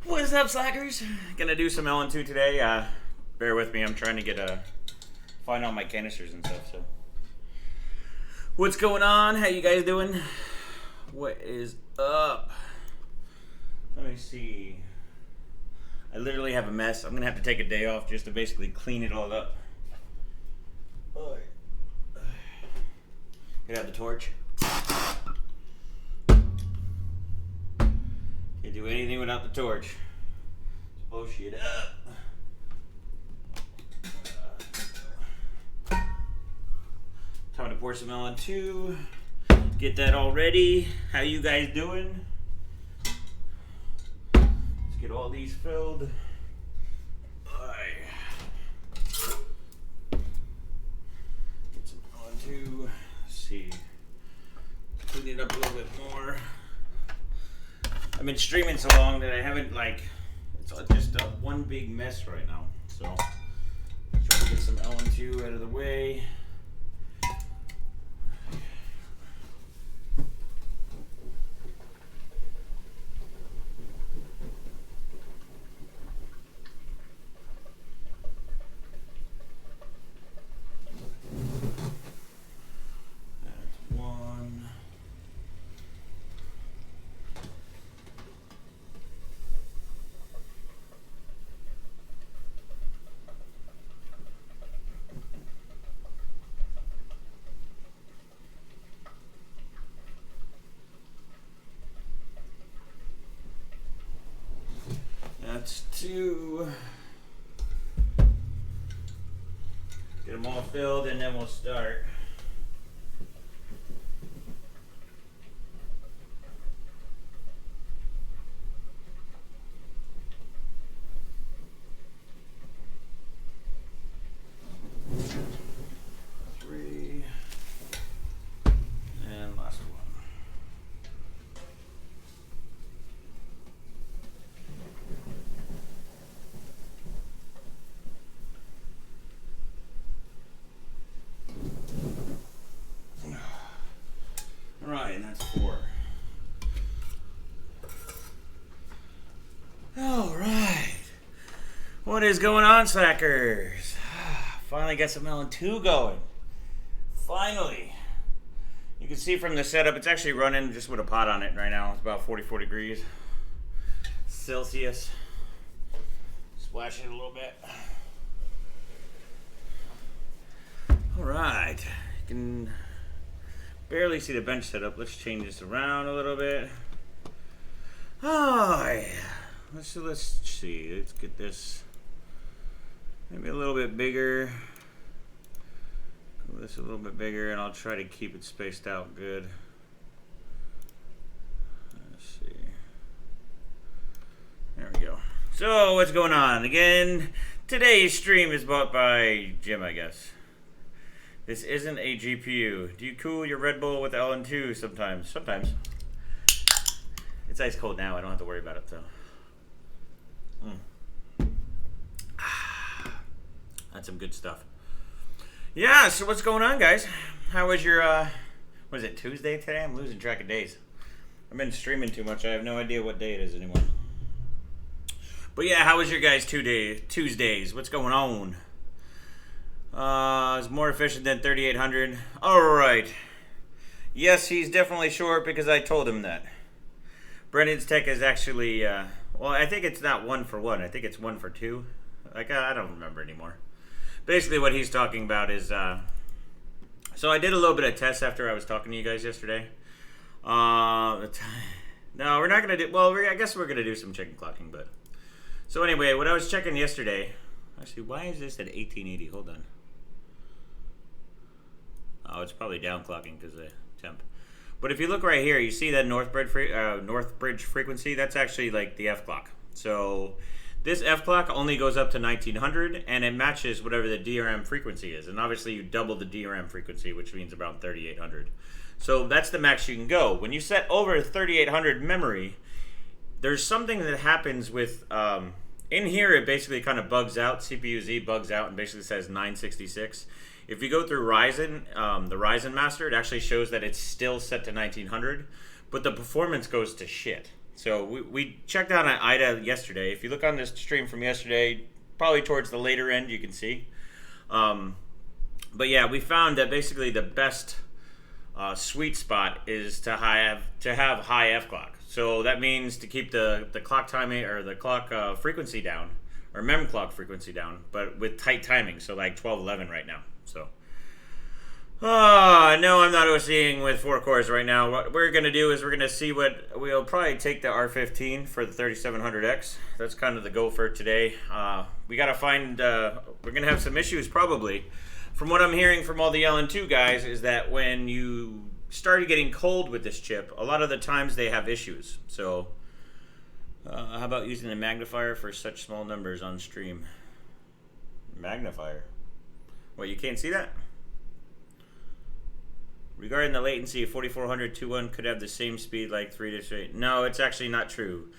What's up, slackers? Gonna do some LN2 today. Bear with me. I'm trying to find all my canisters and stuff. So, what's going on? How you guys doing? What is up? Let me see. I literally have a mess. I'm gonna have to take a day off just to basically clean it all up. Get out the torch. Can't do anything without the torch. Let's blow shit up. Time to pour some LN2. Get that all ready. How you guys doing? Let's get all these filled. Get some LN2. Let's see. Clean it up a little bit more. I've been streaming so long that I haven't, it's just one big mess right now. So, try to get some LN2 out of the way. That's 2. Get them all filled and then we'll start. Alright, and that's 4. Alright. What is going on, slackers? Finally got some LN2 going. Finally. You can see from the setup, it's actually running just with a pot on it right now. It's about 44 degrees Celsius. Splash it a little bit. Alright. You can barely see the bench setup. Let's change this around a little bit. Oh, yeah. Let's see. Let's get this maybe a little bit bigger. Go this a little bit bigger, and I'll try to keep it spaced out good. Let's see. There we go. So, what's going on? Again, today's stream is bought by Jim, I guess. This isn't a GPU. Do you cool your Red Bull with LN2 sometimes? Sometimes. It's ice cold now. I don't have to worry about it, though. That's some good stuff. Yeah, so what's going on, guys? How was your, was it Tuesday today? I'm losing track of days. I've been streaming too much. I have no idea what day it is anymore. But yeah, how was your guys' Tuesdays? What's going on? It's more efficient than 3800. Alright. Yes, he's definitely short because I told him that. Brennan's Tech is actually, well, I think it's not 1 for 1. I think it's 1 for 2. I don't remember anymore. Basically, what he's talking about is, so I did a little bit of tests after I was talking to you guys yesterday. No, we're not going to do, well, I guess we're going to do some chicken clocking, but. So anyway, what I was checking yesterday, actually, why is this at 1880? Hold on. Oh, it's probably downclocking because of the temp. But if you look right here, you see that North Bridge frequency? That's actually like the F clock. So this F clock only goes up to 1900, and it matches whatever the DRM frequency is. And obviously you double the DRM frequency, which means around 3800. So that's the max you can go. When you set over 3800 memory, there's something that happens with, in here it basically kind of bugs out, CPU-Z bugs out and basically says 966. If you go through Ryzen, the Ryzen Master, it actually shows that it's still set to 1900, but the performance goes to shit. So we checked out an IDA yesterday. If you look on this stream from yesterday, probably towards the later end, you can see. But yeah, we found that basically the best sweet spot is to have high F clock. So that means to keep the clock timing or the clock frequency down, or mem clock frequency down, but with tight timing. So like 1211 right now. So. No, I'm not OCing with 4 cores right now. What we're going to do is we're going to see we'll probably take the R15 for the 3700X. That's kind of the goal for today. We got to find, we're going to have some issues probably. From what I'm hearing from all the LN2 guys is that when you started getting cold with this chip, a lot of the times they have issues. So how about using the magnifier for such small numbers on stream? Magnifier? What, you can't see that? Regarding the latency, 4400 2.1 could have the same speed like 3-8. No, it's actually not true.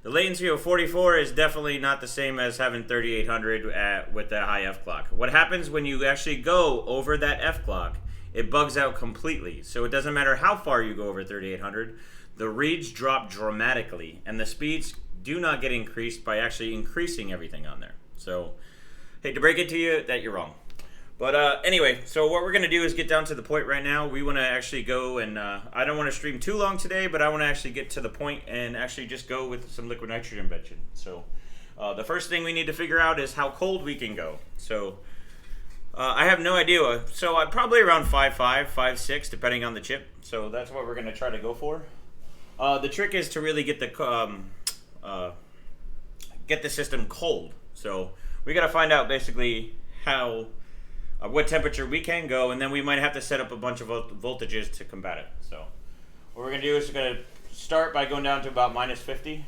The latency of 44 is definitely not the same as having 3800 with that high F clock. What happens when you actually go over that F clock, it bugs out completely. So it doesn't matter how far you go over 3800, the reads drop dramatically, and the speeds do not get increased by actually increasing everything on there. So, hate to break it to you that you're wrong. But anyway, so what we're going to do is get down to the point right now. We want to actually go and, I don't want to stream too long today, but I want to actually get to the point and actually just go with some liquid nitrogen benching. So the first thing we need to figure out is how cold we can go. So I have no idea. So I'm probably around 5.5, 5.6, depending on the chip. So that's what we're going to try to go for. The trick is to really get the system cold. So we got to find out basically how... what temperature we can go, and then we might have to set up a bunch of voltages to combat it. So what we're going to do is we're going to start by going down to about -50.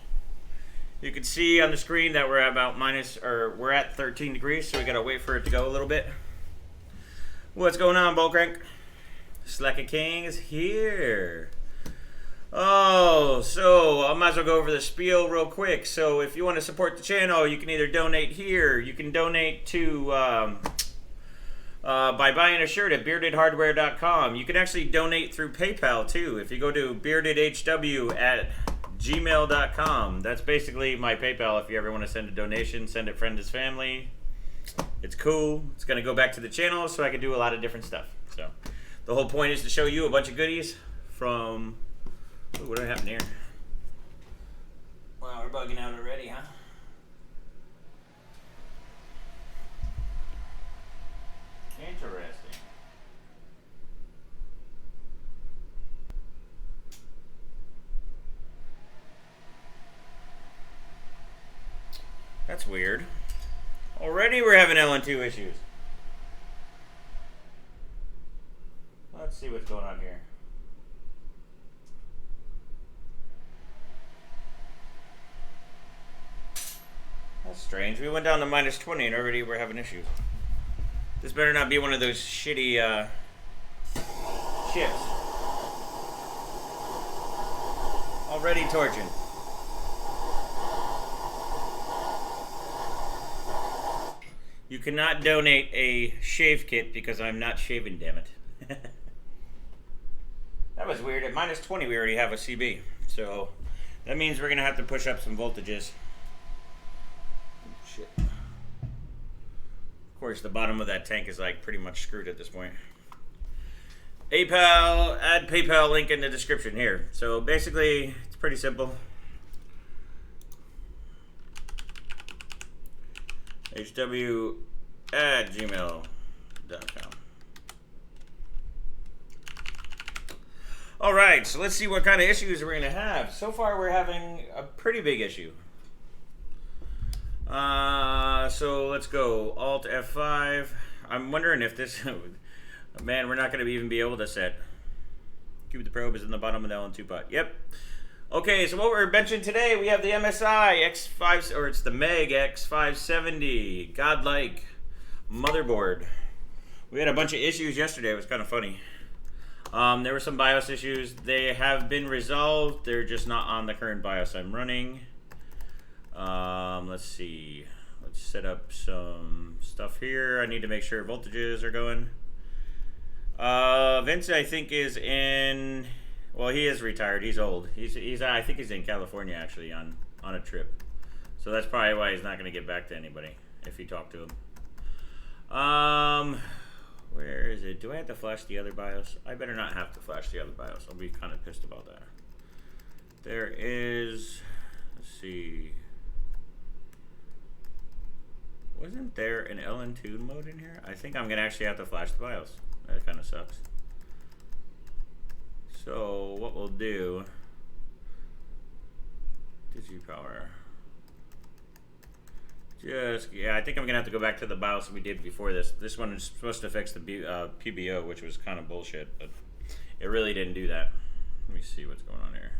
You can see on the screen that we're at about we're at 13 degrees, so we got to wait for it to go a little bit. What's going on, Ball Crank? Slacker King is here. Oh, so I might as well go over the spiel real quick. So if you want to support the channel, you can either donate here, you can donate to... by buying a shirt at beardedhardware.com. You can actually donate through PayPal too. If you go to beardedhw@gmail.com, that's basically my PayPal. If you ever want to send a donation, send it friend as family. It's cool. It's going to go back to the channel so I can do a lot of different stuff. So the whole point is to show you a bunch of goodies from... Ooh, what happened here? Wow, we're bugging out already, huh? Interesting. That's weird. Already we're having LN2 issues. Let's see what's going on here. That's strange. We went down to -20 and already we're having issues. This better not be one of those shitty chips. Already torching. You cannot donate a shave kit because I'm not shaving, damn it. That was weird. At -20 we already have a CB. So that means we're going to have to push up some voltages. Shit. Of course, the bottom of that tank is like pretty much screwed at this point. PayPal, add PayPal link in the description here. So basically, it's pretty simple. hw@gmail.com. All right, so let's see what kind of issues we're going to have. So far, we're having a pretty big issue. So let's go Alt F5. I'm wondering if this, man, we're not going to even be able to set. Cube the probe is in the bottom of the LN2 pot. Yep. Okay, so what we're benching today, we have the MSI X5, or it's the MEG X570 Godlike motherboard. We had a bunch of issues yesterday. It was kind of funny. There were some BIOS issues. They have been resolved. They're just not on the current BIOS I'm running. Let's see. Let's set up some stuff here. I need to make sure voltages are going. Vince, I think, is in Well, he is retired. He's old. He's I think he's in California actually on a trip. So that's probably why he's not going to get back to anybody if you talk to him. Where is it? Do I have to flash the other BIOS? I better not have to flash the other BIOS. I'll be kind of pissed about that. There is, let's see. Wasn't there an LN2 mode in here? I think I'm going to actually have to flash the BIOS. That kind of sucks. So what we'll do, DigiPower. Yeah, I think I'm gonna have to go back to the BIOS we did before this. This one is supposed to fix the PBO, which was kind of bullshit, but it really didn't do that. Let me see what's going on here.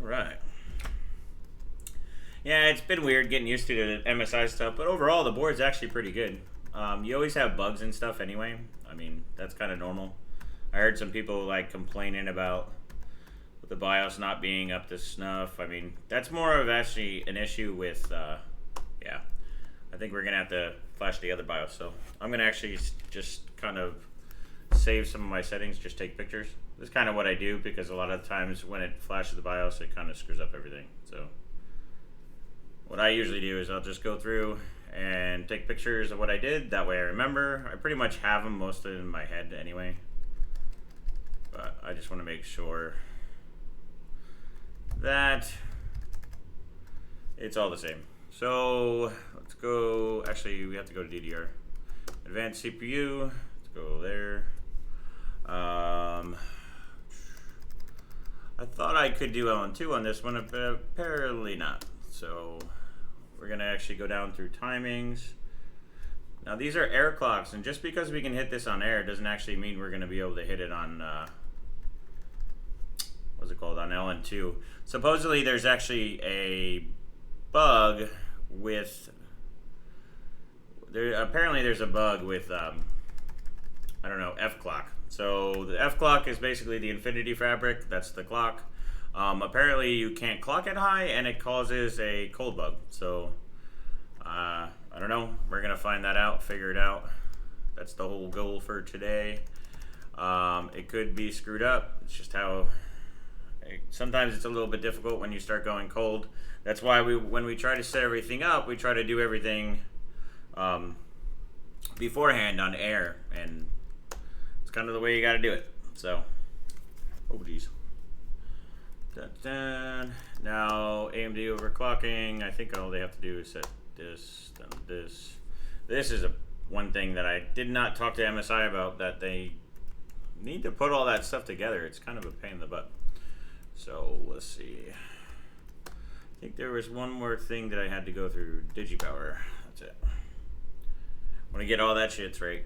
All right. Yeah, it's been weird getting used to the MSI stuff, but overall the board's actually pretty good. You always have bugs and stuff anyway. I mean, that's kind of normal. I heard some people like complaining about the BIOS not being up to snuff. I mean, that's more of actually an issue with, yeah. I think we're gonna have to flash the other BIOS. So I'm gonna actually just kind of save some of my settings, just take pictures. This is kind of what I do because a lot of times when it flashes the BIOS, it kind of screws up everything. So what I usually do is I'll just go through and take pictures of what I did. That way I remember. I pretty much have them mostly in my head anyway. But I just want to make sure that it's all the same. So let's go, actually we have to go to DDR. Advanced CPU, let's go there. I thought I could do LN2 on this one, but apparently not. So we're gonna actually go down through timings. Now these are air clocks, and just because we can hit this on air doesn't actually mean we're gonna be able to hit it on what's it called, on LN2. Supposedly there's actually a bug with, apparently there's a bug with, I don't know, F clock. So the F clock is basically the infinity fabric, that's the clock. Apparently you can't clock it high and it causes a cold bug. So, I don't know, we're gonna find that out, figure it out. That's the whole goal for today. It could be screwed up, it's just how, sometimes it's a little bit difficult when you start going cold. That's why when we try to set everything up, we try to do everything beforehand on air, and it's kind of the way you got to do it. So, oh geez. Dun, dun. Now AMD overclocking. I think all they have to do is set this, then this. This is one thing that I did not talk to MSI about, that they need to put all that stuff together. It's kind of a pain in the butt. So let's see. I think there was one more thing that I had to go through. DigiPower. That's it. Want to get all that shit straight.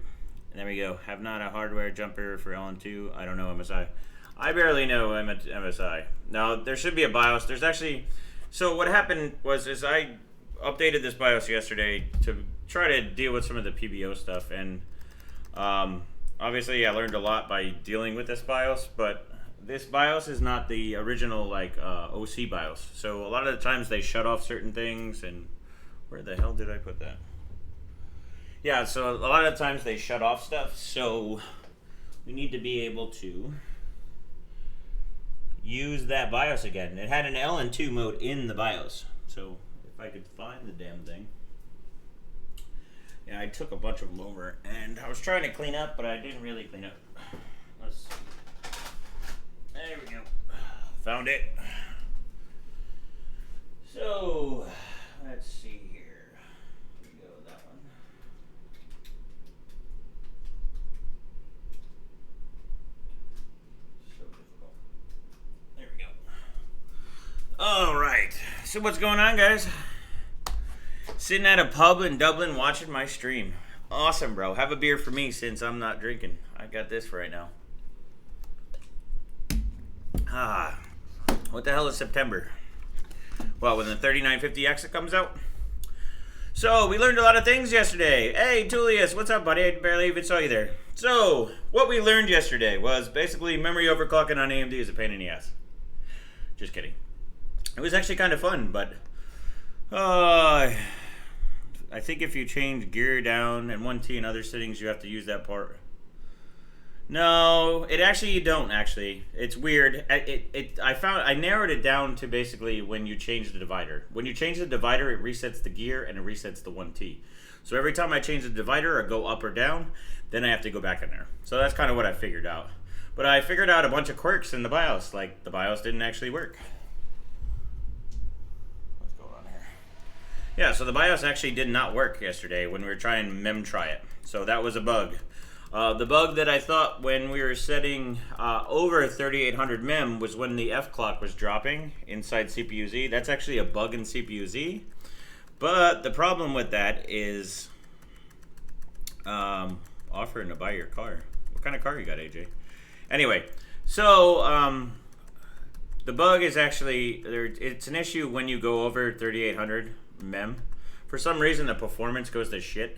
And there we go. Have not a hardware jumper for LN2. I don't know MSI. I barely know MSI. Now there should be a BIOS. There's actually. So what happened was I updated this BIOS yesterday to try to deal with some of the PBO stuff, and obviously I learned a lot by dealing with this BIOS, but this BIOS is not the original like OC BIOS. So a lot of the times they shut off certain things, and where the hell did I put that? Yeah, so a lot of the times they shut off stuff, so we need to be able to use that BIOS again. It had an LN2 mode in the BIOS, so if I could find the damn thing. Yeah, I took a bunch of them over, and I was trying to clean up, but I didn't really clean up. Let's see. There we go. Found it. So, let's see here. Here we go, that one. So difficult. There we go. All right. So what's going on, guys? Sitting at a pub in Dublin watching my stream. Awesome, bro. Have a beer for me since I'm not drinking. I got this for right now. What the hell is September? Well, when the 3950 exit comes out. So, we learned a lot of things yesterday. Hey, Tullius, what's up, buddy? I barely even saw you there. So, what we learned yesterday was basically memory overclocking on AMD is a pain in the ass. Just kidding. It was actually kind of fun, but I think if you change gear down and 1T and other settings, you have to use that part No, it actually you don't actually. It's weird. I narrowed it down to basically when you change the divider. When you change the divider, it resets the gear and it resets the 1T. So every time I change the divider or go up or down, then I have to go back in there. So that's kind of what I figured out. But I figured out a bunch of quirks in the BIOS, like the BIOS didn't actually work. What's going on here? Yeah, so the BIOS actually did not work yesterday when we were trying to MEM try it. So that was a bug. The bug that I thought when we were setting over 3800 MEM was when the F clock was dropping inside CPU-Z. That's actually a bug in CPU-Z. But the problem with that is offering to buy your car. What kind of car you got, AJ? Anyway, so the bug is actually, it's an issue when you go over 3800 MEM. For some reason, the performance goes to shit.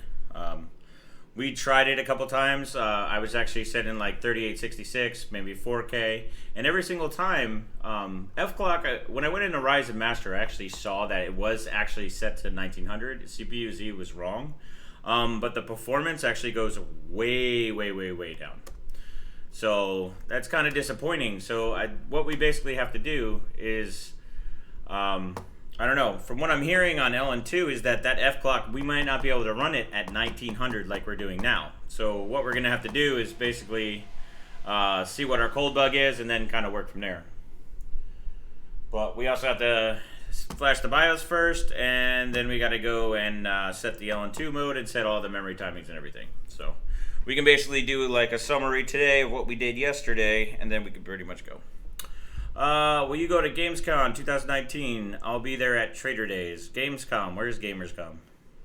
We tried it a couple times. I was actually setting like 3866, maybe 4K, and every single time, F-Clock, when I went into Ryzen Master, I actually saw that it was actually set to 1900. CPU-Z was wrong, but the performance actually goes way, way, way, way down. So that's kind of disappointing. So what we basically have to do is, I don't know, from what I'm hearing on LN2 is that F clock, we might not be able to run it at 1900 like we're doing now. So what we're going to have to do is basically see what our cold bug is and then kind of work from there. But we also have to flash the BIOS first, and then we got to go and set the LN2 mode and set all the memory timings and everything. So we can basically do like a summary today of what we did yesterday, and then we can pretty much go. Will you go to Gamescom 2019? I'll be there at Trader Days. Gamescom, where's Gamerscom?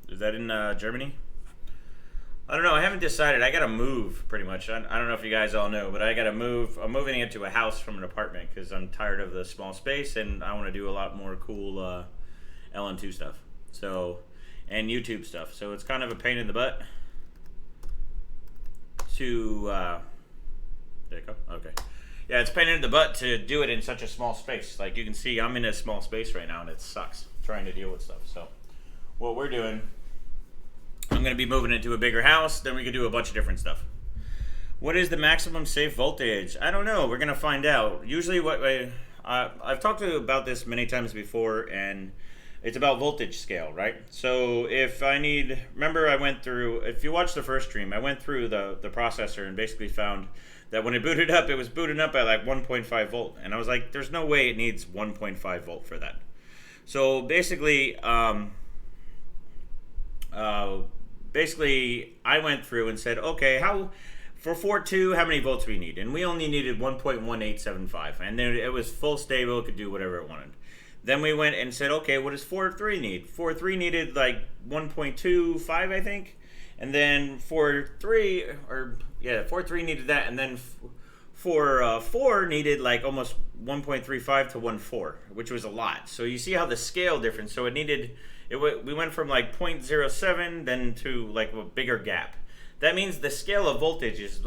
Is that in Germany? I don't know, I haven't decided. I gotta move, pretty much. I don't know if you guys all know, but I gotta move. I'm moving into a house from an apartment because I'm tired of the small space and I want to do a lot more cool LN2 stuff. So, and YouTube stuff. So it's kind of a pain in the butt to, there you go, okay. Yeah, it's a pain in the butt to do it in such a small space. Like you can see, I'm in a small space right now, and it sucks trying to deal with stuff. So, what we're doing, I'm going to be moving into a bigger house. Then we can do a bunch of different stuff. What is the maximum safe voltage? I don't know. We're going to find out. Usually, I've talked about this many times before, and it's about voltage scale, right? So if I need, remember I went through, if you watch the first stream, I went through the processor and basically found that when it booted up, it was booting up at like 1.5 volt. And I was like, there's no way it needs 1.5 volt for that. So basically, I went through and said, okay, for 4.2, how many volts we need? And we only needed 1.1875. And then it was full stable, it could do whatever it wanted. Then we went and said, okay, what does 4.3 need? 4.3 needed like 1.25, I think. And then 4.3 needed that, and then 4 needed like almost 1.35 to 1.4, which was a lot. So you see how the scale difference. So it needed, we went from like 0.07 then to like a bigger gap. That means the scale of voltage is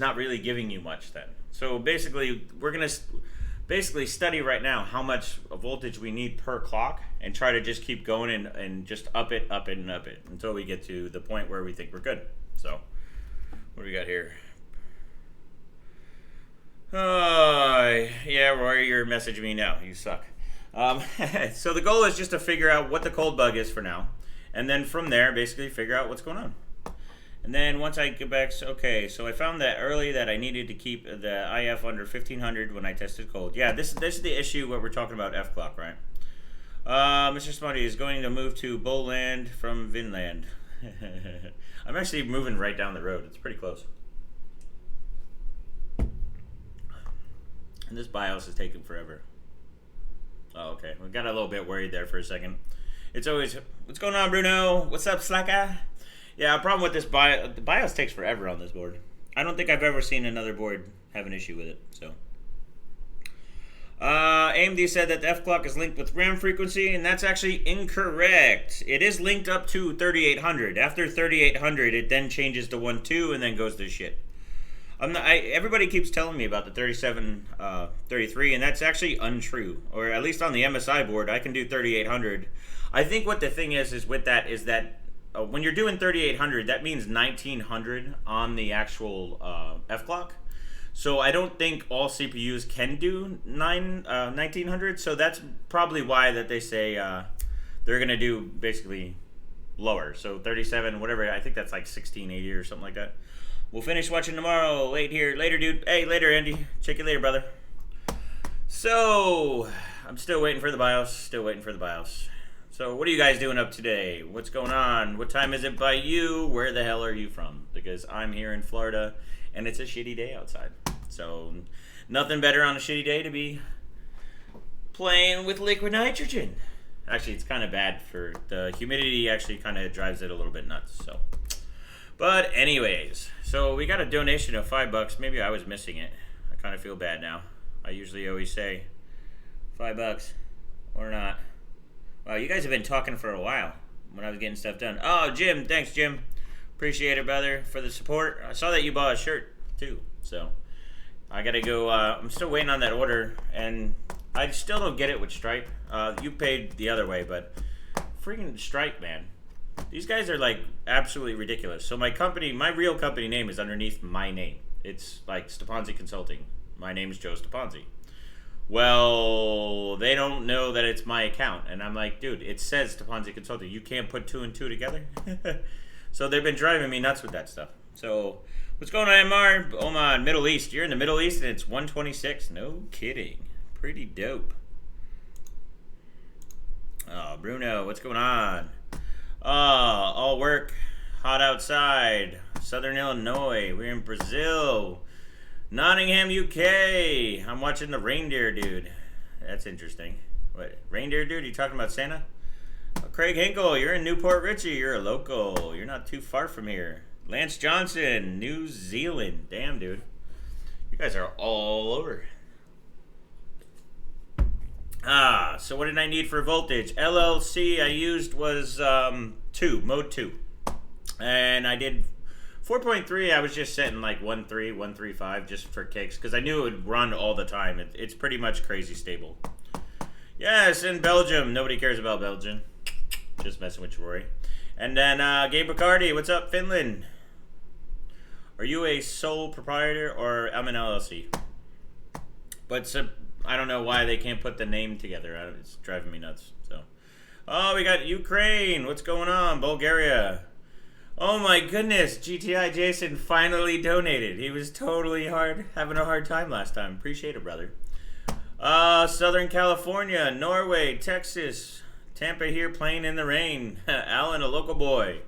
not really giving you much then. So basically, we're gonna study right now how much voltage we need per clock and try to just keep going and just up it until we get to the point where we think we're good. So what do we got here? Yeah, Roy, you're messaging me now. You suck. So the goal is just to figure out what the cold bug is for now, and then from there basically figure out what's going on. And then once I get back, okay, so I found that early that I needed to keep the IF under 1500 when I tested cold. Yeah, this is the issue what we're talking about, F clock, right? Mr. Smutty is going to move to Boland from Vinland. I'm actually moving right down the road. It's pretty close. And this BIOS is taking forever. Oh, okay. We got a little bit worried there for a second. It's always, what's going on, Bruno? What's up, Slacker? Yeah, problem with this the BIOS takes forever on this board. I don't think I've ever seen another board have an issue with it. So, AMD said that the F clock is linked with RAM frequency, and that's actually incorrect. It is linked up to 3800. After 3800, it then changes to 1.2 and then goes to shit. Everybody keeps telling me about the 3733, and that's actually untrue. Or at least on the MSI board, I can do 3800. I think what the thing is with that is that when you're doing 3800, that means 1900 on the actual F clock. So I don't think all CPUs can do 1900. So that's probably why that they say they're gonna do basically lower. So 37, whatever. I think that's like 1680 or something like that. We'll finish watching tomorrow. Later, dude. Hey, later, Andy. Check you later, brother. So I'm still waiting for the BIOS. So what are you guys doing up today? What's going on? What time is it by you? Where the hell are you from? Because I'm here in Florida, and it's a shitty day outside. So nothing better on a shitty day to be playing with liquid nitrogen. Actually, it's kind of bad for the humidity. Actually, kind of drives it a little bit nuts. So, but anyways, so we got a donation of $5. Maybe I was missing it. I kind of feel bad now. I usually always say $5 or not. Wow, you guys have been talking for a while when I was getting stuff done. Oh, Jim, thanks, Jim. Appreciate it, brother, for the support. I saw that you bought a shirt too, so I gotta go. I'm still waiting on that order, and I still don't get it with Stripe. You paid the other way, but freaking Stripe, man. These guys are like absolutely ridiculous. So my company, my real company name is underneath my name. It's like Stepanzi Consulting. My name is Joe Stepanzi. Well, they don't know that it's my account. And I'm like, dude, it says Stepanzi Consulting. You can't put 2 and 2 together? So they've been driving me nuts with that stuff. So what's going on, MR? Oman, Middle East. You're in the Middle East and it's 126. No kidding. Pretty dope. Oh, Bruno, what's going on? All work. Hot outside. Southern Illinois. We're in Brazil. Nottingham, UK. I'm watching the reindeer dude. That's interesting. What, reindeer dude? You talking about Santa? Oh, Craig Hinkle, you're in Newport Richie. You're a local. You're not too far from here. Lance Johnson, New Zealand. Damn, dude. You guys are all over. So what did I need for voltage? LLC I used was 2, mode 2. And I did 4.3, I was just setting like 1.3, 1.35 just for kicks because I knew it would run all the time. It's pretty much crazy stable. Yes, in Belgium. Nobody cares about Belgium. Just messing with Rory. And then Gabe Riccardi, what's up, Finland? Are you a sole proprietor or I'm an LLC? But I don't know why they can't put the name together. It's driving me nuts. So, oh, we got Ukraine. What's going on? Bulgaria. Oh my goodness, GTI Jason finally donated. He was totally having a hard time last time. Appreciate it, brother. Southern California, Norway, Texas, Tampa here playing in the rain. Alan, a local boy.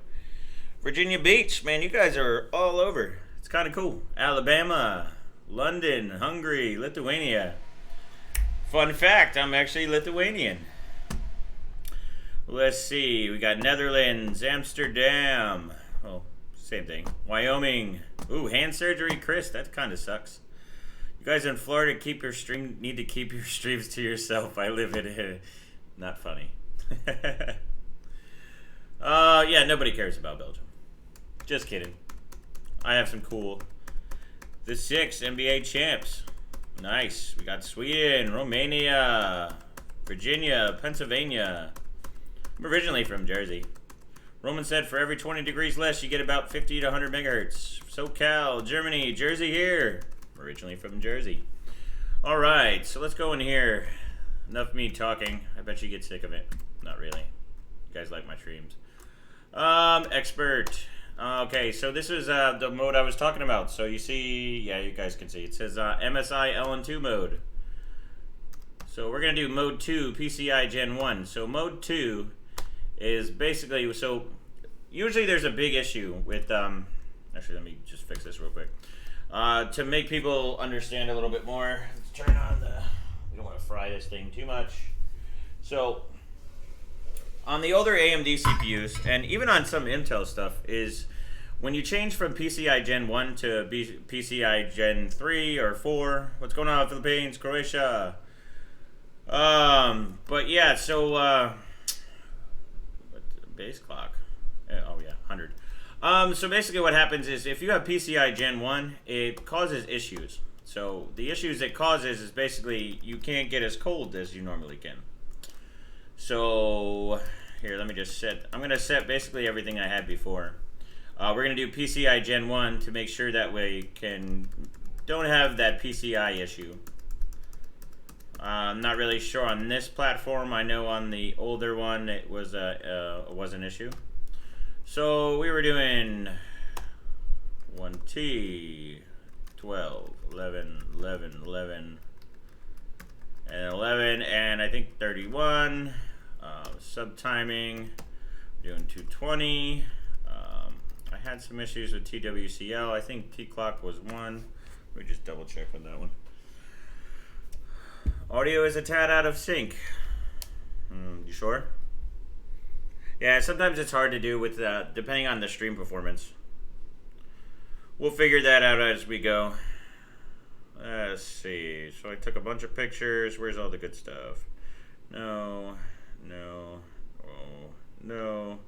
Virginia Beach, man, you guys are all over. It's kind of cool. Alabama, London, Hungary, Lithuania. Fun fact, I'm actually Lithuanian. Let's see, we got Netherlands, Amsterdam. Oh, same thing. Wyoming. Ooh, hand surgery, Chris. That kind of sucks. You guys in Florida need to keep your streams to yourself. I live in it. Not funny. Yeah, nobody cares about Belgium. Just kidding. I have some cool. The 6 NBA champs. Nice. We got Sweden, Romania, Virginia, Pennsylvania. I'm originally from Jersey. Roman said for every 20 degrees less, you get about 50 to 100 megahertz. SoCal, Germany, Jersey here. I'm originally from Jersey. All right, so let's go in here. Enough me talking. I bet you get sick of it. Not really. You guys like my streams. Expert. Okay, so this is the mode I was talking about. So you see, yeah, you guys can see. It says MSI LN2 mode. So we're going to do mode 2, PCI Gen 1. So mode 2 is basically, so usually there's a big issue with, actually let me just fix this real quick. To make people understand a little bit more, let's turn on we don't want to fry this thing too much. So on the older AMD CPUs, and even on some Intel stuff, is when you change from PCI Gen 1 to PCI Gen 3 or 4, what's going on, Philippines, Croatia? But yeah, so, base clock. Oh yeah, 100. So basically what happens is if you have PCI Gen 1, it causes issues. So the issues it causes is basically you can't get as cold as you normally can. So here, let me just set, I'm gonna set basically everything I had before. We're gonna do PCI Gen 1 to make sure that we don't have that PCI issue. I'm not really sure on this platform. I know on the older one it was an issue. So we were doing 1T, 12, 11, 11, 11, and 11, and I think 31. Subtiming, doing 220. I had some issues with TWCL. I think T-clock was 1. Let me just double check on that one. Audio is a tad out of sync. You sure? Yeah, sometimes it's hard to do with depending on the stream performance. We'll figure that out as we go. Let's see. So I took a bunch of pictures. Where's all the good stuff? No. Oh, no.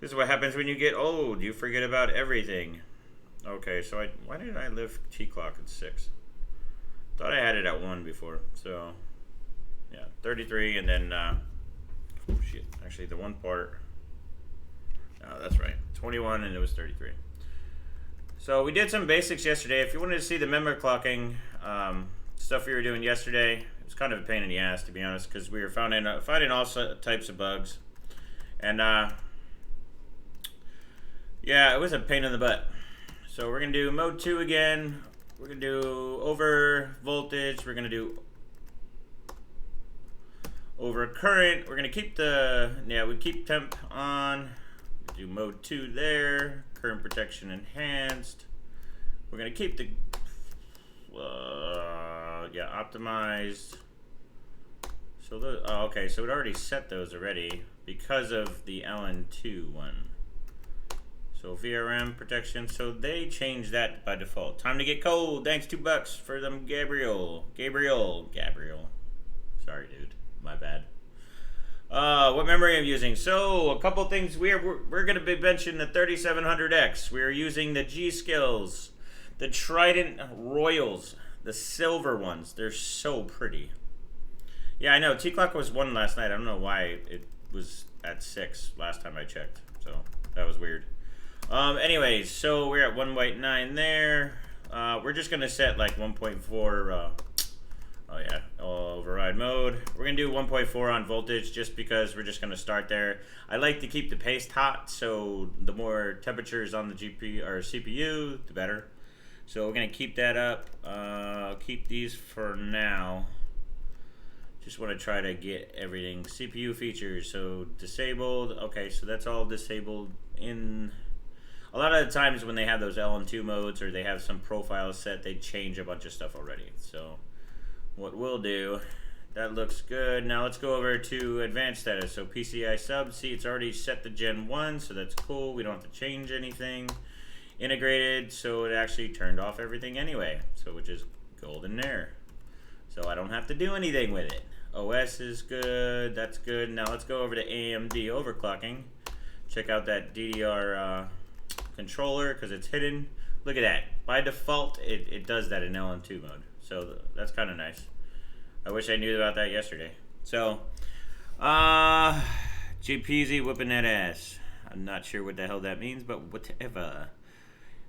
This is what happens when you get old. You forget about everything. Okay, so why did I live T-clock at 6? Thought I had it at 1 before. So, yeah, 33, and then, oh shit, actually the one part, oh, that's right, 21, and it was 33. So we did some basics yesterday. If you wanted to see the memory clocking stuff we were doing yesterday, it was kind of a pain in the ass, to be honest, because we were finding all types of bugs. And, yeah, it was a pain in the butt. So we're going to do mode 2 again. We're going to do over voltage. We're going to do over current. We're going to keep we keep temp on. Do mode 2 there. Current protection enhanced. We're going to keep the, optimized. So okay, so it already set those already because of the LN2 one. So VRM protection, so they changed that by default. Time to get cold. Thanks, $2 for them, Gabriel. Sorry, dude, my bad. What memory I'm using? So a couple things. We're going to be benching the 3700X. We're using the G Skills, the Trident Royals, the silver ones. They're so pretty. Yeah, I know. T-clock was 1 last night. I don't know why it was at 6 last time I checked. So that was weird. Anyways, so we're at 1.9 there. We're just gonna set like 1.4. Override mode. We're gonna do 1.4 on voltage just because we're just gonna start there. I like to keep the paste hot, so the more temperatures on the GPU or CPU, the better. So we're gonna keep that up. I'll keep these for now. Just want to try to get everything. CPU features, so disabled. Okay, so that's all disabled in. A lot of the times when they have those LN2 modes or they have some profiles set, they change a bunch of stuff already. So what we'll do, that looks good. Now let's go over to advanced status. So PCI sub, see it's already set to Gen 1, so that's cool. We don't have to change anything. Integrated, so it actually turned off everything anyway, so which is golden there. So I don't have to do anything with it. OS is good, that's good. Now let's go over to AMD overclocking. Check out that DDR controller because it's hidden. Look at that. By default, it does that in LN2 mode. So that's kind of nice. I wish I knew about that yesterday. So, GPZ whipping that ass. I'm not sure what the hell that means, but whatever.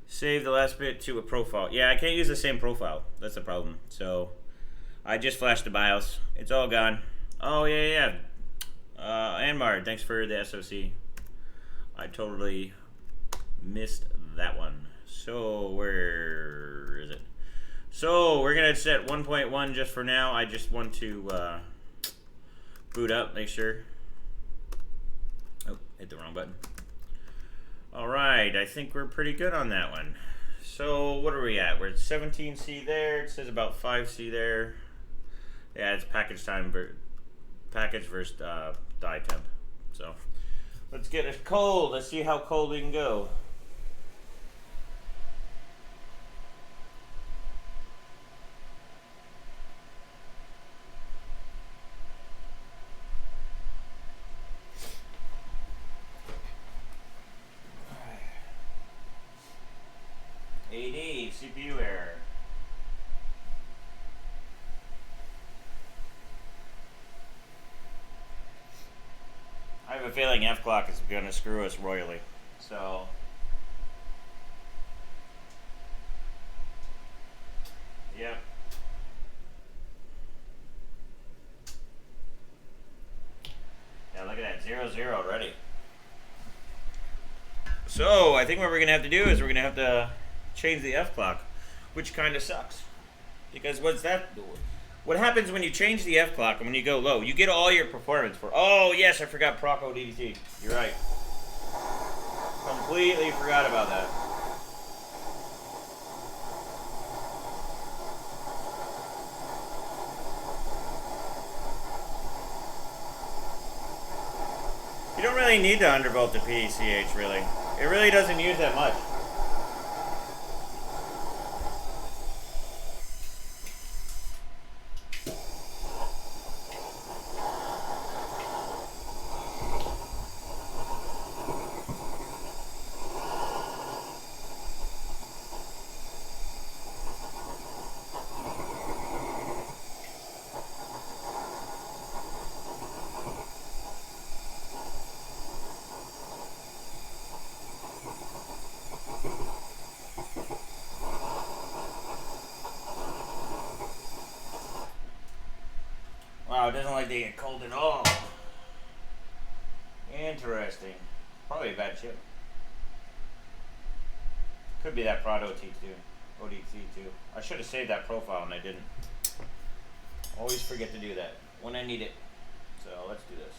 Save the last bit to a profile. Yeah, I can't use the same profile. That's the problem. So, I just flashed the BIOS. It's all gone. Oh, yeah. Anmar, thanks for the SOC. I totally missed that one. So where is it? So we're gonna set 1.1 just for now. I just want to boot up, make sure. Oh, hit the wrong button. All right, I think we're pretty good on that one. So what are we at? We're at 17C there. It says about 5C there. Yeah, it's package time, package versus die temp. So let's get it cold. Let's see how cold we can go. AD, CPU error. I have a feeling F clock is going to screw us royally. So, yeah. Yeah, look at that, 0-0 already. So, I think what we're going to have to do is we're going to have to change the F clock, which kind of sucks. Because what happens when you change the F clock and when you go low, you get all your performance for, oh yes, I forgot Proco DDT. You're right. Completely forgot about that. You don't really need to undervolt the PCH, really. It really doesn't use that much. Wow, it doesn't like they get cold at all. Interesting. Probably a bad chip. Could be that Prod OT2. ODT2. I should have saved that profile and I didn't. Always forget to do that when I need it. So let's do this.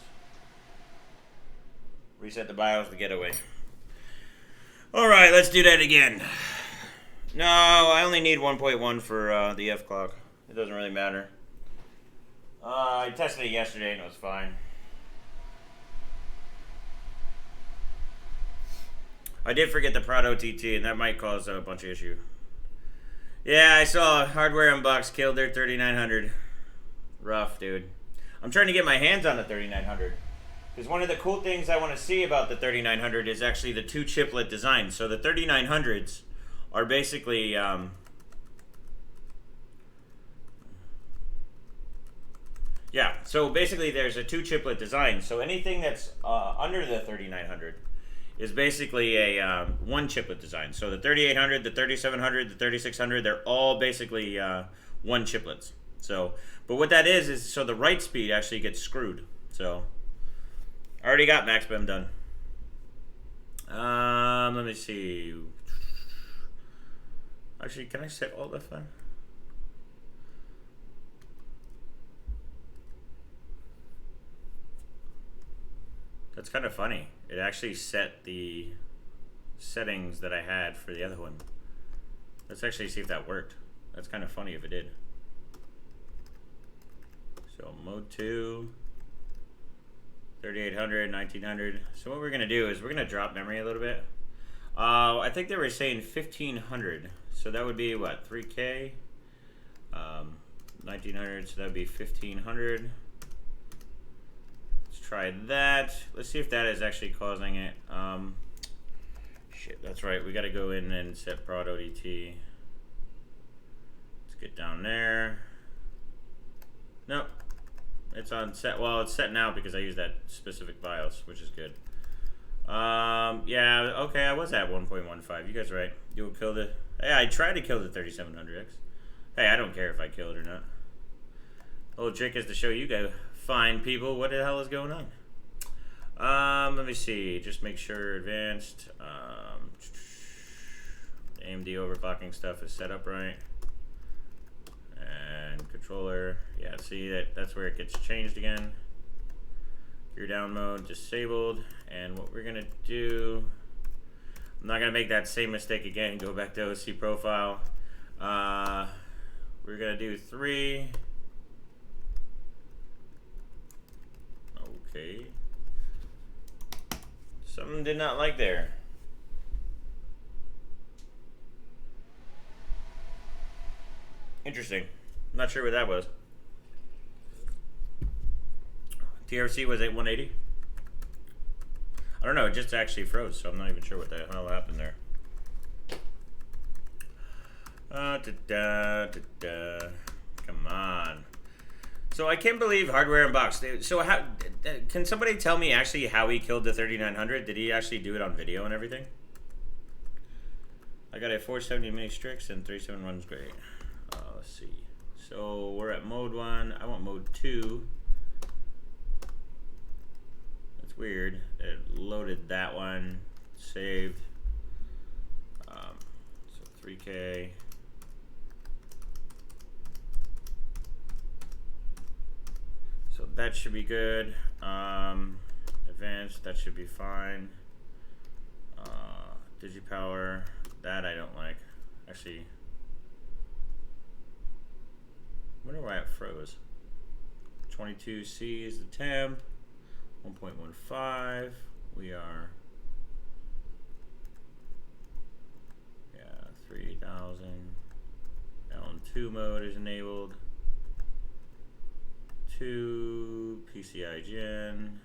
Reset the BIOS to getaway. Alright, let's do that again. No, I only need 1.1 for the F clock. It doesn't really matter. I tested it yesterday and it was fine. I did forget the Prod OTT and that might cause a bunch of issue. Yeah, I saw Hardware Unbox killed their 3900. Rough, dude. I'm trying to get my hands on the 3900. Because one of the cool things I want to see about the 3900 is actually the 2 chiplet design. So the 3900s are basically... yeah, so basically there's a 2 chiplet design. So anything that's under the 3900 is basically a 1 chiplet design. So the 3800, the 3700, the 3600, they're all basically 1 chiplets. So, but what that is so the write speed actually gets screwed. So, I already got MaxBEM done. Let me see. Actually, can I set all that fun? That's kind of funny. It actually set the settings that I had for the other one. Let's actually see if that worked. That's kind of funny if it did. So mode 2, 3800, 1900. So what we're going to do is we're going to drop memory a little bit. I think they were saying 1500. So that would be what, 3K? 1900, so that would be 1500. Try that. Let's see if that is actually causing it. Shit, that's right. We got to go in and set Prod ODT. Let's get down there. Nope. It's on set. Well, it's set now because I use that specific BIOS, which is good. Yeah, okay, I was at 1.15. You guys are right. You'll kill the... Hey, I tried to kill the 3700X. Hey, I don't care if I kill it or not. The whole trick is to show you guys... Fine people, what the hell is going on? Let me see, just make sure advanced AMD overclocking stuff is set up right. And controller, yeah, see that's where it gets changed again. Gear down mode disabled, and what we're gonna do, I'm not gonna make that same mistake again, go back to OC profile. We're gonna do 3. Okay. Something did not like there. Interesting. Not sure what that was. TRC was at 180. I don't know, it just actually froze, so I'm not even sure what the hell happened there. Come on. So I can't believe Hardware Unboxed. So how can somebody tell me actually how he killed the 3900? Did he actually do it on video and everything? I got a 470 mini Strix and 371's great. Let's see. So we're at mode 1. I want mode 2. That's weird. It loaded that one. Saved. So 3K. So that should be good. Advanced, that should be fine. DigiPower, that I don't like. Actually, I wonder why it froze. 22C is the temp. 1.15. We are, yeah, 3000. LN2 mode is enabled. 2 PCI Gen.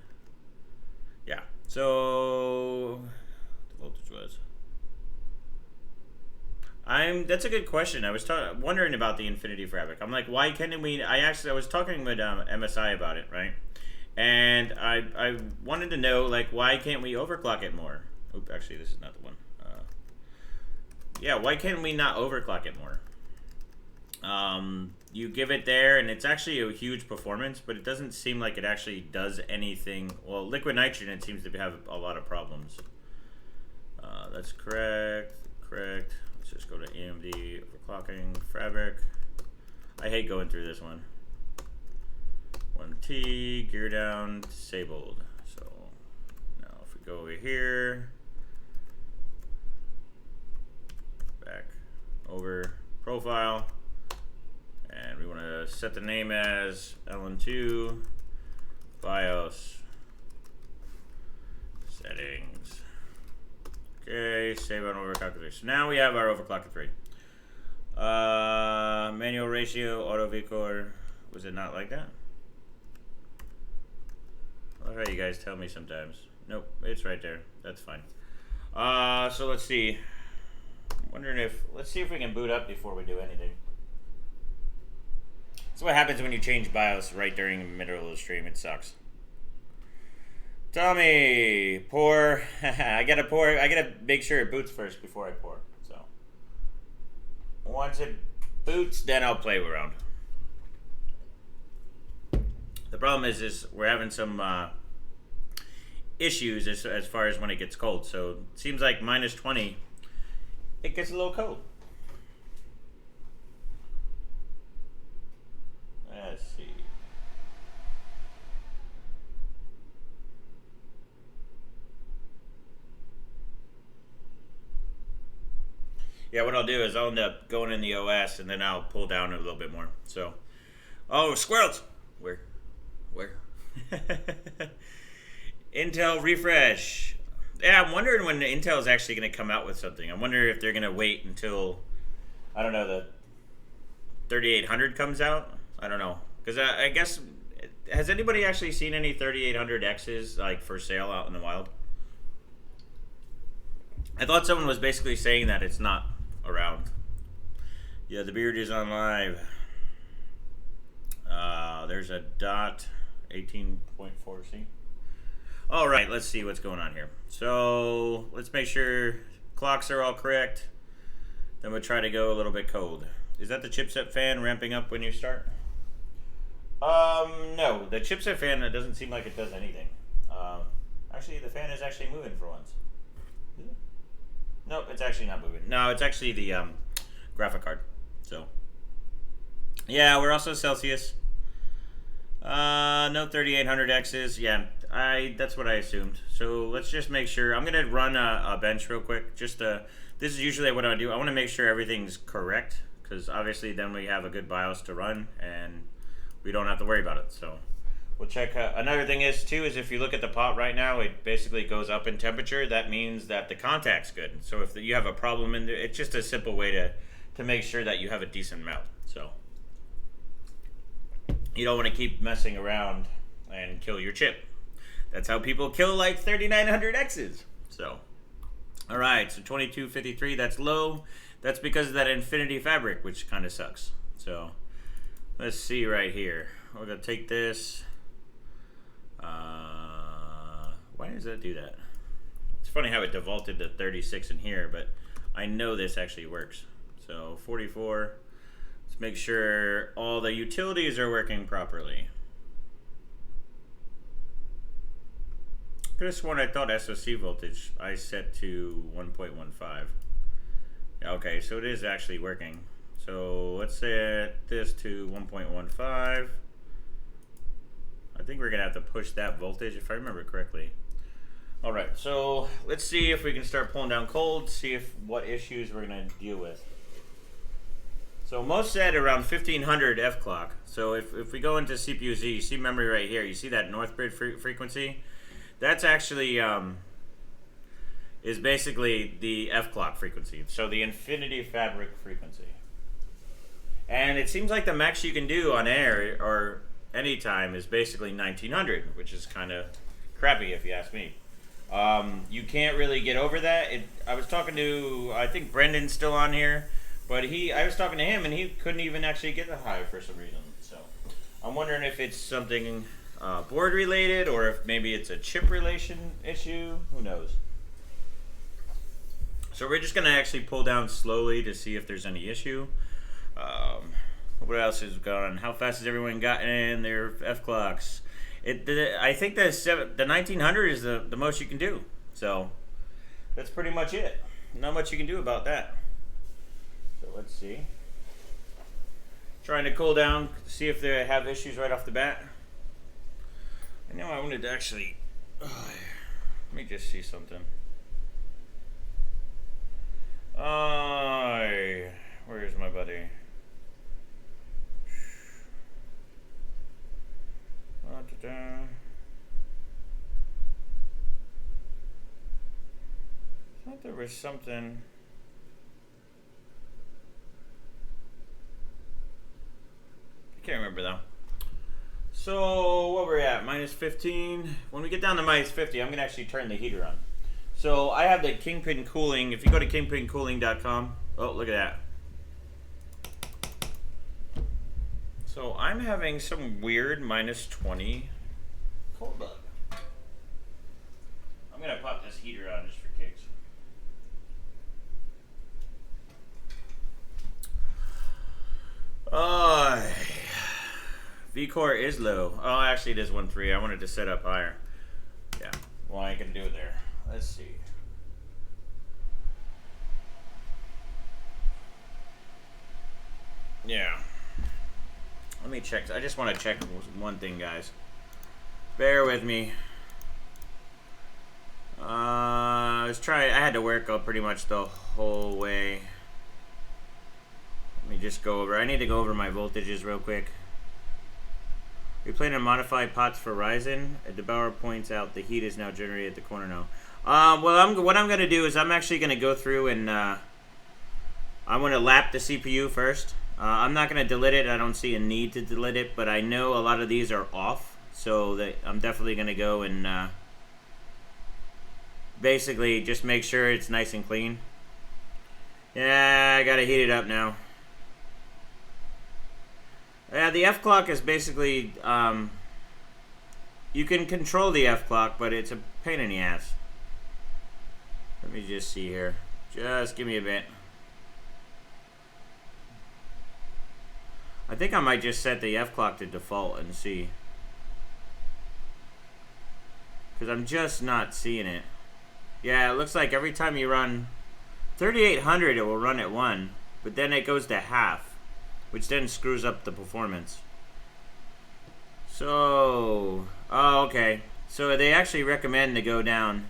Yeah, so the voltage was. That's a good question. I was wondering about the Infinity Fabric. I'm like, why can't we? I was talking with MSI about it, right? And I wanted to know, like, why can't we overclock it more? Oop, actually, this is not the one. Yeah, why can't we not overclock it more? You give it there, and it's actually a huge performance, but it doesn't seem like it actually does anything. Well, liquid nitrogen, it seems to have a lot of problems. That's correct. Correct. Let's just go to AMD overclocking fabric. I hate going through this one. 1T, gear down, disabled. So now if we go over here, back over profile, and we want to set the name as LN2 BIOS settings. Okay, save on overclocker. So now we have our overclocker 3. Manual ratio, auto VCore. Was it not like that? I love how you guys tell me sometimes. Nope, it's right there. That's fine. So let's see. I'm wondering let's see if we can boot up before we do anything. That's what happens when you change BIOS right during the middle of the stream. It sucks. Tommy, pour. I gotta make sure it boots first before I pour. So once it boots, then I'll play around. The problem is we're having some issues as far as when it gets cold. So it seems like minus 20, it gets a little cold. Let's see. Yeah, what I'll do is I'll end up going in the OS and then I'll pull down a little bit more. So, oh, squirrels! Where? Intel refresh. Yeah, I'm wondering when Intel is actually going to come out with something. I'm wondering if they're going to wait until, I don't know, the 3800 comes out. I don't know, because I guess, has anybody actually seen any 3800Xs like for sale out in the wild? I thought someone was basically saying that it's not around. Yeah, the beard is on live. There's a dot 18.4C. All right, let's see what's going on here. So let's make sure clocks are all correct. Then we'll try to go a little bit cold. Is that the chipset fan ramping up when you start? No, the chipset fan, it doesn't seem like it does anything. Actually, the fan is actually moving for once. Nope, it's actually not moving. No, it's actually the graphic card. So, yeah, we're also Celsius. No 3800Xs. Yeah, that's what I assumed. So let's just make sure. I'm gonna run a bench real quick. This is usually what I do. I want to make sure everything's correct, because obviously then we have a good BIOS to run and we don't have to worry about it. So we'll check. Another thing is if you look at the pot right now, it basically goes up in temperature. That means that the contact's good. So if you have a problem in there, it's just a simple way to make sure that you have a decent mount. So you don't want to keep messing around and kill your chip. That's how people kill like 3900Xs. So, all right, so 2253, that's low. That's because of that Infinity Fabric, which kind of sucks. So let's see right here. we're gonna take this. Why does that do that? It's funny how it defaulted to 36 in here, but I know this actually works. So 44. Let's make sure all the utilities are working properly. Could have sworn I thought SoC voltage I set to 1.15. Okay, so it is actually working. So let's set this to 1.15. I think we're gonna have to push that voltage if I remember correctly. All right, so let's see if we can start pulling down cold, see if what issues we're gonna deal with. So most said around 1500 F clock. So if we go into CPU Z, you see memory right here. You see that north bridge frequency? That's actually is basically the F clock frequency. So the infinity fabric frequency. And it seems like the max you can do on air or anytime is basically 1900, which is kind of crappy if you ask me. You can't really get over that. I was talking to, I think Brendan's still on here, but I was talking to him and he couldn't even actually get the high for some reason. So I'm wondering if it's something board related or if maybe it's a chip relation issue. Who knows? So we're just gonna actually pull down slowly to see if there's any issue. What else is going on? How fast has everyone gotten their F clocks? I think the 1900 is the most you can do. So that's pretty much it. Not much you can do about that. So let's see. Trying to cool down, see if they have issues right off the bat. I know I wanted to actually. Let me just see something. Where's my buddy? I thought there was something. I can't remember though. So what we're at, minus 15. When we get down to minus 50, I'm gonna actually turn the heater on. So I have the Kingpin Cooling. If you go to kingpincooling.com, oh look at that. So I'm having some weird minus 20 cold bug. I'm gonna pop this heater on just for kicks. V-core is low. Oh, actually it is 1.3. I wanted to set up higher. Yeah, well I ain't gonna do it there. Let's see. Yeah. Let me check. I just want to check one thing, guys. Bear with me. I had to work up pretty much the whole way. Let me just go over. I need to go over my voltages real quick. We plan to modify pots for Ryzen. DeBauer points out the heat is now generated at the corner now. What I'm going to do is I'm actually going to go through and I want to lap the CPU first. I'm not going to delete it. I don't see a need to delete it, but I know a lot of these are off, so that I'm definitely going to go and basically just make sure it's nice and clean. Yeah, I got to heat it up now. Yeah, the F clock is basically, you can control the F clock, but it's a pain in the ass. Let me just see here. Just give me a bit. I think I might just set the F clock to default and see. Because I'm just not seeing it. Yeah, it looks like every time you run 3800 it will run at 1, but then it goes to half, which then screws up the performance. So, oh, okay. So they actually recommend to go down.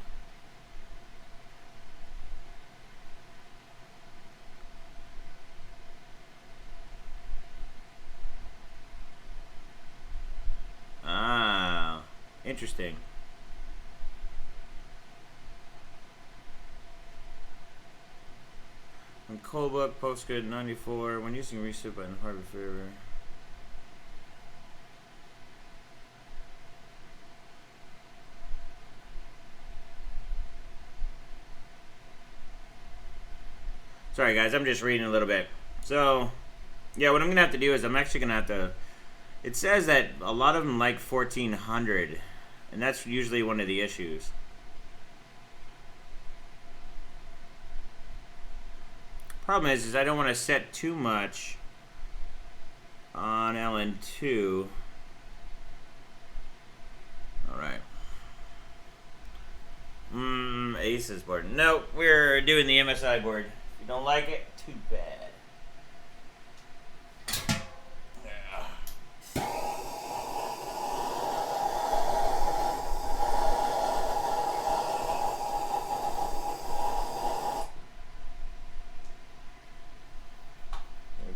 Ah, interesting. On Colebook, Postgrid 94, when using reset button, hardware failure. Sorry guys, I'm just reading a little bit. So, yeah, what I'm going to have to do is I'm actually going to have to It says that a lot of them like 1400, and that's usually one of the issues. Problem is I don't want to set too much on LN2. Alright. Aces board. Nope, we're doing the MSI board. If you don't like it, too bad.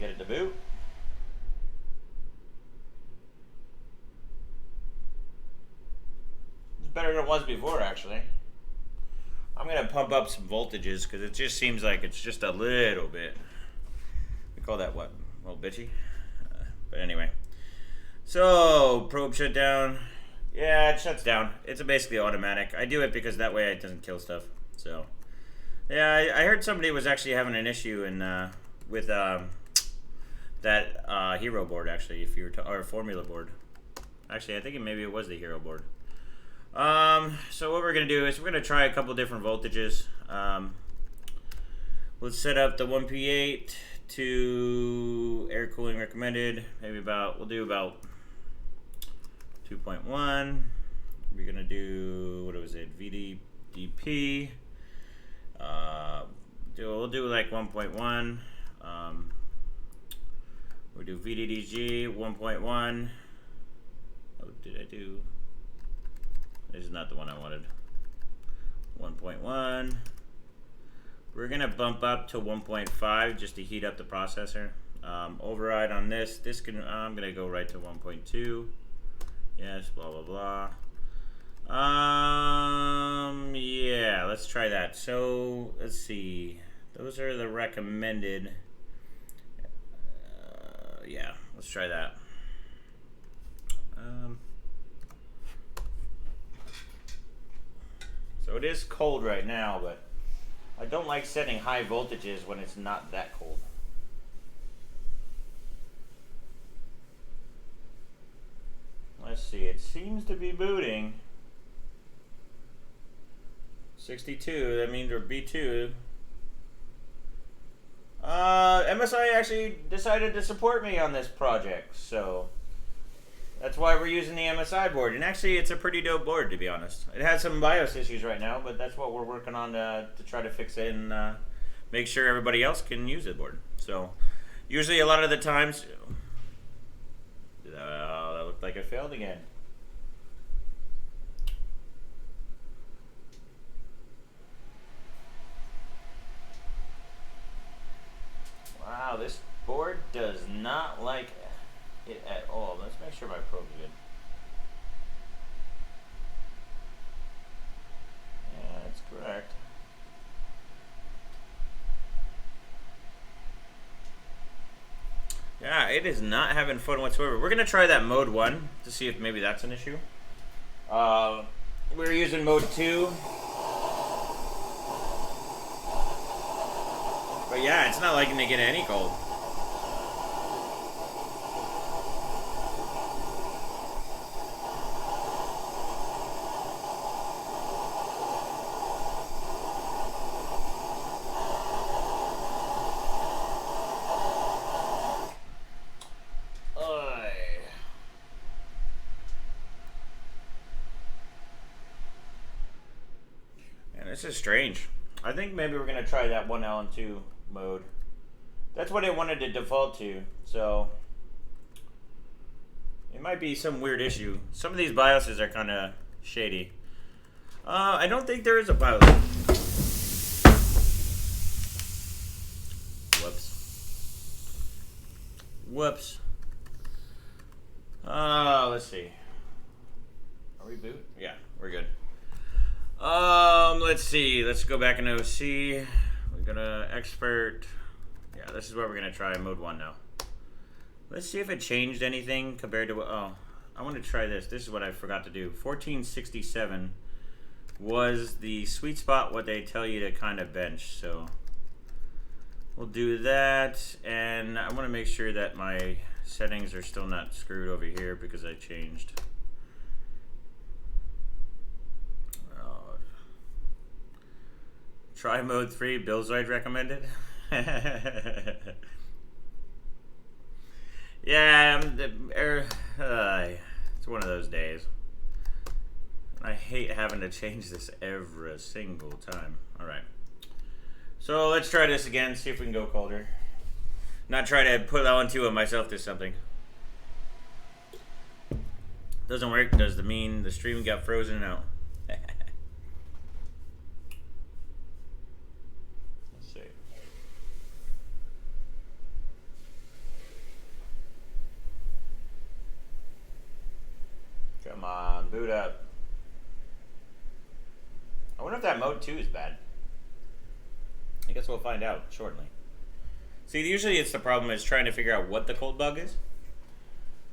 Get it to boot. It's better than it was before, actually. I'm gonna pump up some voltages because it just seems like it's just a little bit. We call that what? A little bitchy. But anyway. So probe shut down. Yeah, it shuts down. It's basically automatic. I do it because that way it doesn't kill stuff. So yeah, I heard somebody was actually having an issue in with that hero board, actually, if you were or formula board. Actually, I think maybe it was the hero board. So what we're gonna do is we're gonna try a couple different voltages. Let's set up the 1P8 to air cooling recommended. Maybe we'll do about 2.1. We're gonna do, what was it, VDP. We'll do like 1.1. We'll do VDDG 1.1. Oh, did I do? This is not the one I wanted. 1.1. We're gonna bump up to 1.5 just to heat up the processor. Override on this. I'm gonna go right to 1.2. Yes, blah blah blah. Yeah, let's try that. So let's see. Those are the recommended. Yeah, let's try that. So it is cold right now, but I don't like setting high voltages when it's not that cold. Let's see, it seems to be booting. 62, that means we're B2. MSI actually decided to support me on this project, so that's why we're using the MSI board. And actually, it's a pretty dope board, to be honest. It has some BIOS issues right now, but that's what we're working on to try to fix it and make sure everybody else can use the board. So usually a lot of the times, that looked like it failed again. Wow, this board does not like it at all. Let's make sure my probe's good. Yeah, that's correct. Yeah, it is not having fun whatsoever. We're gonna try that mode 1 to see if maybe that's an issue. We're using mode 2. But yeah, it's not liking to get any cold. Man, this is strange. I think maybe we're gonna try that one LN2 mode. That's what it wanted to default to, so it might be some weird issue. Some of these BIOSes are kind of shady. I don't think there is a BIOS. Whoops. Let's see. Are we boot? Yeah, we're good. Let's see. Let's go back in OC. We're gonna expert. Yeah, this is what we're gonna try mode 1 now. Let's see if it changed anything compared to. Oh, I want to try this. This is what I forgot to do. 1467 was the sweet spot. What they tell you to kind of bench. So we'll do that, and I want to make sure that my settings are still not screwed over here because I changed. Try mode 3, Billzoid recommended. Yeah, it's one of those days. I hate having to change this every single time. Alright. So let's try this again, see if we can go colder. Not try to put LN2 on myself to something. Doesn't work, does the mean the stream got frozen out. Let's see. Come on, boot up. I wonder if that mode 2 is bad. I guess we'll find out shortly. See, usually it's the problem is trying to figure out what the cold bug is.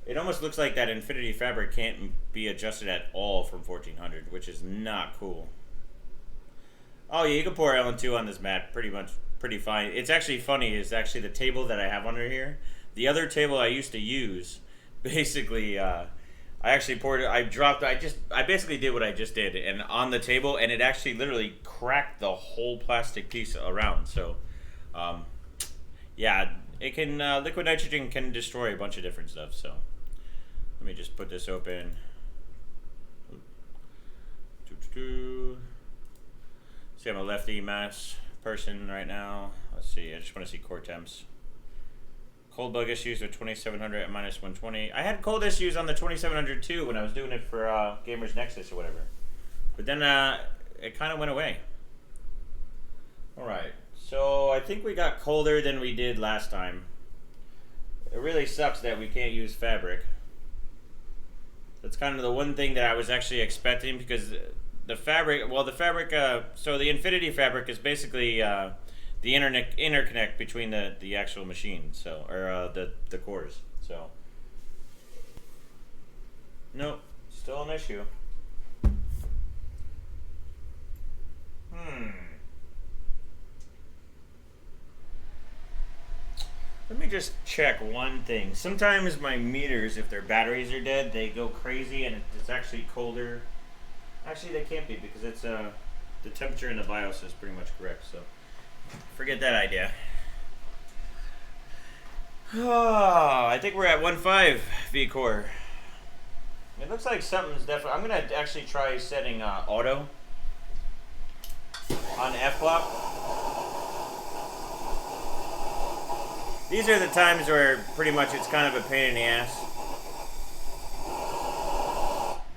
It almost looks like that Infinity fabric can't be adjusted at all from 1400, which is not cool. Oh yeah, you can pour LN2 on this mat pretty fine. It's actually funny, is actually the table that I have under here. The other table I used to use, basically, I actually poured it, I basically did what I just did, and on the table, and it actually literally cracked the whole plastic piece around, so, yeah, it can, liquid nitrogen can destroy a bunch of different stuff, so. Let me just put this open. See, I'm a lefty mass person right now. Let's see, I just want to see core temps. Cold bug issues with 2700 at minus 120. I had cold issues on the 2700 too when I was doing it for Gamers Nexus or whatever. But then it kind of went away. Alright, so I think we got colder than we did last time. It really sucks that we can't use fabric. That's kind of the one thing that I was actually expecting, because the fabric, so the Infinity fabric is basically the interconnect between the actual machine, so, or the cores, so. Nope, still an issue. Let me just check one thing. Sometimes my meters, if their batteries are dead, they go crazy and it's actually colder. Actually, they can't be, because it's the temperature in the BIOS is pretty much correct, so forget that idea. Oh, I think we're at 1.5 V-Core. It looks like something's definitely... I'm going to actually try setting auto on F-Clock. These are the times where pretty much it's kind of a pain in the ass.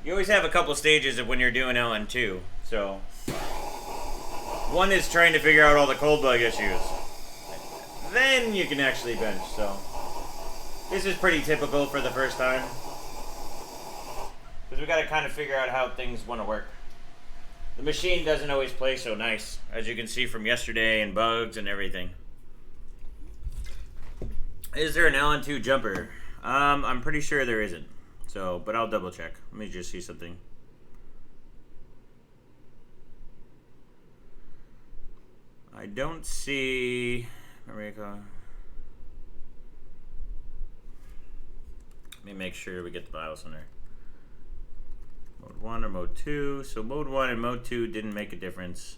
You always have a couple stages of when you're doing LN2. So, one is trying to figure out all the cold bug issues. Then you can actually bench, so. This is pretty typical for the first time. Because we got to kind of figure out how things want to work. The machine doesn't always play so nice, as you can see from yesterday and bugs and everything. Is there an LN2 jumper? I'm pretty sure there isn't. So, but I'll double check. Let me just see something. I don't see... Let me make sure we get the BIOS on there. Mode 1 or mode 2. So mode 1 and mode 2 didn't make a difference.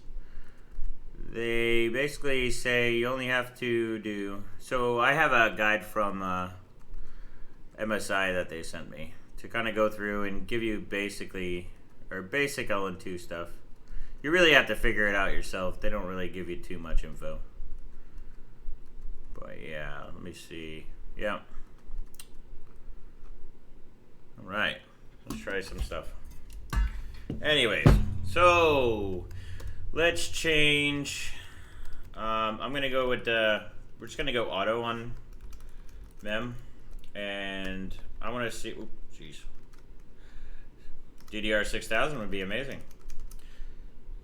They basically say you only have to do... So I have a guide from MSI that they sent me to kind of go through and give you basically, or basic LN2 stuff. You really have to figure it out yourself. They don't really give you too much info. But yeah, let me see. Yeah. Alright, let's try some stuff. Anyways, so... let's change. I'm gonna go with we're just gonna go auto on MEM, and I want to see. Oops, jeez. DDR 6000 would be amazing.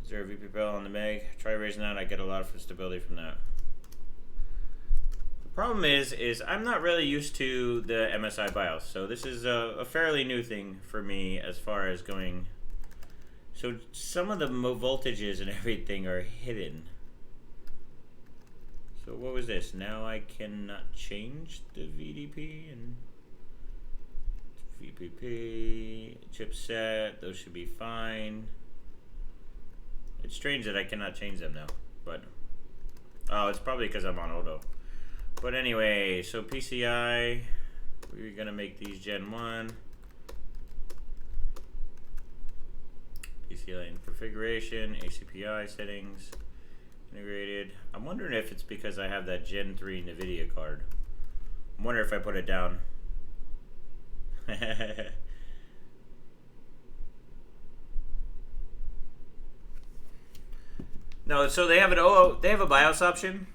0 VPPL on the Meg. Try raising that. I get a lot of stability from that. The problem is I'm not really used to the MSI BIOS, so this is a fairly new thing for me as far as going. So some of the voltages and everything are hidden. So what was this? Now I cannot change the VDP and VPP, chipset, those should be fine. It's strange that I cannot change them now, but oh, it's probably because I'm on auto. But anyway, so PCI, we're gonna make these Gen 1. PCI configuration, ACPI settings, integrated. I'm wondering if it's because I have that Gen 3 NVIDIA card. I'm wondering if I put it down. No, so they have they have a BIOS option.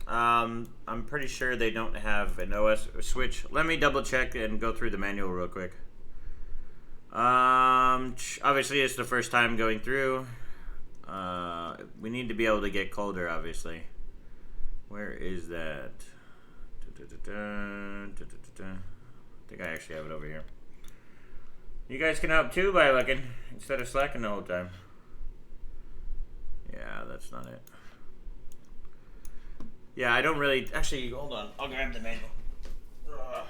I'm pretty sure they don't have an OS switch. Let me double check and go through the manual real quick. Obviously it's the first time going through. We need to be able to get colder, obviously. Where is that? I think I actually have it over here. You guys can help too by looking instead of slacking the whole time. Yeah, that's not it. Yeah, I don't really... Actually, hold on. I'll grab the manual. Ugh.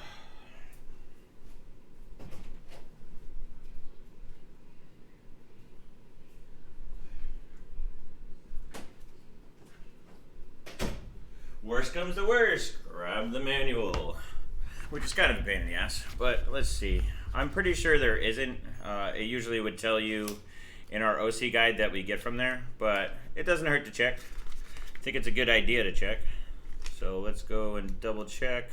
Worst comes to worst. Grab the manual. Which is kind of a pain in the ass. But let's see. I'm pretty sure there isn't. It usually would tell you in our OC guide that we get from there, but it doesn't hurt to check. I think it's a good idea to check. So let's go and double check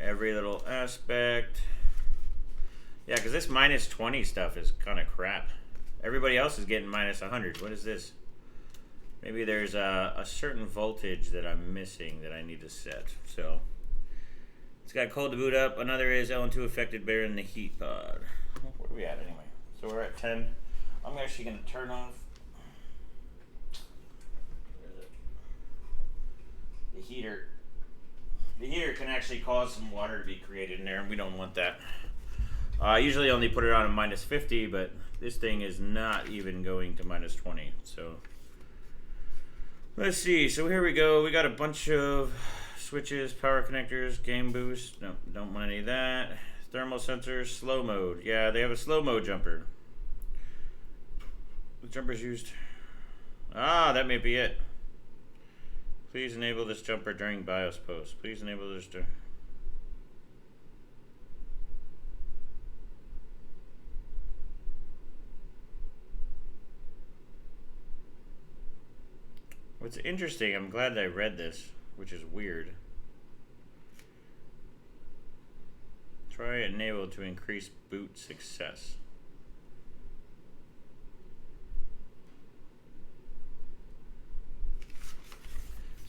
every little aspect. Yeah, because this minus 20 stuff is kind of crap. Everybody else is getting minus 100. What is this? Maybe there's a certain voltage that I'm missing that I need to set. So it's got cold to boot up. Another is LN2 affected bearer in the heat pod. Where are we at anyway? So we're at 10. I'm actually going to turn off the heater. The heater can actually cause some water to be created in there, and we don't want that. I usually only put it on a minus 50, but this thing is not even going to minus 20. So let's see. So here we go. We got a bunch of switches, power connectors, game boost. No, don't want any of that. Thermal sensors, slow mode. Yeah, they have a slow mode jumper. The jumper's used. Ah, that may be it. Please enable this jumper during BIOS post. Please enable this to... What's interesting, I'm glad I read this, which is weird. Try enable to increase boot success.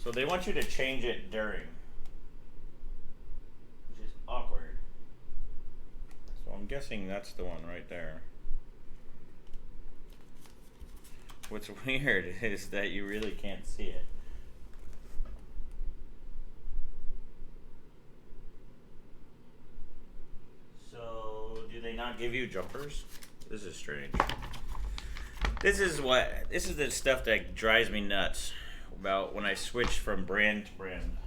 So they want you to change it during, which is awkward. So I'm guessing that's the one right there. What's weird is that you really can't see it. So do they not give you jumpers? This is strange. This is the stuff that drives me nuts about when I switch from brand to brand.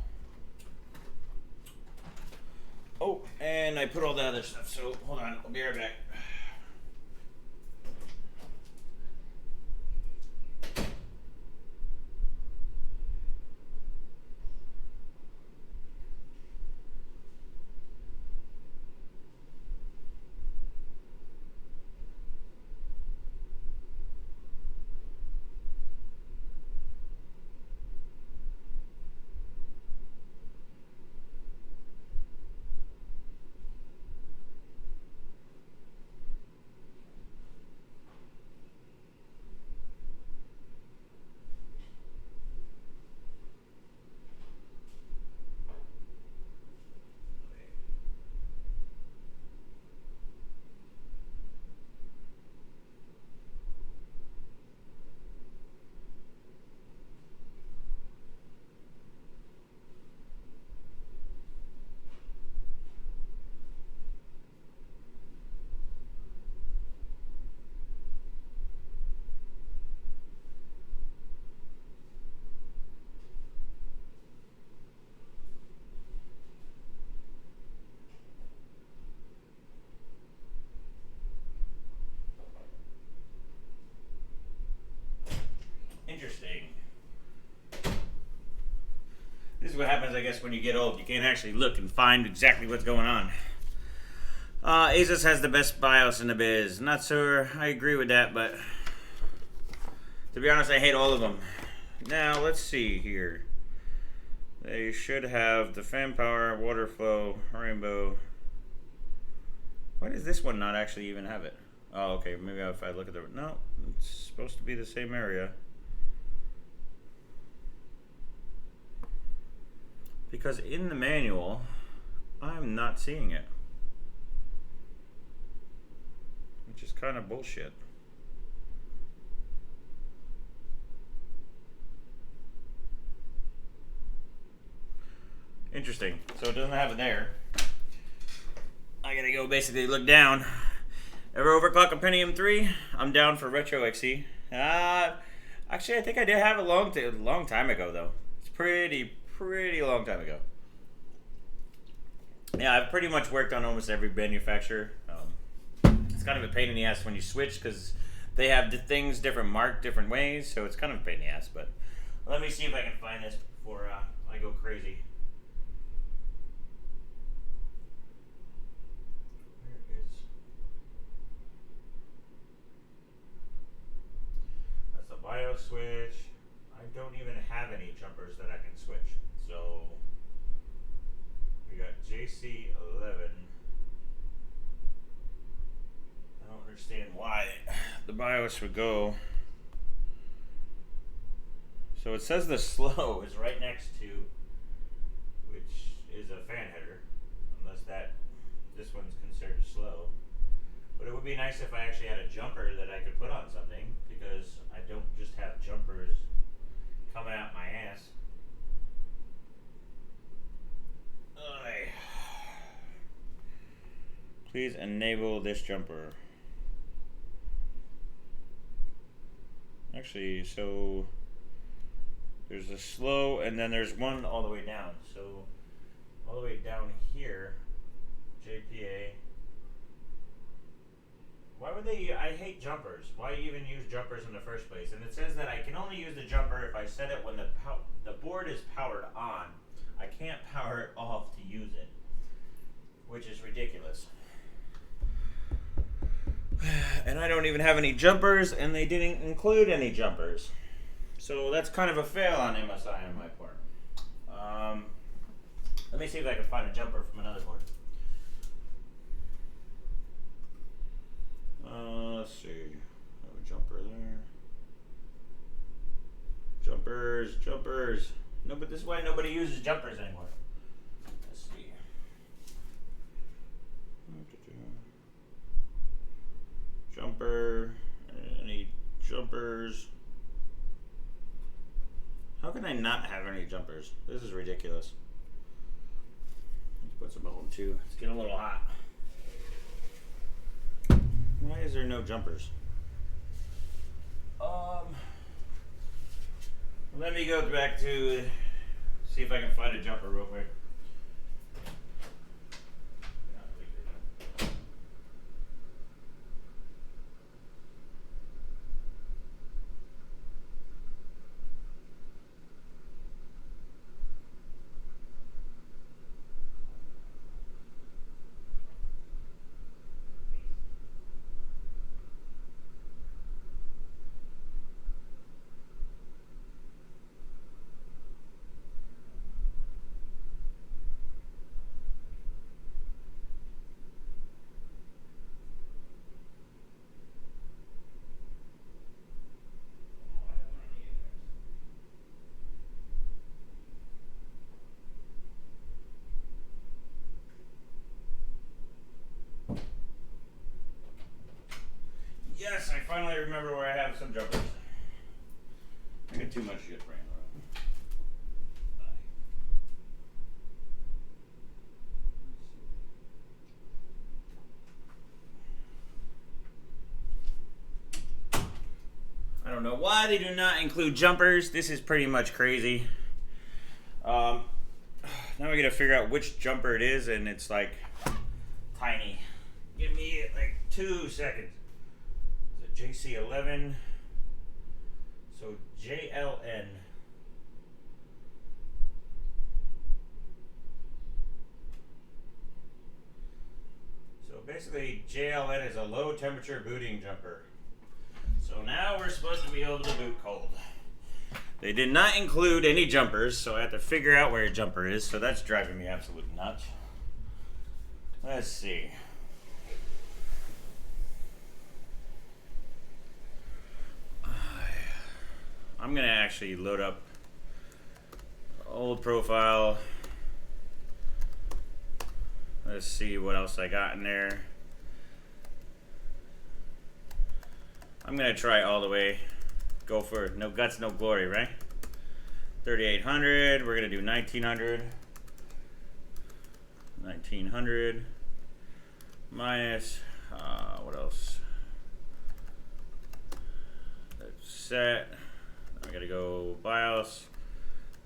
Oh, and I put all the other stuff, so hold on, I'll be right back. is what happens, I guess, when you get old. You can't actually look and find exactly what's going on. Asus has the best BIOS in the biz. Not sure I agree with that, but to be honest, I hate all of them. Now, let's see here. They should have the fan power, water flow, rainbow. Why does this one not actually even have it? Oh, okay. Maybe if I look at the... No, it's supposed to be the same area. Because in the manual, I'm not seeing it. Which is kind of bullshit. Interesting. So it doesn't have it there. I gotta go basically look down. Ever overclock a Pentium 3? I'm down for Retro XE. Actually, I think I did have a long time ago, though. It's pretty long time ago. Yeah, I've pretty much worked on almost every manufacturer. It's kind of a pain in the ass when you switch because they have the things marked different ways, so it's kind of a pain in the ass. But let me see if I can find this before I go crazy. Where is? That's the BIOS switch. I don't even have any jumpers that I can switch. So we got JC11. I don't understand why the BIOS would go. So it says the slow is right next to, which is a fan header, unless this one's considered slow. But it would be nice if I actually had a jumper that I could put on something, because I don't just have jumpers coming out my ass. Ugh. Please enable this jumper. Actually, so there's a slow, and then there's one all the way down. So all the way down here, JPA. Why would they? I hate jumpers. Why even use jumpers in the first place? And it says that I can only use the jumper if I set it when the board is powered on. I can't power it off to use it, which is ridiculous. And I don't even have any jumpers, and they didn't include any jumpers. So that's kind of a fail on MSI on my part. Let me see if I can find a jumper from another board. Let's see. I have a jumper there. Jumpers. No, but this is why nobody uses jumpers anymore. Let's see. Jumper. Any jumpers? How can I not have any jumpers? This is ridiculous. Let's put some of them too. It's getting a little hot. Why is there no jumpers? Let me go back to see if I can find a jumper real quick. Yes, I finally remember where I have some jumpers. I got too much shit ran around. I don't know why they do not include jumpers. This is pretty much crazy. Now we gotta figure out which jumper it is, and it's like tiny. Give me like 2 seconds. JC11, so JLN. Basically, JLN is a low temperature booting jumper. So now we're supposed to be able to boot cold. They did not include any jumpers, so I have to figure out where a jumper is, so that's driving me absolutely nuts. Let's see. I'm gonna actually load up old profile. Let's see what else I got in there. I'm gonna try all the way. Go for no guts, no glory, right? 3800. We're gonna do 1900. 1900 minus what else? That's set. I gotta go BIOS.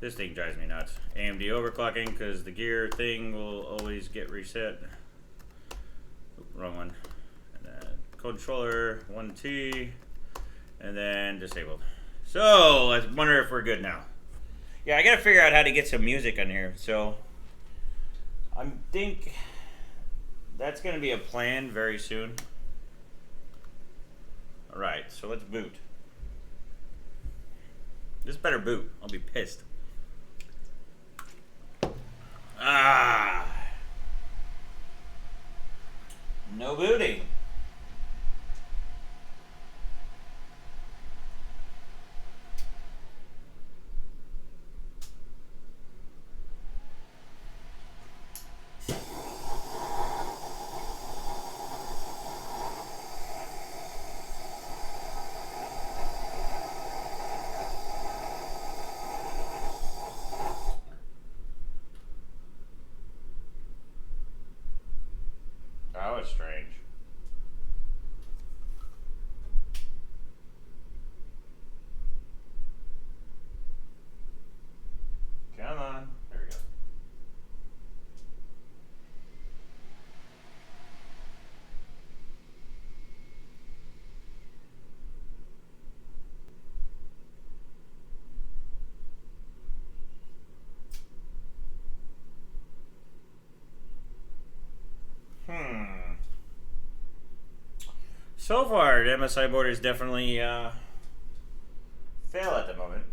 This thing drives me nuts. AMD overclocking because the gear thing will always get reset. Oop, wrong one. And then controller 1T, and then disabled. So I wonder if we're good now. Yeah, I gotta figure out how to get some music on here. So I think that's gonna be a plan very soon. All right, so let's boot. This better boot. I'll be pissed. No booting. That was strange. Come on. There we go. So far, the MSI board is definitely fail at the moment.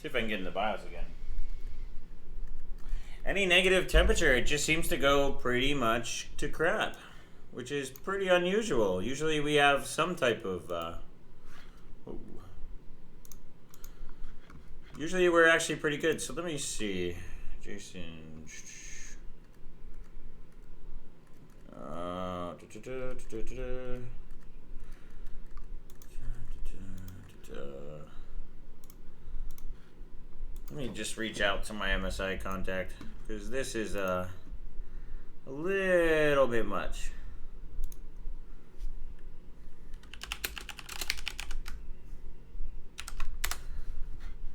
See if I can get in the BIOS again. Any negative temperature, it just seems to go pretty much to crap, which is pretty unusual. Usually we have some type of usually we're actually pretty good. So let me see. Jason. Let me just reach out to my MSI contact because this is a little bit much.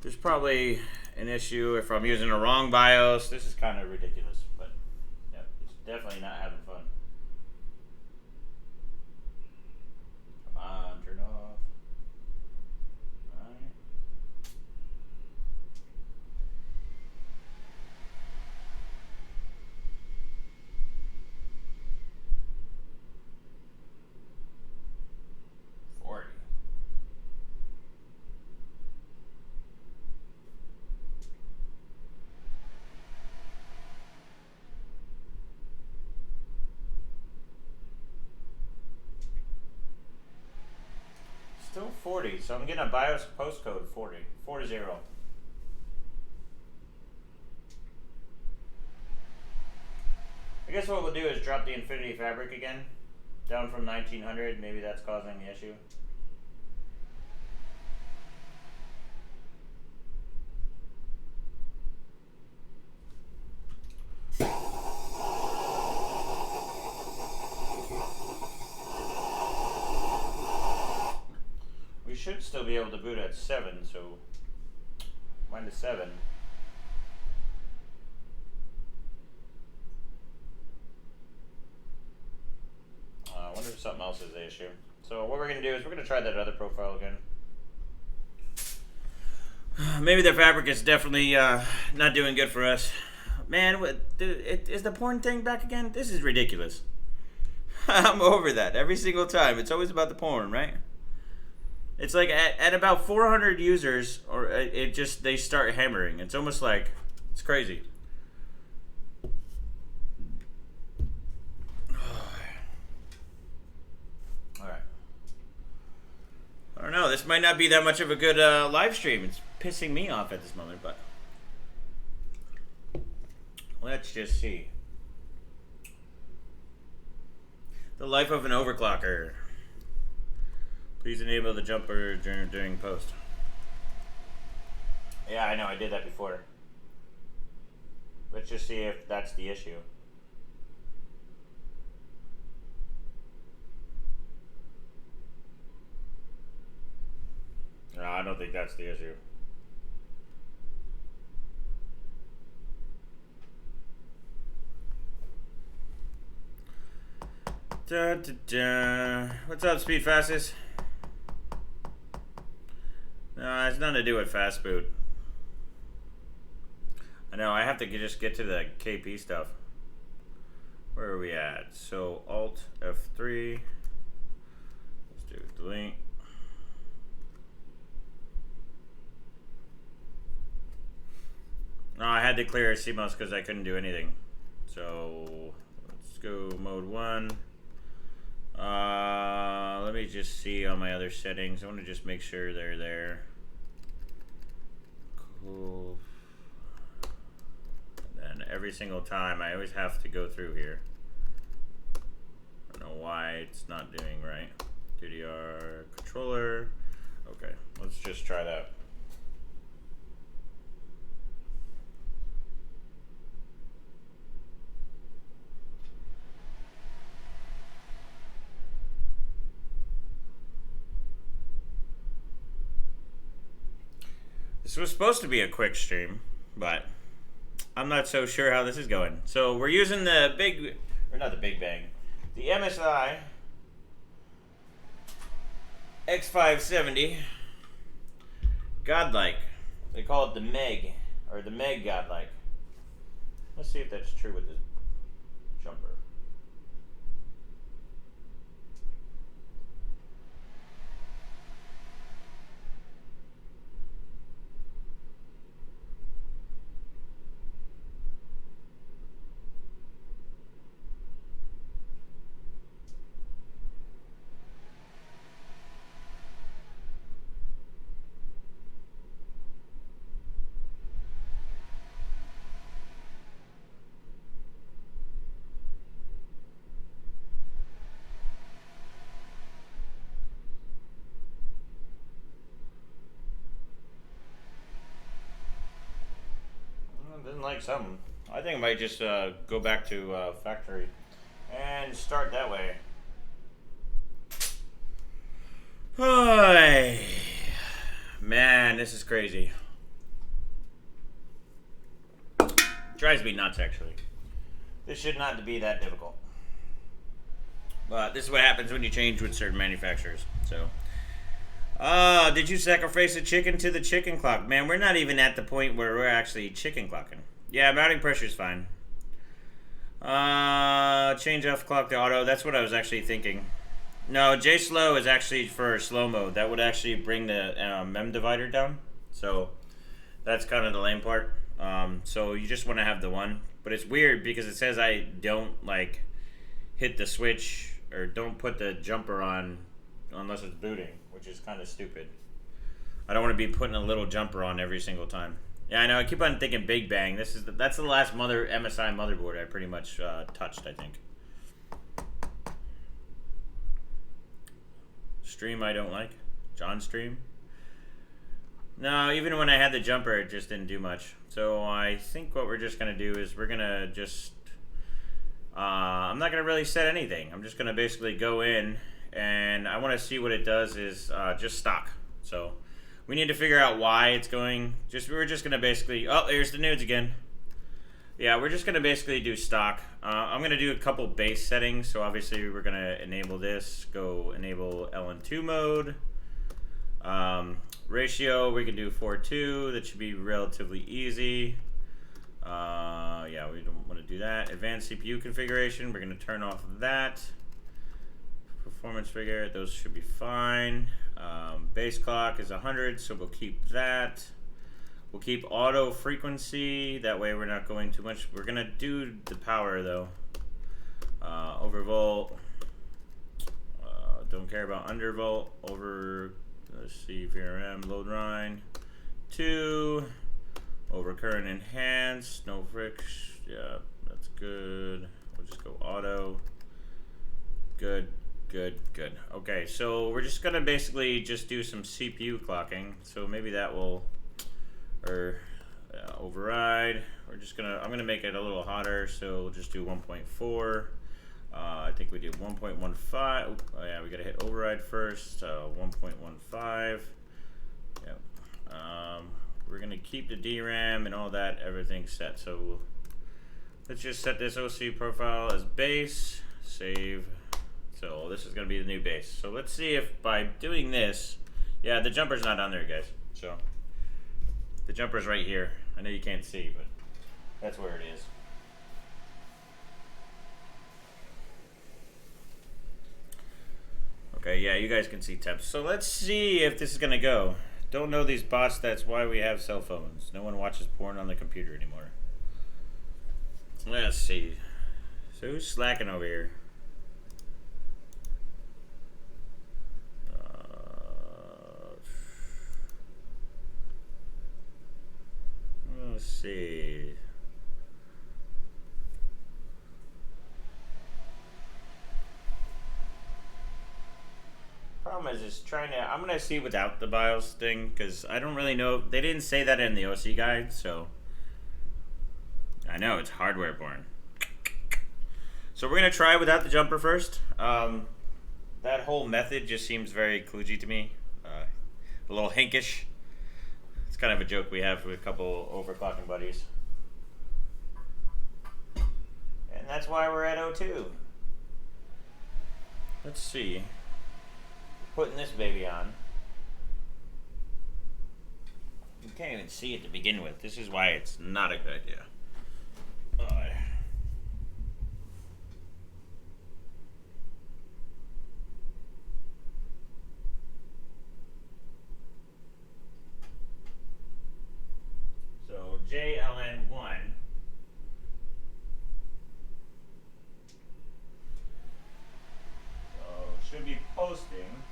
There's probably an issue if I'm using the wrong BIOS. This is kind of ridiculous, but yeah, it's definitely not having fun. Come on, turn off. All right. Still 40, so I'm getting a BIOS postcode 40. I guess what we'll do is drop the Infinity Fabric again, down from 1900. Maybe that's causing the issue. We should still be able to boot at 7, so -7. I wonder if something else is the issue. So what we're going to do is we're going to try that other profile again. Maybe the fabric is definitely not doing good for us. Man, what, dude, is the porn thing back again? This is ridiculous. I'm over that every single time. It's always about the porn, right? It's like at about 400 users, or they start hammering. It's almost like, it's crazy. Alright. I don't know, this might not be that much of a good live stream. It's pissing me off at this moment, but let's just see. The life of an overclocker. Please enable the jumper during post. Yeah, I know, I did that before. Let's just see if that's the issue. No, I don't think that's the issue. Da, da, da. What's up, Speed Fastest? No, it's nothing to do with fast boot. I know, I have to just get to the KP stuff. Where are we at? So, Alt F3. Let's do delete. No, I had to clear CMOS because I couldn't do anything. So, let's go mode 1. Let me just see on my other settings. I want to just make sure they're there. Cool. And then every single time, I always have to go through here. I don't know why it's not doing right. DDR controller. Okay, let's just try that. This was supposed to be a quick stream, but I'm not so sure how this is going. So we're using the big, or not the Big Bang, the MSI X570 Godlike. They call it the Meg, or the Meg Godlike. Let's see if that's true with this jumper. Didn't like something. I think I might just go back to factory and start that way. Hi, man, this is crazy. Drives me nuts, actually. This should not be that difficult. But this is what happens when you change with certain manufacturers. So, did you sacrifice a chicken to the chicken clock? Man, we're not even at the point where we're actually chicken clocking. Yeah, mounting pressure is fine. Change off clock to auto. That's what I was actually thinking. No, J slow is actually for slow mode. That would actually bring the MEM divider down. So that's kind of the lame part. So you just want to have the one. But it's weird because it says I don't like hit the switch or don't put the jumper on unless it's booting, which is kind of stupid. I don't want to be putting a little jumper on every single time. Yeah, I know. I keep on thinking Big Bang. That's the last MSI motherboard I pretty much touched, I think. Stream I don't like. John stream. No, even when I had the jumper, it just didn't do much. So I think what we're just going to do is we're going to just... I'm not going to really set anything. I'm just going to basically go in, and I want to see what it does is just stock. So we need to figure out why it's going. We're just going to basically... Oh, there's the nudes again. Yeah, we're just going to basically do stock. I'm going to do a couple base settings. So obviously we're going to enable this. Go enable LN2 mode. Ratio, we can do 4:2. That should be relatively easy. Yeah, we don't want to do that. Advanced CPU configuration, we're going to turn off that. Performance figure, those should be fine. Base clock is 100, so we'll keep that. We'll keep auto frequency, that way we're not going too much. We're going to do the power though. Overvolt. Don't care about undervolt. Let's see, VRM, load line. 2. Overcurrent enhanced, no friction. Yeah, that's good. We'll just go auto. Good. Okay, so we're just gonna basically just do some CPU clocking. So maybe that will, override. I'm gonna make it a little hotter. So we'll just do 1.4. I think we did 1.15. Oh yeah, we gotta hit override first. 1.15. Yep. We're gonna keep the DRAM and all that, everything set. So let's just set this OC profile as base, save. So this is gonna be the new base. So let's see if by doing this, yeah, the jumper's not on there, guys. So the jumper's right here. I know you can't see, but that's where it is. Okay, yeah, you guys can see temps. So let's see if this is gonna go. Don't know these bots, that's why we have cell phones. No one watches porn on the computer anymore. Let's see. So who's slacking over here? Let's see. Problem is trying to. I'm gonna see without the BIOS thing because I don't really know. They didn't say that in the OC guide, so I know it's hardware born. So we're gonna try without the jumper first. That whole method just seems very kludgy to me. A little hinkish. It's kind of a joke we have with a couple overclocking buddies, and that's why we're at 02. Let's see. Putting this baby on. You can't even see it to begin with. This is why it's not a good idea. So JLN1. So should be posting.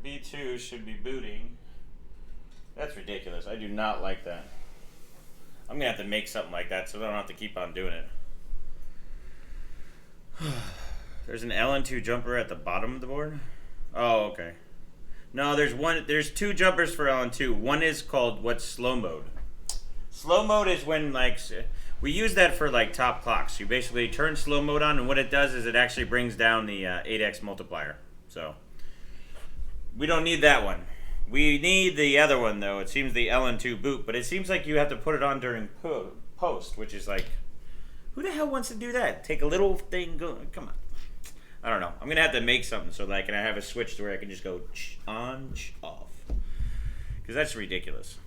B2 should be booting. That's ridiculous. I do not like that. I'm gonna have to make something like that so I don't have to keep on doing it. There's an LN2 jumper at the bottom of the board. Oh, okay. No, there's two jumpers for LN2. One is called what's slow mode. Slow mode is when we use that for top clocks. You basically turn slow mode on, and what it does is it actually brings down the 8x multiplier. So we don't need that one. We need the other one, though. It seems the LN2 boot, but it seems like you have to put it on during post, which is who the hell wants to do that? Take a little thing, come on. I don't know. I'm going to have to make something so that I can have a switch to where I can just go on, off. Because that's ridiculous.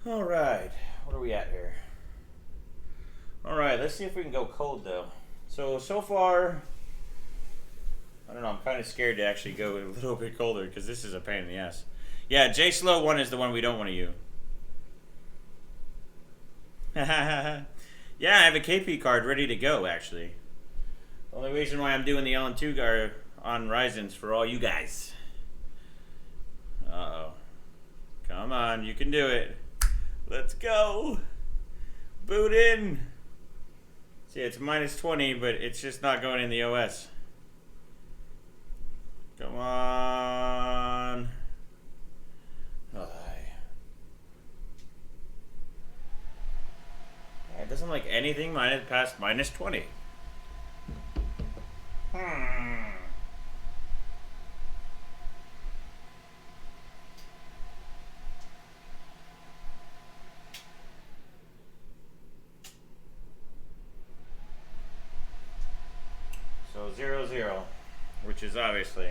All right. What are we at here? All right. Let's see if we can go cold, though. So far, I don't know. I'm kind of scared to actually go a little bit colder because this is a pain in the ass. Yeah, JSlow 1 is the one we don't want to use. Yeah, I have a KP card ready to go, actually. The only reason why I'm doing the LN2 are on Ryzen's for all you guys. Uh-oh. Come on, you can do it. Let's go. Boot in. See, it's -20, but it's just not going in the OS. Come on. Oh, yeah, it doesn't like anything past -20. 0, 0, which is obviously.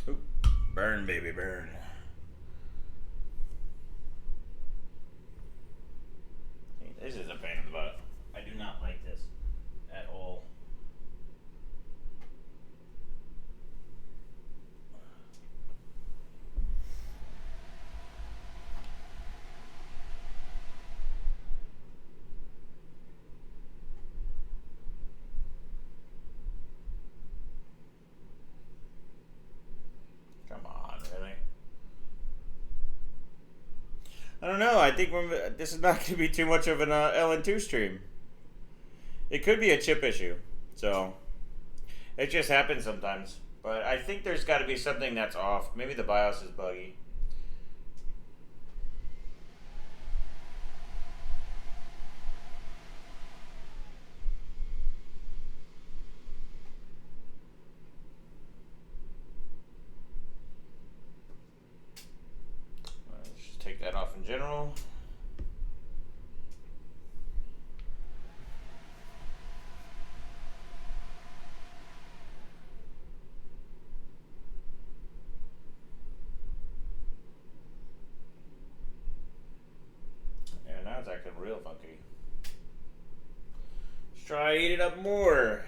Oop. Burn, baby, burn. This is a pain in the butt. I do not like this at all. Come on, really? I don't know. I think this is not going to be too much of an LN2 stream. It could be a chip issue. So, it just happens sometimes. But I think there's got to be something that's off. Maybe the BIOS is buggy. Let's just take that off in general. Now it's acting real funky. Let's try eat it up more.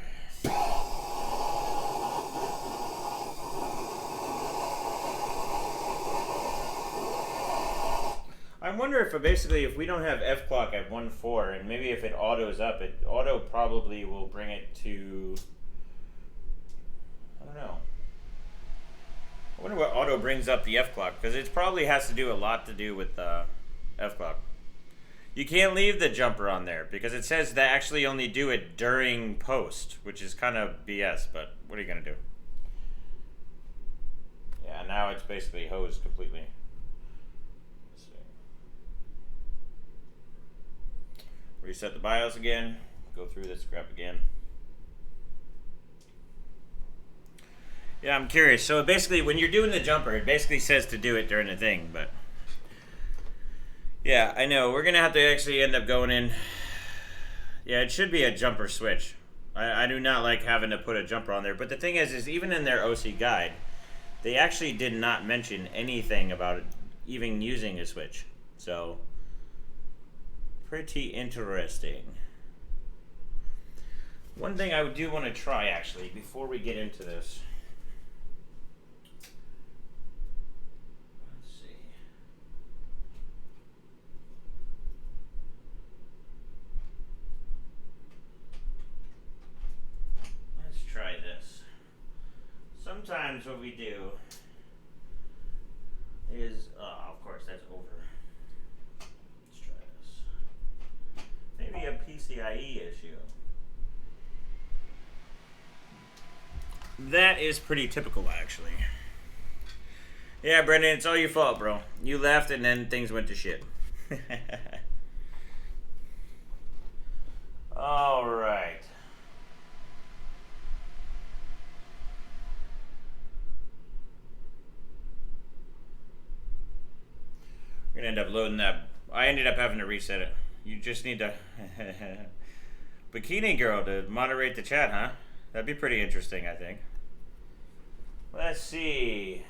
I wonder if basically if we don't have F clock at 1.4 and maybe if it autos up, it auto probably will bring it to, I don't know. I wonder what auto brings up the F clock because it probably has to do a lot to do with F clock. You can't leave the jumper on there because it says they actually only do it during post, which is kind of BS, but what are you going to do? Yeah, now it's basically hosed completely. Let's see. Reset the BIOS again. Go through this crap again. Yeah, I'm curious. So basically, when you're doing the jumper, it basically says to do it during the thing, but... Yeah, I know. We're going to have to actually end up going in. Yeah, it should be a jumper switch. I do not like having to put a jumper on there. But the thing is even in their OC guide, they actually did not mention anything about it, even using a switch. So, pretty interesting. One thing I do want to try, actually, before we get into this. Try this. Sometimes what we do is, of course, that's over. Let's try this. Maybe a PCIe issue. That is pretty typical, actually. Yeah, Brendan, it's all your fault, bro. You left and then things went to shit. All right. We're gonna end up loading that. I ended up having to reset it. You just need to Bikini Girl to moderate the chat, huh? That'd be pretty interesting, I think. Let's see.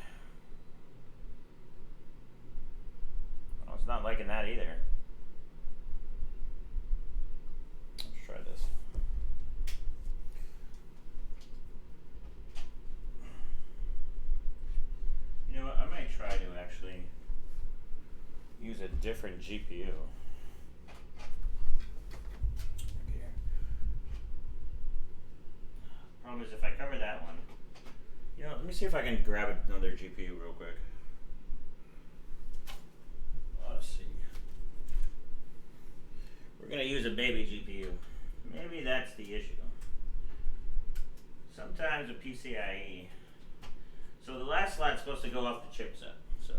Oh, it's not liking that either. Let's try this. You know what? I might try to actually use a different GPU. Okay. Problem is if I cover that one, you know, let me see if I can grab another GPU real quick. Let's see. We're gonna use a baby GPU. Maybe that's the issue. Sometimes a PCIe. So the last slot's supposed to go off the chipset. So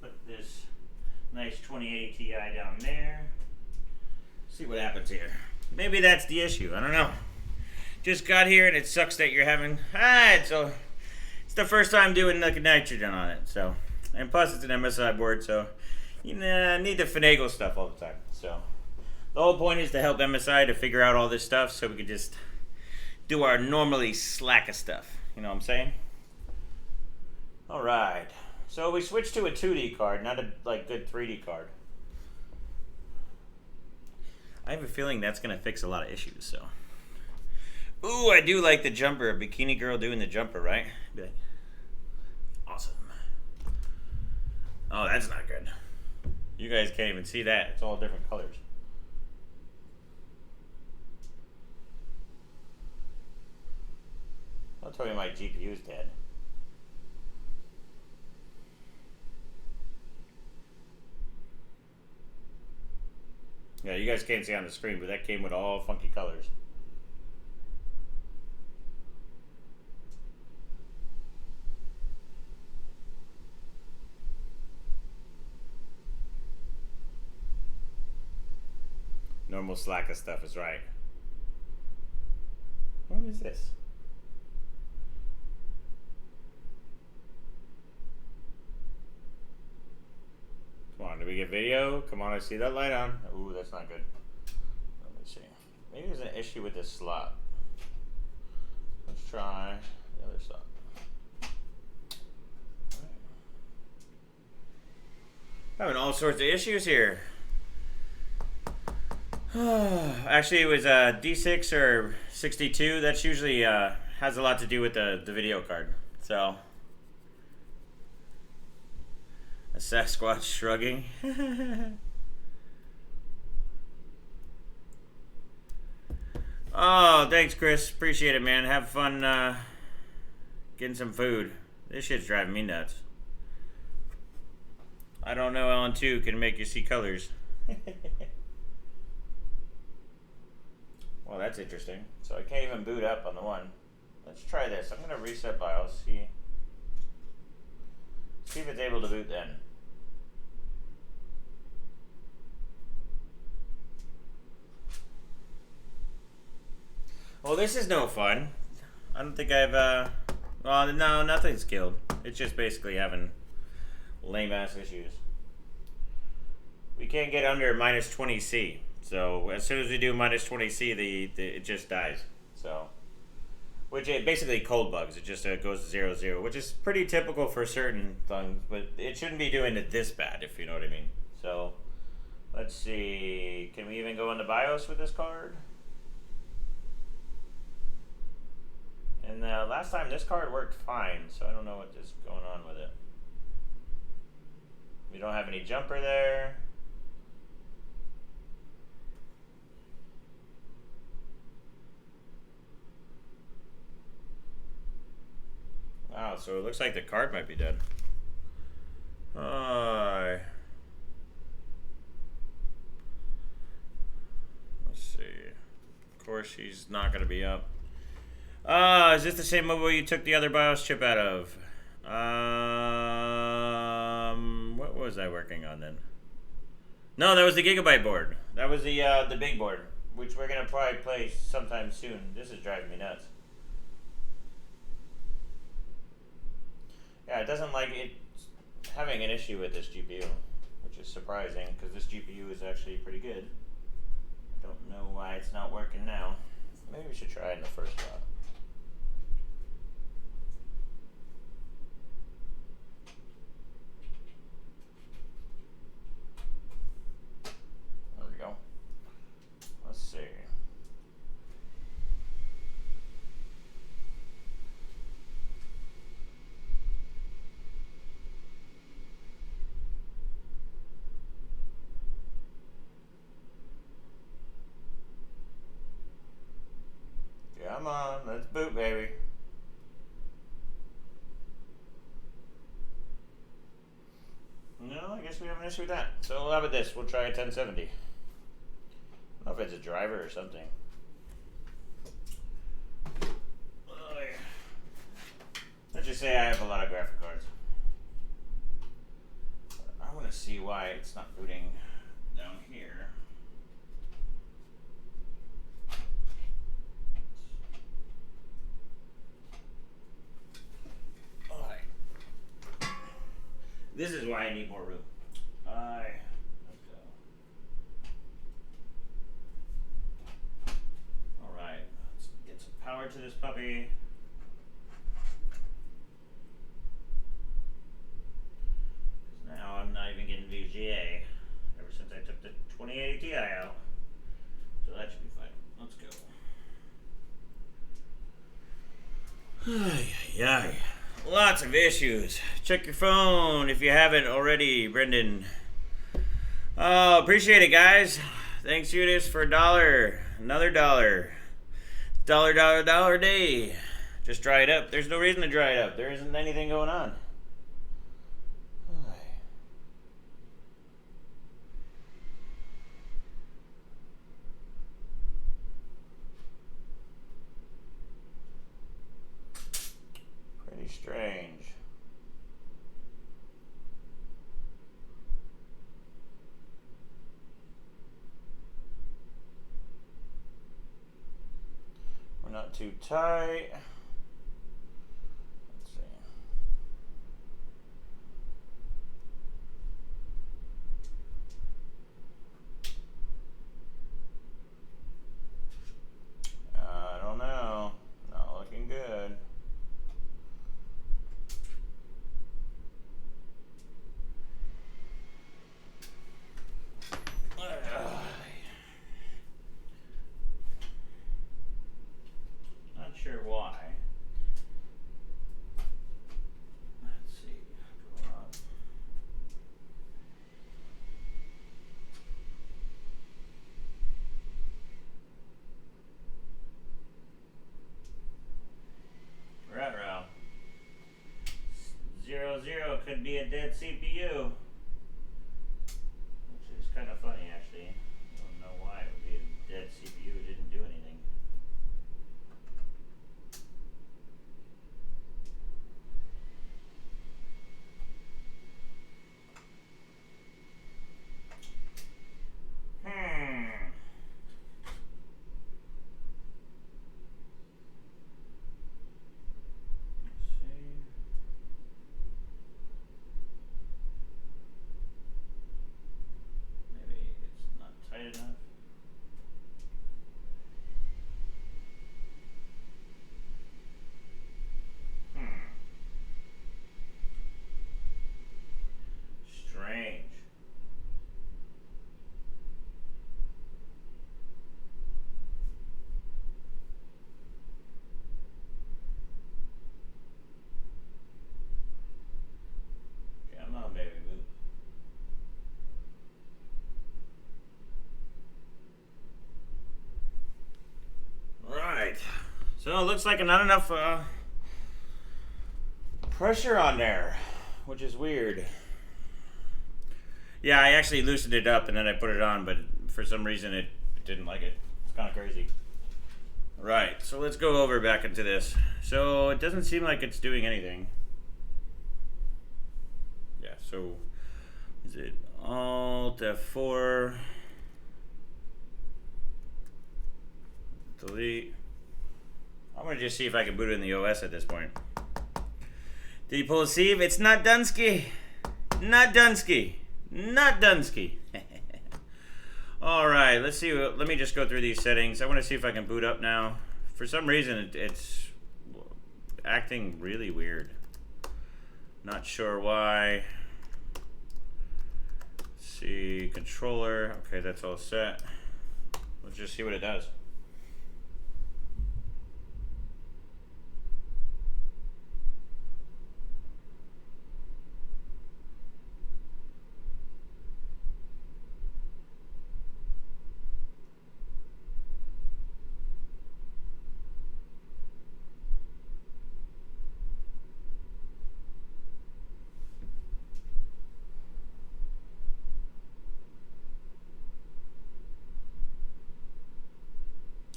let's put this nice 2080 Ti down there. See what happens here. Maybe that's the issue. I don't know. Just got here and it sucks that you're having. It's the first time doing the nitrogen on it. So And plus, it's an MSI board, so you need to finagle stuff all the time. So the whole point is to help MSI to figure out all this stuff so we can just do our normally slack of stuff. You know what I'm saying? All right. So we switched to a 2D card, not a good 3D card. I have a feeling that's going to fix a lot of issues, so. Ooh, I do like the jumper. A bikini girl doing the jumper, right? Be like, awesome. Oh, that's not good. You guys can't even see that. It's all different colors. Don't tell me my GPU's dead. Yeah, you guys can't see on the screen, but that came with all funky colors. Normal slacker stuff is right. What is this? Come on, do we get video? Come on, I see that light on. Ooh, that's not good. Let me see. Maybe there's an issue with this slot. Let's try the other slot. Having all sorts of issues here. Actually, it was D6 or 62. That's usually has a lot to do with the video card. So, a Sasquatch shrugging. Oh, thanks, Chris. Appreciate it, man. Have fun getting some food. This shit's driving me nuts. I don't know, LN2 can make you see colors. Well, that's interesting. So I can't even boot up on the one. Let's try this. I'm going to reset BIOS. See if it's able to boot then. Well, this is no fun. I don't think I've, well, no, nothing's killed. It's just basically having lame-ass issues. We can't get under minus 20C. So as soon as we do minus 20C, it just dies. So, which it basically cold bugs. It just goes to 0, 0, which is pretty typical for certain things, but it shouldn't be doing it this bad, if you know what I mean. So, let's see. Can we even go into BIOS with this card? And last time this card worked fine, so I don't know what is going on with it. We don't have any jumper there. Wow, so it looks like the card might be dead. Let's see. Of course, she's not going to be up. Is this the same mobile you took the other BIOS chip out of? What was I working on then? No, that was the Gigabyte board. That was the big board, which we're going to probably play sometime soon. This is driving me nuts. Yeah, it doesn't like it having an issue with this GPU, which is surprising because this GPU is actually pretty good. I don't know why it's not working now. Maybe we should try it in the first spot. There we go. Let's see. Come on, let's boot, baby. No, I guess we have an issue with that. So how about this? We'll try a 1070. I don't know if it's a driver or something. Let's just say I have a lot of graphic cards. I want to see why it's not booting down here. This is why I need more room. Let's go. All right, let's get some power to this puppy. Because now I'm not even getting VGA ever since I took the 2080 Ti out. So that should be fine. Let's go. Ay, ay, ay. Lots of issues. Check your phone if you haven't already, Brendan. Oh, appreciate it, guys. Thanks, Eunice, for $1. Another $1. Dollar day. Just dry it up. There's no reason to dry it up. There isn't anything going on. Pretty strange. We're not too tight. Let's see. I don't know. Not looking good. Not sure why. Let's see. Go on. Ruh-roh. 0, could be a dead CPU. Which is kind of funny, actually. I don't know why it would be a dead CPU. It didn't do anything. Enough. Strange. Come on, baby, move. Right. So it looks like not enough pressure on there, which is weird. Yeah, I actually loosened it up and then I put it on, but for some reason it didn't like it. It's kind of crazy. Right, so let's go over back into this. So it doesn't seem like it's doing anything. Yeah, so is it Alt F4? Delete. I'm gonna just see if I can boot it in the OS at this point. Did you pull a sieve? It's not Dunsky. Not Dunsky. Not Dunsky. All right, let's see. Let me just go through these settings. I want to see if I can boot up now. For some reason, it's acting really weird. Not sure why. Let's see, controller. Okay, that's all set. Let's just see what it does.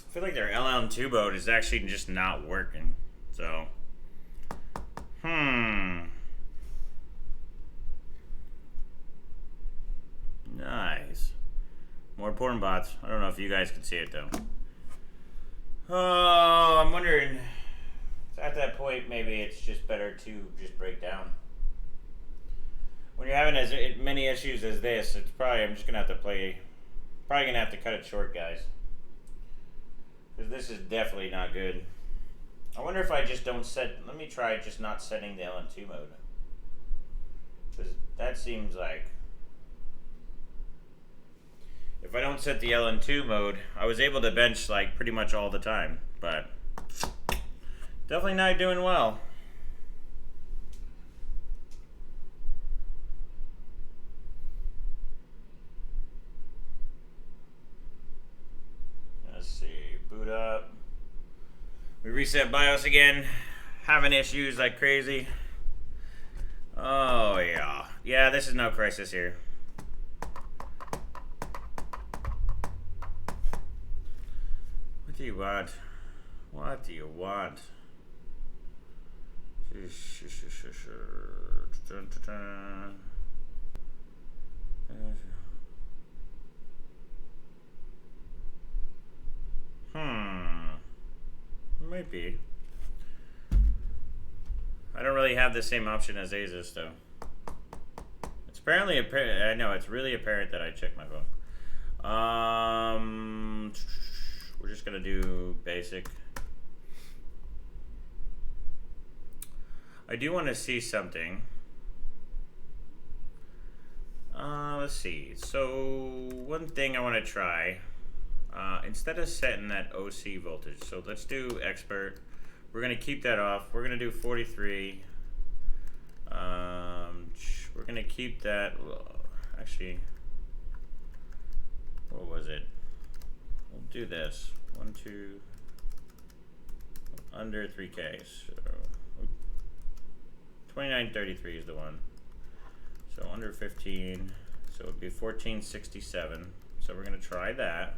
I feel like their LN2 boat is actually just not working. So, nice. More porn bots. I don't know if you guys can see it though. Oh, I'm wondering. At that point, maybe it's just better to just break down. you're having as many issues as this, it's probably, I'm just gonna have to probably gonna have to cut it short, guys. Because this is definitely not good. I wonder if I just don't set, let me try just not setting the LN2 mode. Because that seems like, if I don't set the LN2 mode, I was able to bench like pretty much all the time, but definitely not doing well. Let's see, boot up. We reset BIOS again, having issues like crazy. Oh yeah. Yeah, this is no crisis here. What do you want? What do you want? Might be. I don't really have the same option as Asus though. It's apparently apparent. I know it's really apparent that I checked my phone. We're just gonna do basic. I do want to see something. Let's see. So one thing I want to try, instead of setting that OC voltage, so let's do expert. We're gonna keep that off. We're gonna do 43. We're gonna keep that. Actually, what was it? We'll do this. 1, 2, under 3K. So 2933 is the one. So under 15. So it would be 1467. So we're gonna try that.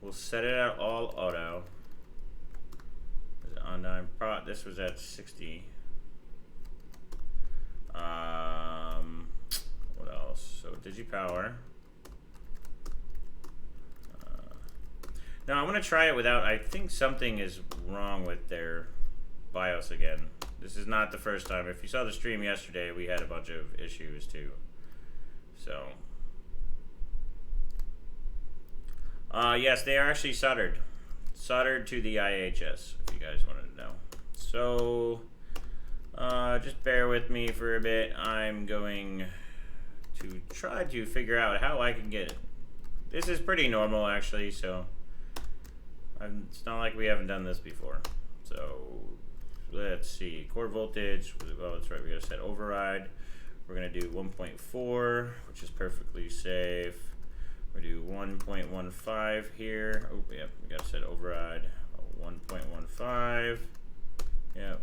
We'll set it at all auto. On this was at 60. What else? So DigiPower. Now I want to try it without. I think something is wrong with their BIOS again. This is not the first time. If you saw the stream yesterday, we had a bunch of issues too. So, yes, they are actually soldered to the IHS. If you guys wanted to know. So, just bear with me for a bit. I'm going to try to figure out how I can get it. This is pretty normal actually, so it's not like we haven't done this before. So let's see, core voltage, well that's right, we gotta set override. We're gonna do 1.4, which is perfectly safe. We're gonna do 1.15 here. Oh yeah, we gotta set override, 1.15, yep.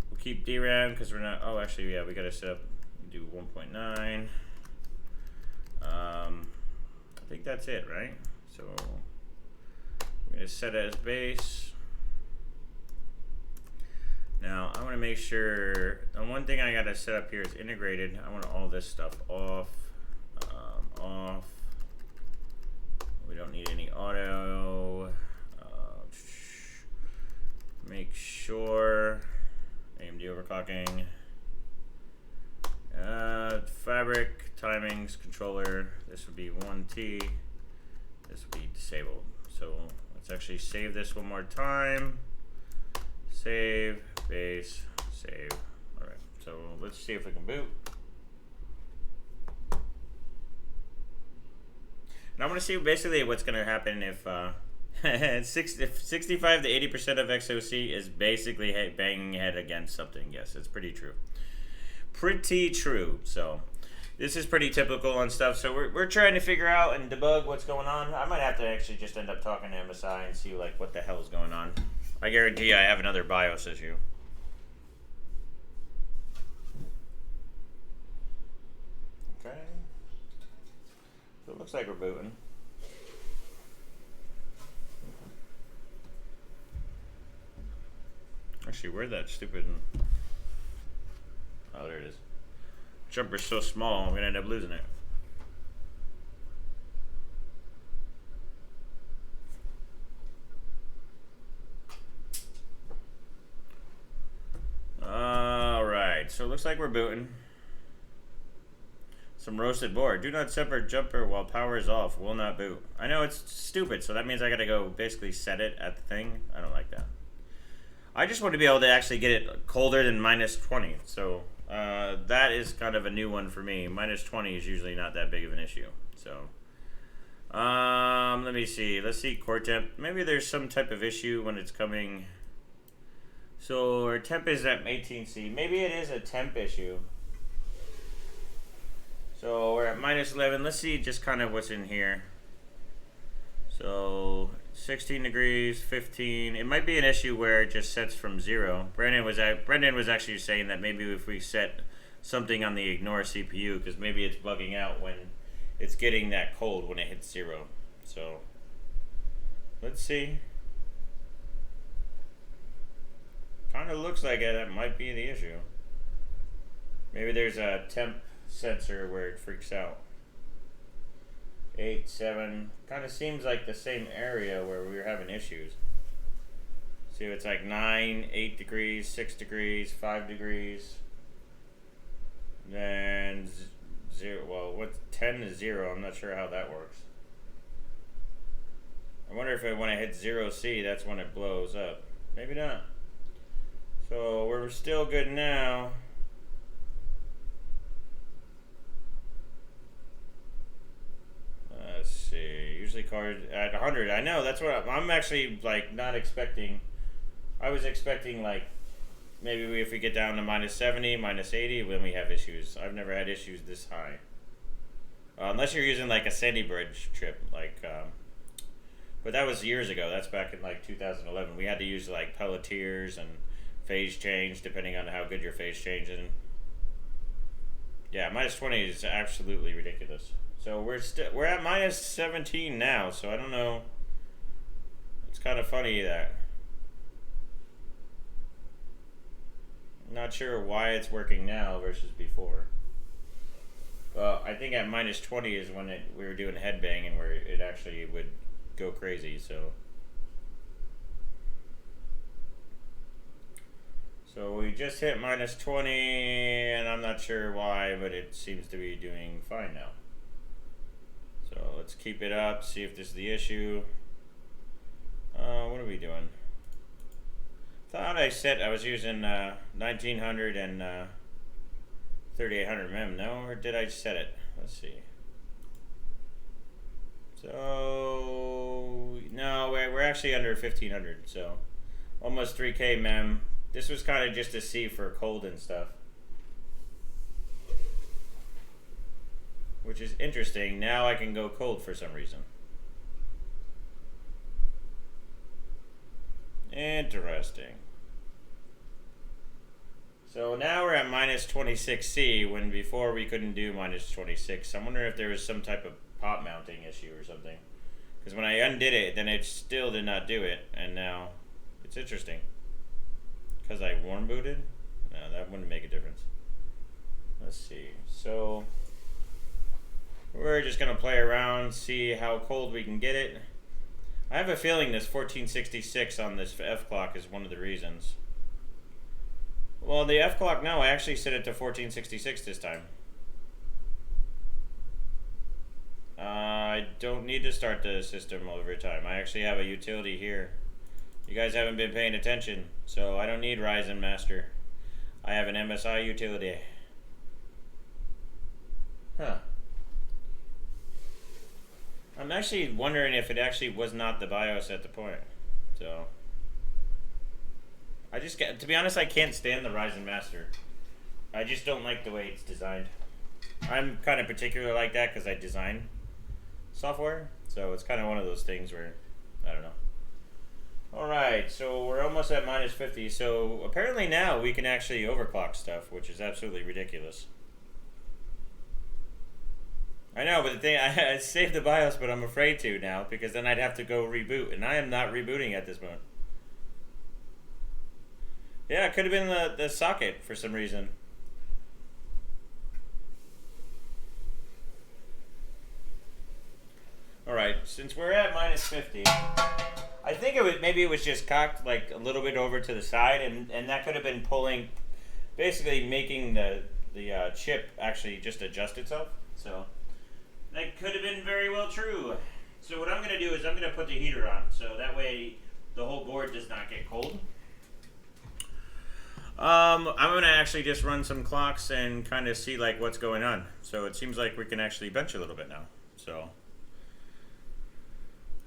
We'll keep DRAM because we're not, oh actually yeah, we gotta set up, do 1.9. I think that's it, right? So we're gonna set it as base. Now I want to make sure, and one thing I gotta set up here is integrated. I want all this stuff off, off. We don't need any auto. Make sure AMD overclocking. Fabric timings controller. This would be 1T. This would be disabled. So let's actually save this one more time. Save, base, save. All right. So let's see if we can boot. And I want to see basically what's going to happen if 65 to 80% of XOC is basically banging head against something. Yes, it's pretty true. Pretty true. So this is pretty typical and stuff. So we're trying to figure out and debug what's going on. I might have to actually just end up talking to MSI and see like what the hell is going on. I guarantee I have another BIOS issue. Okay. So it looks like we're booting. Actually, where'd that stupid... Oh, there it is. Jumper's so small, I'm gonna end up losing it. Alright, so looks like we're booting. Some roasted board. Do not separate jumper while power is off. Will not boot. I know it's stupid, so that means I gotta go basically set it at the thing. I don't like that. I just want to be able to actually get it colder than -20. So that is kind of a new one for me. -20 is usually not that big of an issue. So let me see. Let's see core temp. Maybe there's some type of issue when it's coming. So our temp is at 18C. Maybe it is a temp issue. So we're at -11. Let's see just kind of what's in here. So 16 degrees, 15. It might be an issue where it just sets from 0. Brendan was actually saying that maybe if we set something on the ignore CPU, because maybe it's bugging out when it's getting that cold when it hits 0. So let's see. Kind of looks like that might be the issue. Maybe there's a temp sensor where it freaks out. 8, 7. Kind of seems like the same area where we were having issues. See, it's like 9, 8 degrees, 6 degrees, 5 degrees. Then 0. Well, what's 10 is 0? I'm not sure how that works. I wonder if when I hit 0C, that's when it blows up. Maybe not. So we're still good now. Let's see. Usually card at 100. I know, that's what I'm actually like not expecting. I was expecting like maybe if we get down to -70, -80, when we have issues. I've never had issues this high. Unless you're using like a Sandy Bridge trip, like but that was years ago. That's back in like 2011. We had to use like Pelletiers and phase change depending on how good your phase change is. Yeah, -20 is absolutely ridiculous. So we're at -17 now, so I don't know. It's kind of funny that I'm not sure why it's working now versus before. Well, I think at -20 is when we were doing headbanging where it actually would go crazy. So we just hit -20, and I'm not sure why, but it seems to be doing fine now. So let's keep it up, see if this is the issue. What are we doing? Thought I was using 1900 and 3800 MEM. No, or did I set it? Let's see. So no, we're actually under 1500. So almost 3K MEM. This was kind of just to see for cold and stuff, which is interesting. Now I can go cold for some reason. Interesting. So now we're at -26C when before we couldn't do -26. I'm wondering if there was some type of pop mounting issue or something. Because when I undid it, then it still did not do it. And now it's interesting. Because I warm booted? No, that wouldn't make a difference. Let's see. So we're just going to play around, see how cold we can get it. I have a feeling this 1466 on this F clock is one of the reasons. Well, the F clock, no, I actually set it to 1466 this time. I don't need to start the system every time. I actually have a utility here. You guys haven't been paying attention, so I don't need Ryzen Master. I have an MSI utility. Huh. I'm actually wondering if it actually was not the BIOS at the point. So to be honest, I can't stand the Ryzen Master. I just don't like the way it's designed. I'm kind of particular like that because I design software, so it's kind of one of those things where I don't know. Alright, so we're almost at -50, so apparently now we can actually overclock stuff, which is absolutely ridiculous. I know, but the thing, I saved the BIOS, but I'm afraid to now, because then I'd have to go reboot, and I am not rebooting at this moment. Yeah, it could have been the socket for some reason. Alright, since we're at -50, I think maybe it was just cocked like a little bit over to the side, and that could have been pulling basically making the chip actually just adjust itself. So that could have been very well true. So what I'm going to do is I'm going to put the heater on, so that way the whole board does not get cold. I'm going to actually just run some clocks and kind of see like what's going on. So it seems like we can actually bench a little bit now. So,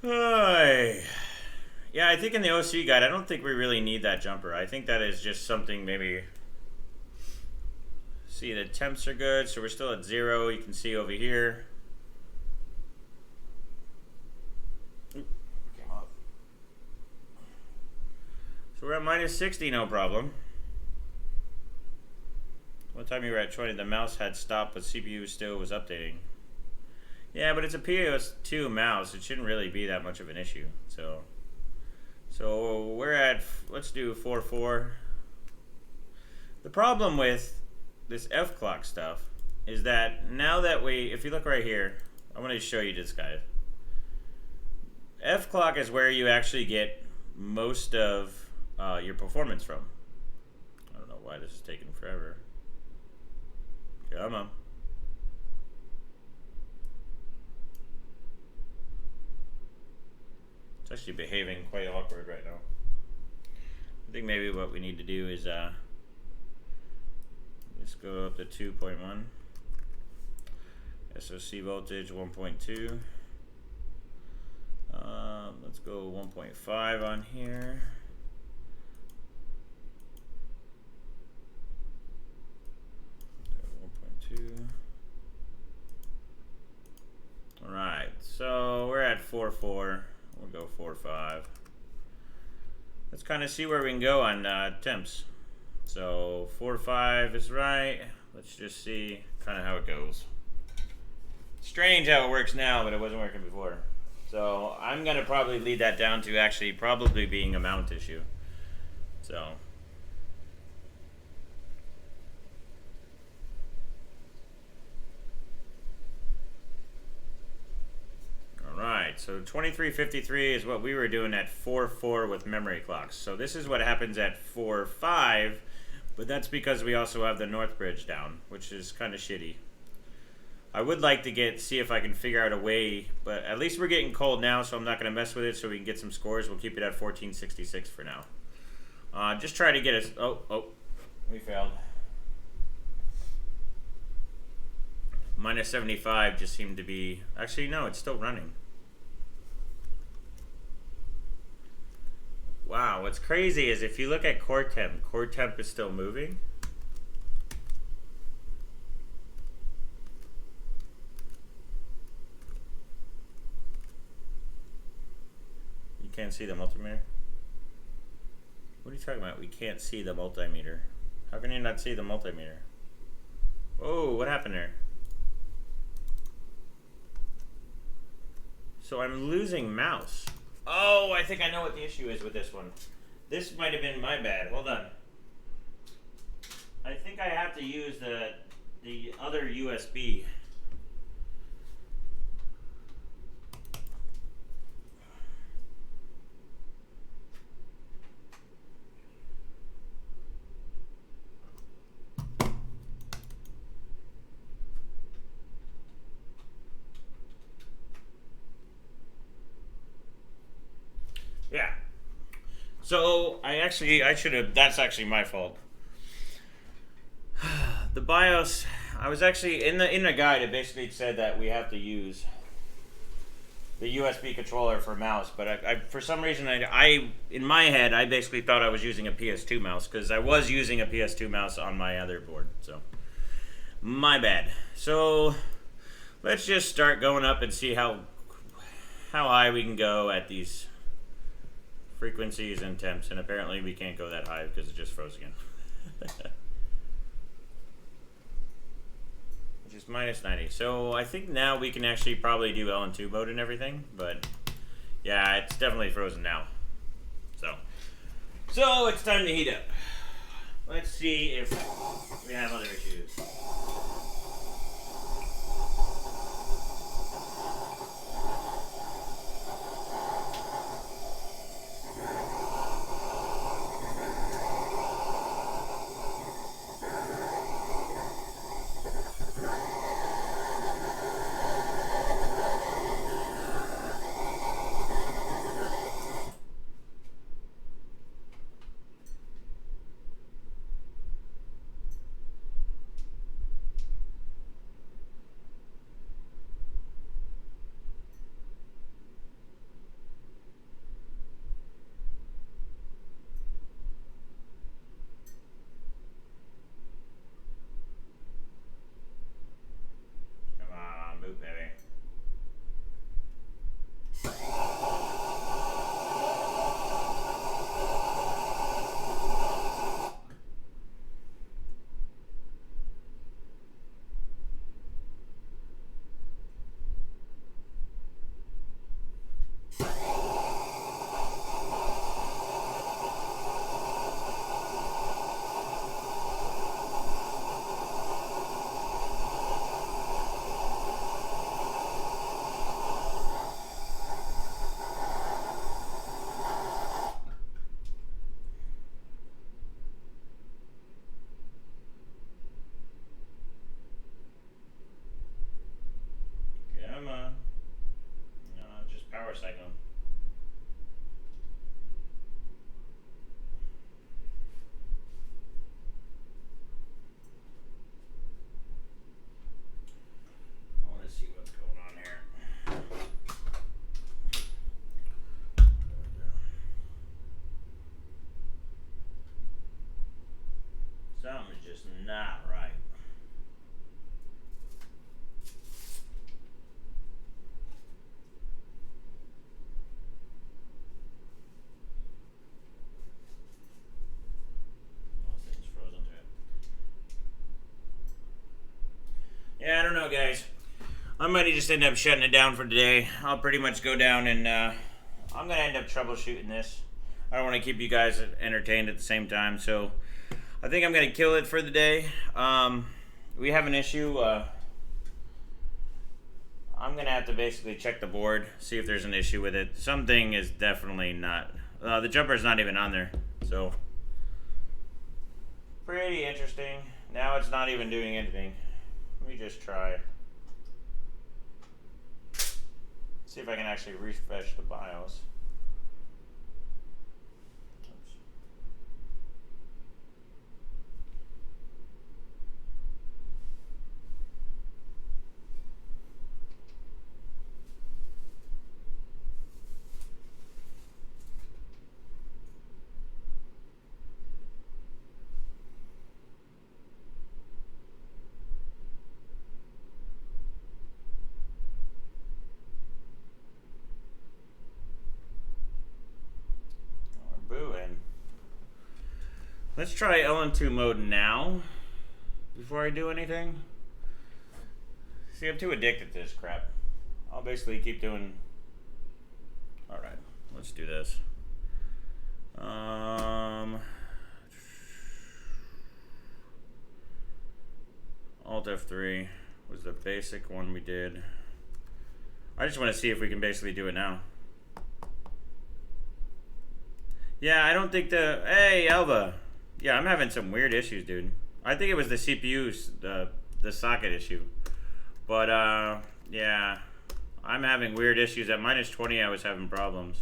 yeah, I think in the OC guide, I don't think we really need that jumper. I think that is just something maybe. See, the temps are good, so we're still at 0. You can see over here. Came off. So we're at minus 60, no problem. One time you were at 20, the mouse had stopped, but CPU still was updating. Yeah, but it's a PS2 mouse. It shouldn't really be that much of an issue. So we're at, let's do 4.4. The problem with this F clock stuff is that now that if you look right here, I want to show you this, guys. F clock is where you actually get most of your performance from. I don't know why this is taking forever. Come on. It's actually behaving quite awkward right now. I think maybe what we need to do is let's go up to 2.1. SoC voltage 1.2. Let's go 1.5 on here. Alright, so we're at 4.4. We'll go 4.5. Let's kind of see where we can go on temps. So 4.5 is right. Let's just see kind of how it goes. Strange how it works now, but it wasn't working before. So I'm going to probably lead that down to actually probably being a mount issue. So. Alright, so 2353 is what we were doing at 4.4 with memory clocks. So this is what happens at 4.5, but that's because we also have the North Bridge down, which is kind of shitty. I would like to see if I can figure out a way, but at least we're getting cold now, so I'm not going to mess with it so we can get some scores. We'll keep it at 1466 for now. Just try to get us... Oh, we failed. Minus 75 just seemed to be... Actually, no, it's still running. Wow, what's crazy is if you look at core temp is still moving. You can't see the multimeter? What are you talking about? We can't see the multimeter. How can you not see the multimeter? Oh, what happened there? So I'm losing mouse. Oh, I think I know what the issue is with this one. This might have been my bad. Hold on. I think I have to use the other USB. Yeah. So I should have, that's actually my fault. The BIOS, I was actually, in the guide, it basically said that we have to use the USB controller for mouse, but I for some reason, in my head, I basically thought I was using a PS2 mouse, because I was using a PS2 mouse on my other board, so my bad. So let's just start going up and see how high we can go at these frequencies and temps, and apparently we can't go that high because it just froze again. Which is minus 90. So I think now we can actually probably do LN2 mode and everything, but yeah, it's definitely frozen now. So it's time to heat up. Let's see if we have other issues. just not right. Yeah, I don't know, guys. I might just end up shutting it down for today. I'll pretty much go down and I'm going to end up troubleshooting this. I don't want to keep you guys entertained at the same time, so I think I'm going to kill it for the day. We have an issue. I'm going to have to basically check the board, see if there's an issue with it. Something is definitely not. The jumper's not even on there, so pretty interesting. Now it's not even doing anything. Let me just try. See if I can actually refresh the BIOS. Oops. Let's try LN2 mode now before I do anything. See, I'm too addicted to this crap. I'll basically keep doing. Alright, let's do this. Alt F3 was the basic one we did. I just want to see if we can basically do it now. Yeah, I don't think the. Hey, Elva. Yeah, I'm having some weird issues, dude. I think it was the CPU's, the socket issue. But, yeah. I'm having weird issues. At minus 20, I was having problems.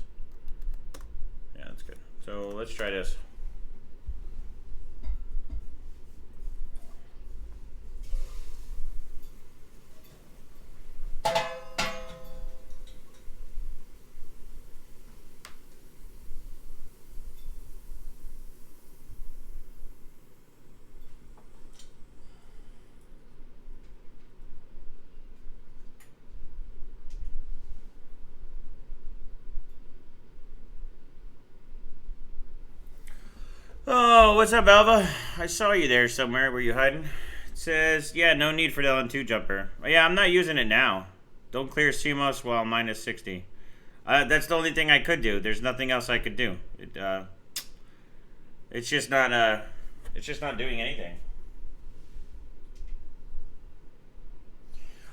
Yeah, that's good. So, let's try this. Oh, what's up, Alva? I saw you there somewhere. Were you hiding? It says, yeah, no need for the LN2 jumper. Oh, yeah, I'm not using it now. Don't clear CMOS while minus 60. That's the only thing I could do. There's nothing else I could do. It's just not doing anything.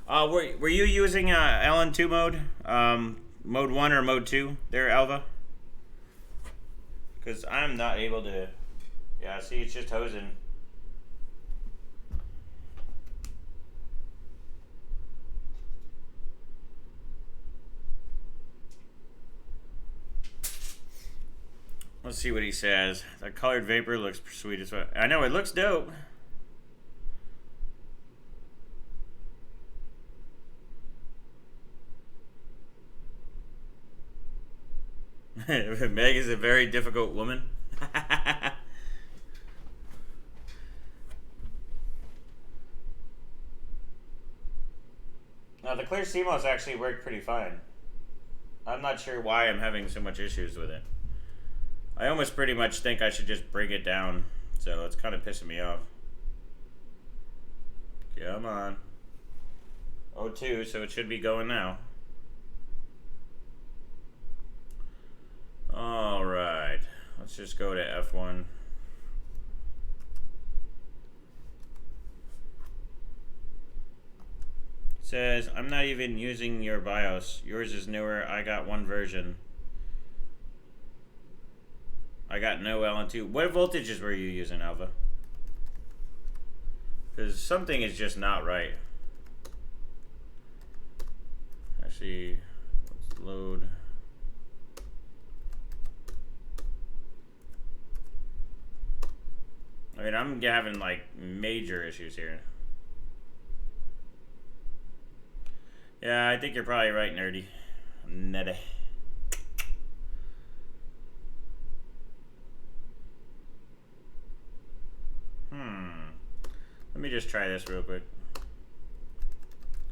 Were you using LN2 mode? Mode 1 or mode 2 there, Alva? Because I'm not able to. Yeah, see, it's just hosing. Let's see what he says. The colored vapor looks sweet as well. I know, it looks dope. Meg is a very difficult woman. Now, the clear CMOS actually worked pretty fine. I'm not sure why I'm having so much issues with it. I almost pretty much think I should just bring it down. So it's kind of pissing me off. Come on. 02, so it should be going now. Alright. Let's just go to F1. Says, I'm not even using your BIOS. Yours is newer. I got one version. I got no LN2. What voltages were you using, Alpha? Because something is just not right. Actually, let's load. I mean, I'm having like major issues here. Yeah, I think you're probably right, nerdy. Netty. Let me just try this real quick.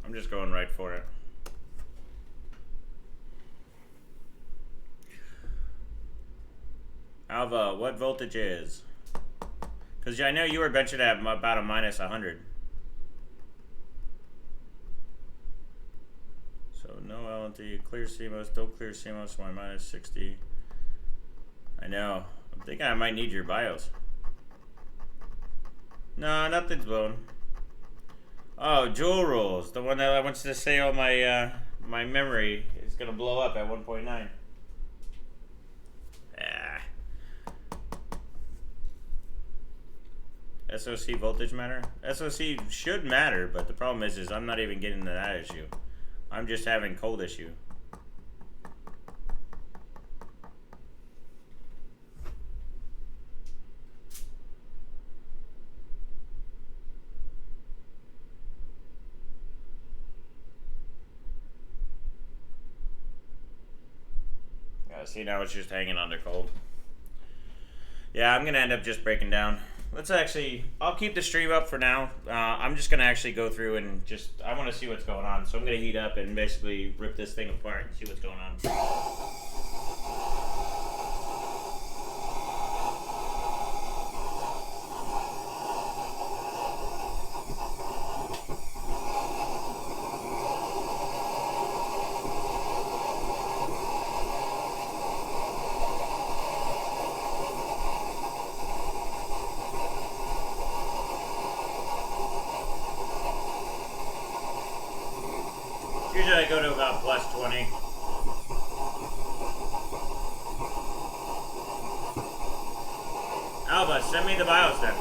I'm just going right for it. Alva, what voltage is? Because I know you were benching at about a minus 100. So no LN2, clear CMOS, don't clear CMOS, my minus 60. I know. I'm thinking I might need your BIOS. No, nothing's blown. Oh, Joule rules. The one that wants to say all my my memory is gonna blow up at 1.9. Ah. SoC voltage matter? SoC should matter, but the problem is I'm not even getting to that issue. I'm just having cold issue. See, now it's just hanging under cold. Yeah, I'm gonna end up just breaking down. Let's actually, I'll keep the stream up for now. I'm just gonna actually go through and just, I want to see what's going on. So I'm gonna heat up and basically rip this thing apart and see what's going on. Usually I go to about plus 20. Alva, send me the BIOS then.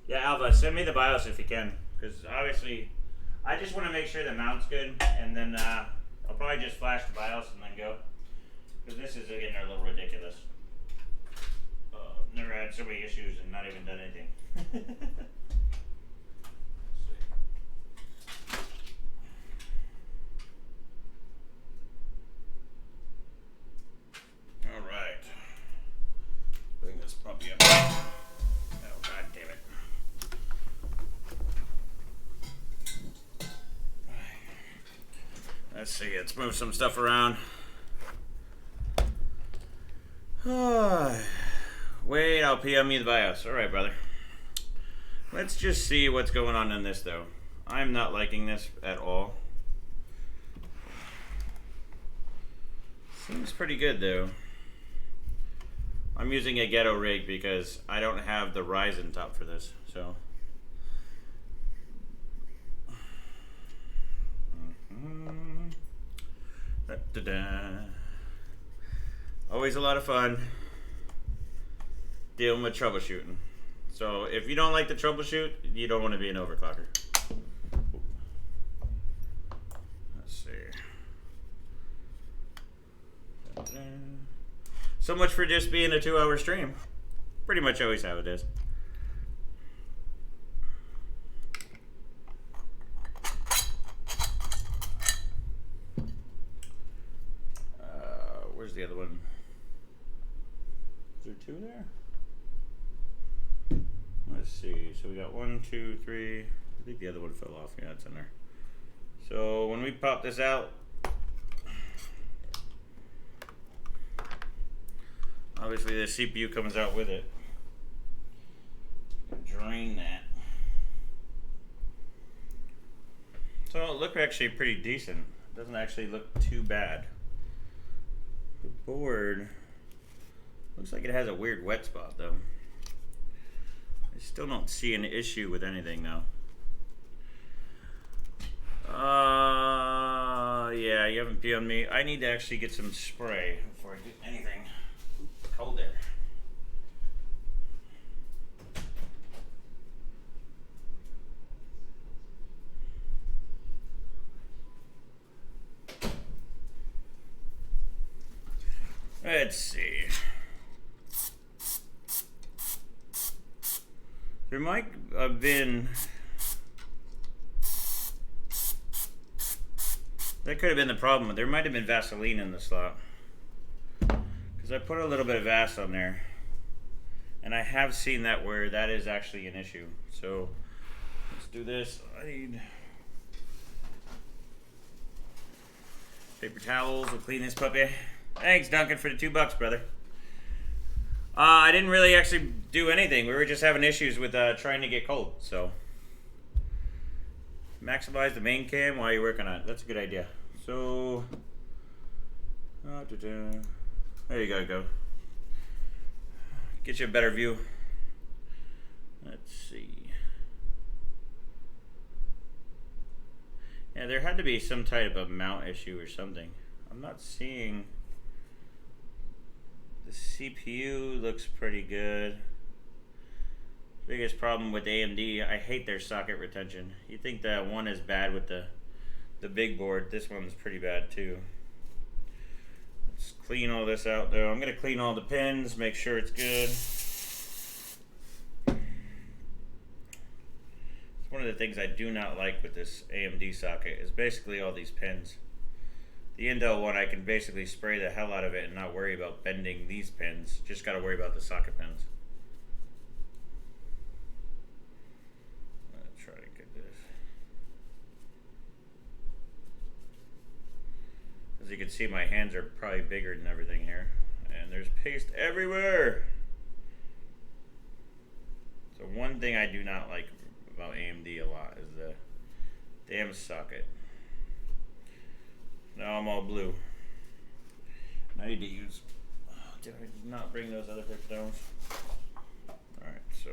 Yeah, Alva, send me the BIOS if you can. Because obviously, I just want to make sure the mount's good. And then I'll probably just flash the BIOS and then go. Because this is getting a little ridiculous. Never had so many issues and not even done anything. All right. Bring this puppy up. Oh, God damn it. Let's see. Let's move some stuff around. Wait, I'll PM you the BIOS. All right, brother. Let's just see what's going on in this, though. I'm not liking this at all. Seems pretty good, though. I'm using a ghetto rig because I don't have the Ryzen top for this, so. Always a lot of fun dealing with troubleshooting. So if you don't like the troubleshoot, you don't want to be an overclocker. Let's see. So much for just being a 2-hour stream. Pretty much always how it is. Where's the other one? Is there 2 there? Let's see. So we got 1, 2, 3. I think the other one fell off. Yeah, it's in there. So when we pop this out, obviously the CPU comes out with it. Drain that. So it looked actually pretty decent. It doesn't actually look too bad. The board looks like it has a weird wet spot though. I still don't see an issue with anything though. Yeah, you haven't PM'd me. I need to actually get some spray before I do anything. Cold there. Let's see. There might have been, that could have been the problem. There might have been Vaseline in the slot. Because because I put a little bit of VAS on there, and I have seen that where that is actually an issue. So let's do this. I need paper towels. We'll clean this puppy. Thanks, Duncan, for the $2, brother. I didn't really actually do anything. We were just having issues with trying to get cold. So maximize the main cam while you're working on it. That's a good idea. So there you go. Get you a better view. Let's see. Yeah, there had to be some type of mount issue or something. I'm not seeing. The CPU looks pretty good. Biggest problem with AMD, I hate their socket retention. You think that one is bad with the big board. This one's pretty bad too. Let's clean all this out though. I'm gonna clean all the pins, make sure it's good. It's one of the things I do not like with this AMD socket is basically all these pins. The Intel one, I can basically spray the hell out of it and not worry about bending these pins. Just got to worry about the socket pins. Let's try to get this. As you can see, my hands are probably bigger than everything here. And there's paste everywhere. So one thing I do not like about AMD a lot is the damn socket. Now I'm all blue. I need to use. Oh, did I not bring those other paper towels? Alright, so.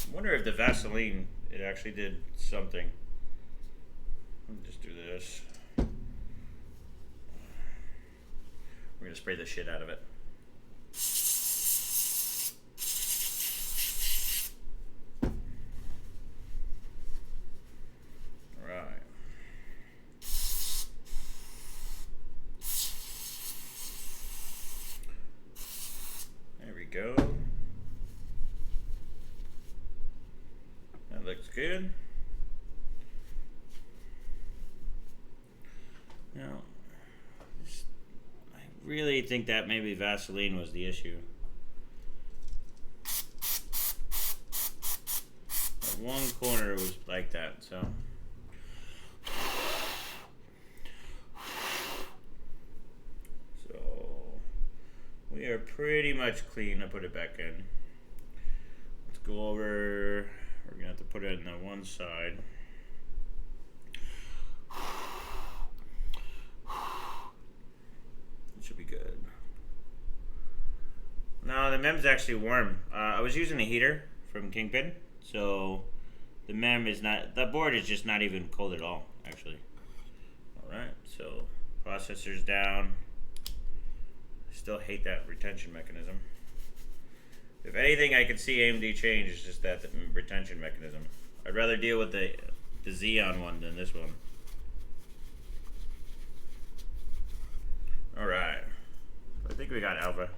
I wonder if the Vaseline, it actually did something. Let me just do this. We're going to spray the shit out of it. Go. That looks good. Now, I really think that maybe Vaseline was the issue. That one corner was like that, so. We are pretty much clean. I put it back in. Let's go over. We're going to have to put it on the one side. It should be good. Now the MEM's actually warm. I was using a heater from Kingpin, so the MEM is not, the board is just not even cold at all, actually. Alright, so processor's down. Still hate that retention mechanism. If anything I could see AMD change is just that the retention mechanism. I'd rather deal with the Xeon one than this one. Alright. I think we got Alpha.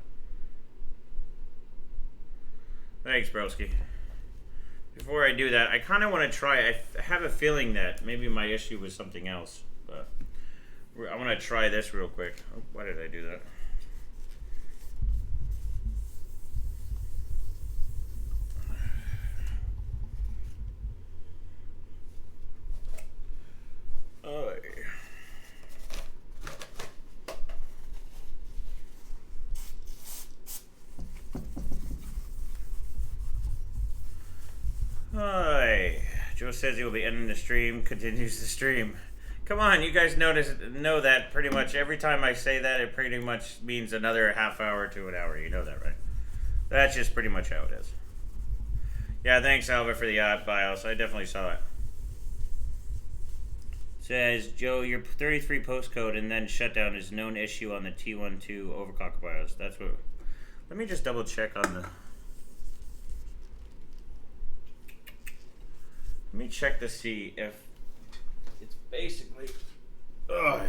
Thanks, broski. Before I do that, I kind of want to try. I have a feeling that maybe my issue was something else. But I want to try this real quick. Oh, why did I do that? Hi. Joe says he will be ending the stream, continues the stream. Come on, you guys know that pretty much every time I say that, it pretty much means another half hour to an hour. You know that, right? That's just pretty much how it is. Yeah, thanks, Alva, for the BIOS. I definitely saw it. Says, Joe, your 33 postcode and then shutdown is known issue on the T12 overclock BIOS. That's what... Let me just double check on the... Let me check to see if it's basically... Ugh.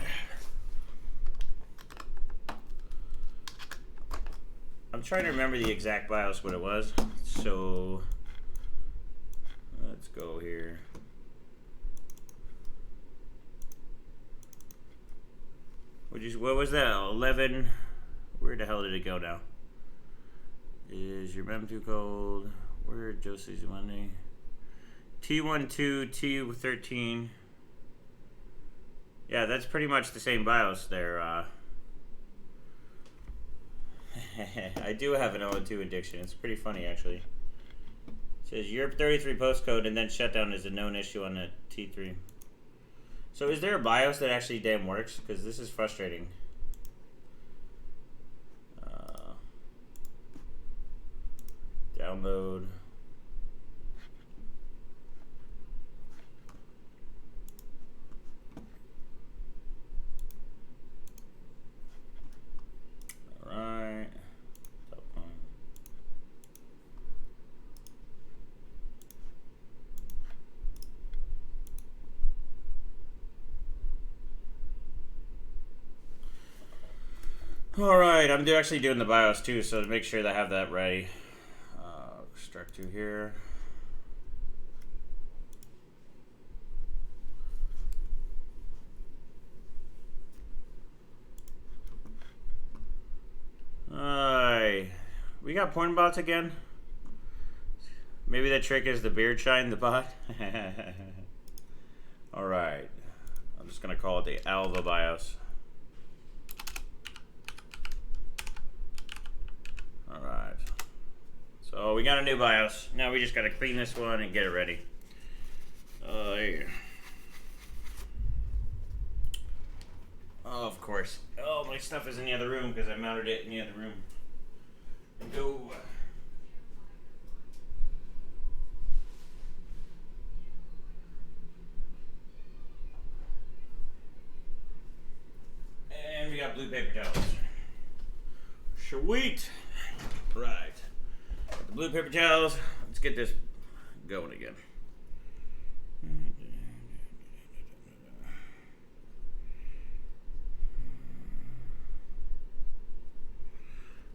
I'm trying to remember the exact BIOS what it was. So let's go here. What was that? 11. Where the hell did it go now? Is your MEM2 code? Where Josie's money? T12, T13. Yeah, that's pretty much the same BIOS there. I do have an LN2 addiction. It's pretty funny, actually. It says Europe 33 postcode and then shutdown is a known issue on the T3. So is there a BIOS that actually damn works? Because this is frustrating. Download. Alright. Top one. Alright, I'm actually doing the BIOS too, so to make sure that I have that ready. Extract to here. We got porn bots again? Maybe the trick is the beard shine the bot? Alright. I'm just gonna call it the Alva BIOS. Alright. So we got a new BIOS. Now we just gotta clean this one and get it ready. Yeah. Oh, of course. Oh, my stuff is in the other room because I mounted it in the other room. And go. And we got blue paper towels. Sweet. Right. Got the blue paper towels. Let's get this going again.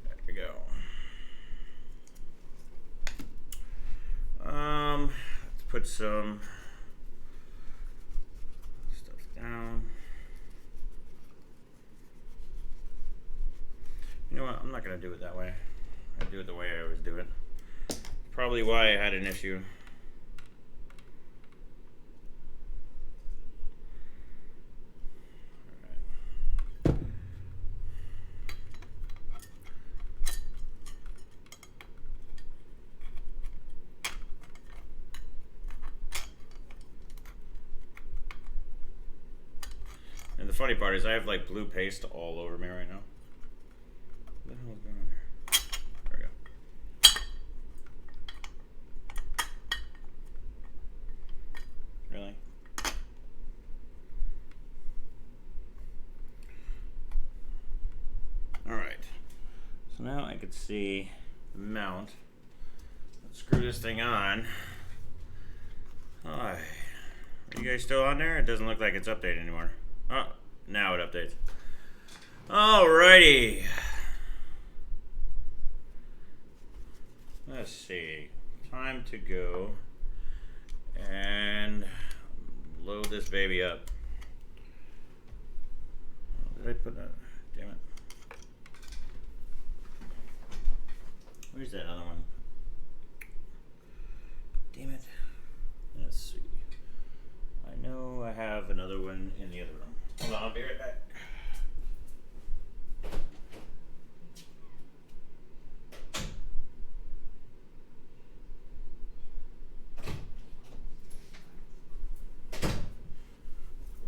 There we go. Let's put some stuff down. You know what? I'm not gonna do it that way. I do it the way I always do it. Probably why I had an issue. And the funny part is I have like blue paste all over me right now. What the hell is going on here? There we go. Really? Alright. So now I can see the mount. Let's screw this thing on. Hi. Are you guys still on there? It doesn't look like it's updated anymore. Oh, now it updates. Alrighty. Let's see. Time to go and load this baby up. Did I put that? Damn it. Where's that other one? Damn it. Let's see. I know I have another one in the other room. Hold on, I'll be right back.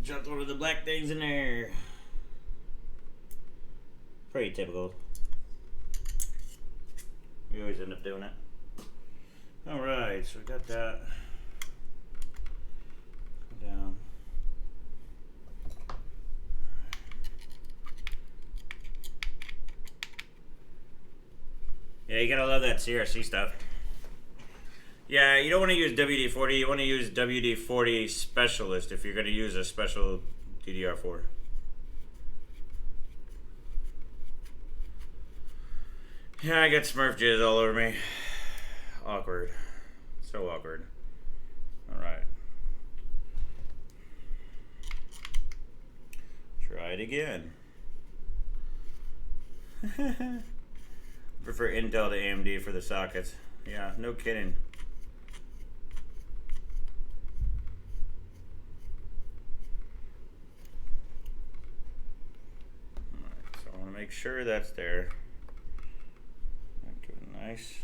Jumped one of the black things in there. Pretty typical. We always end up doing it. Alright, so we got that. Go down. Yeah, you gotta love that CRC stuff. Yeah, you don't want to use WD-40. You want to use WD-40 Specialist if you're going to use a special DDR4. Yeah, I got Smurf jizz all over me. Awkward. So awkward. Alright. Try it again. Prefer Intel to AMD for the sockets. Yeah, no kidding. Alright, so I want to make sure that's there. Give it a nice.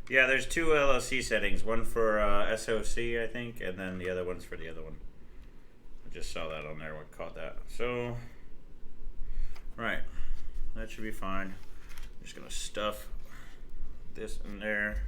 Yeah, there's two LLC settings. One for SOC, I think, and then the other one's for the other one. I just saw that on there. What caught that? So, right, that should be fine. I'm just gonna stuff this in there.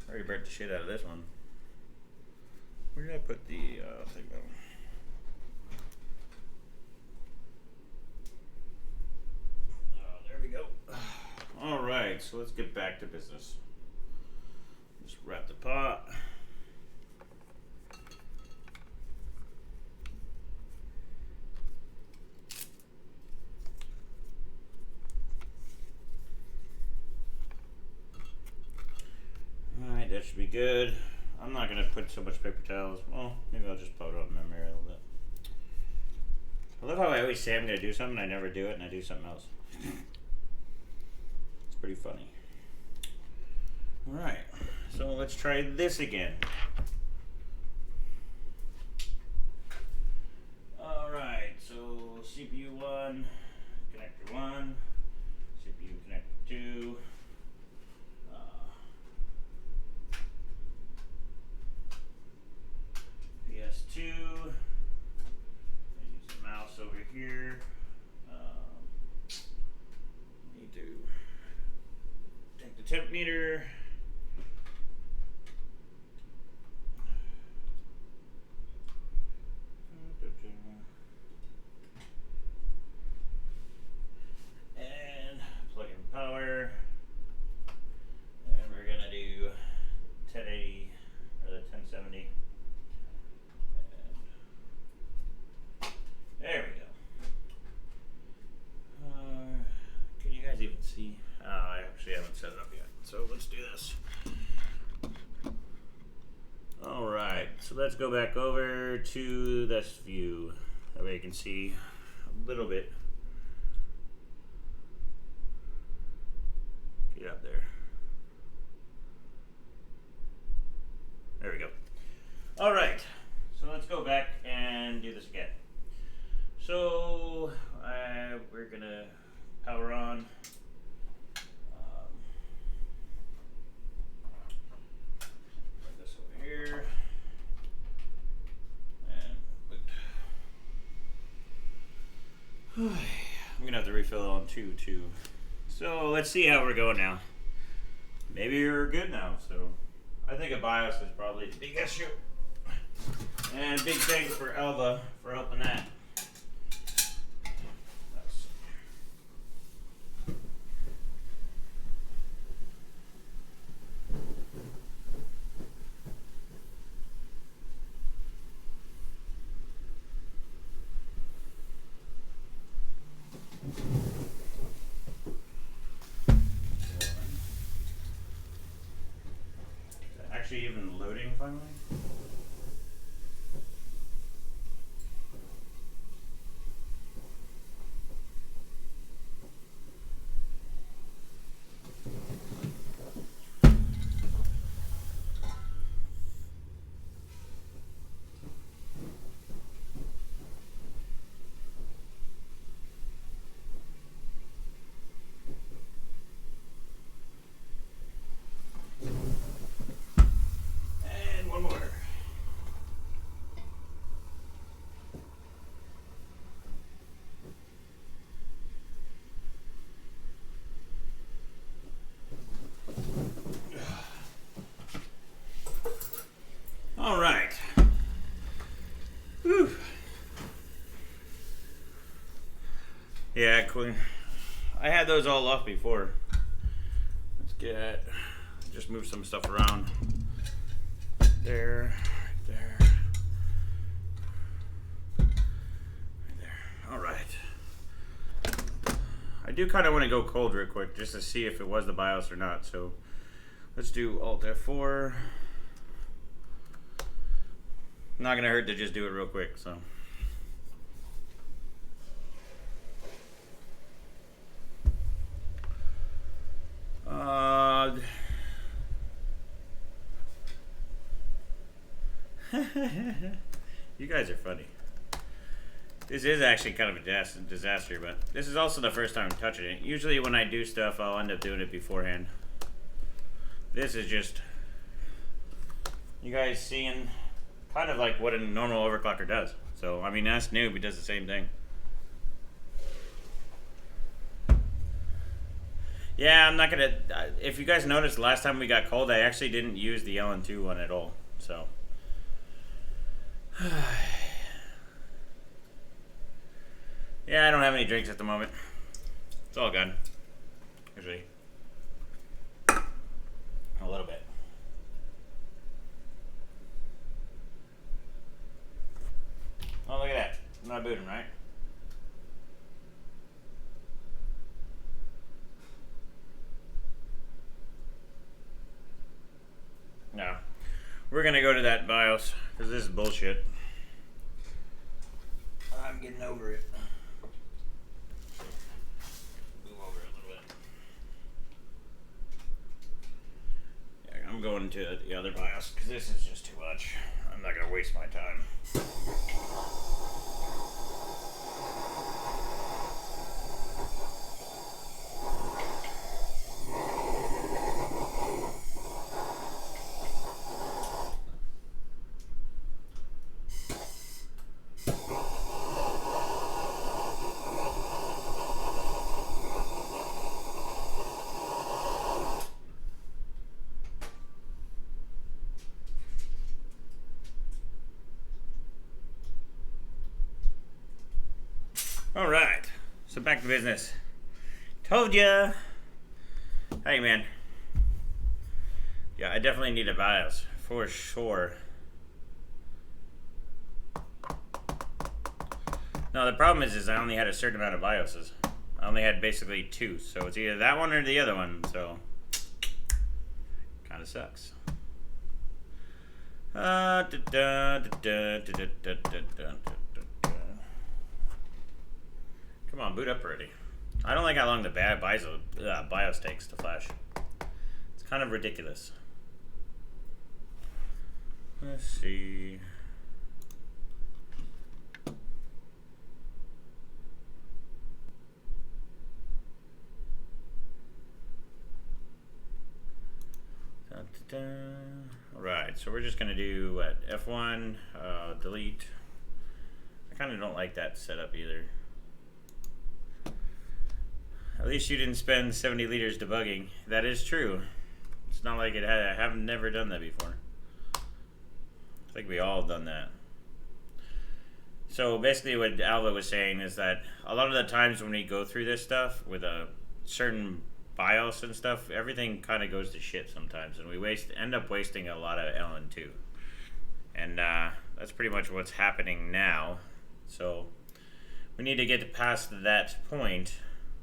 I already burnt the shit out of this one. Where did I put the thing though? There we go. All right, so let's get back to business. Just wrap the pot. Alright, that should be good. I'm not going to put so much paper towels. Well, maybe I'll just put it on memory a little bit. I love how I always say I'm going to do something, I never do it, and I do something else. It's pretty funny. Alright, so let's try this again. Alright, so CPU 1, connector 1, CPU connector 2. PS2. I use the mouse over here. Need to take the temp meter. And plug in power. And we're gonna do 1080 or the 1070. There we go. Can you guys even see? I actually haven't set it up yet. So let's do this. Alright, so let's go back over to this view. That way you can see a little bit. Get up there. There we go. Alright, so let's go back and do this again. So we're gonna power on. Put this over here, and I'm gonna have to refill on 2 too. So let's see how we're going now. Maybe we're good now. So I think a BIOS is probably the big issue. And big thanks for Elva for helping that. Even loading finally? One more. Yeah, Queen. I had those all off before. Let's just move some stuff around. There, right there. Right there. All right. I do kind of want to go cold real quick just to see if it was the BIOS or not. So let's do Alt F4. Not gonna hurt to just do it real quick. So. You guys are funny. This is actually kind of a disaster, but this is also the first time I'm touching it. Usually when I do stuff, I'll end up doing it beforehand. This is just you guys seeing kind of like what a normal overclocker does. So, I mean, that's noob, it does the same thing. Yeah, I'm not gonna. If you guys noticed, last time we got cold, I actually didn't use the LN2 one at all. So, yeah, I don't have any drinks at the moment. It's all good. Actually, a little bit. Oh, look at that! I'm not booting, right? No. We're going to go to that BIOS because this is bullshit. I'm getting over it. Move over a little bit. Yeah, I'm going to the other BIOS because this is just too much. I'm not going to waste my time. All right, so back to business. Told ya. Hey, man. Yeah, I definitely need a BIOS for sure. No, the problem is I only had a certain amount of BIOSes. I only had basically 2, so it's either that one or the other one. So, kind of sucks. Come on, boot up already. I don't like how long the BIOS takes to flash. It's kind of ridiculous. Let's see. Alright, so we're just going to do what? F1, delete. I kind of don't like that setup either. At least you didn't spend 70 liters debugging. That is true. It's not like I have never done that before. I think we all done that. So basically what Alva was saying is that a lot of the times when we go through this stuff with a certain BIOS and stuff, everything kind of goes to shit sometimes, and we end up wasting a lot of LN2. And that's pretty much what's happening now. So we need to get past that point,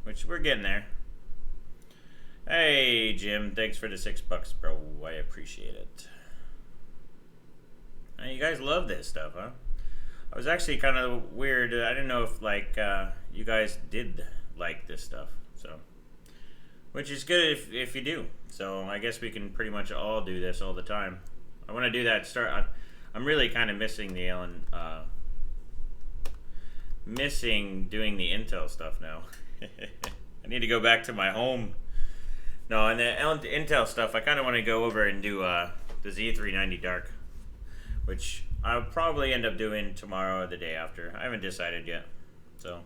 which we're getting there. Hey, Jim, thanks for the $6, bro. I appreciate it. You guys love this stuff, huh? I was actually kind of weird. I didn't know if, like, you guys did like this stuff. So, which is good if you do. So, I guess we can pretty much all do this all the time. I want to do that. I'm really kind of missing the missing doing the Intel stuff now. I need to go back to my home. No, and the Intel stuff, I kind of want to go over and do the Z390 Dark, which I'll probably end up doing tomorrow or the day after. I haven't decided yet. So,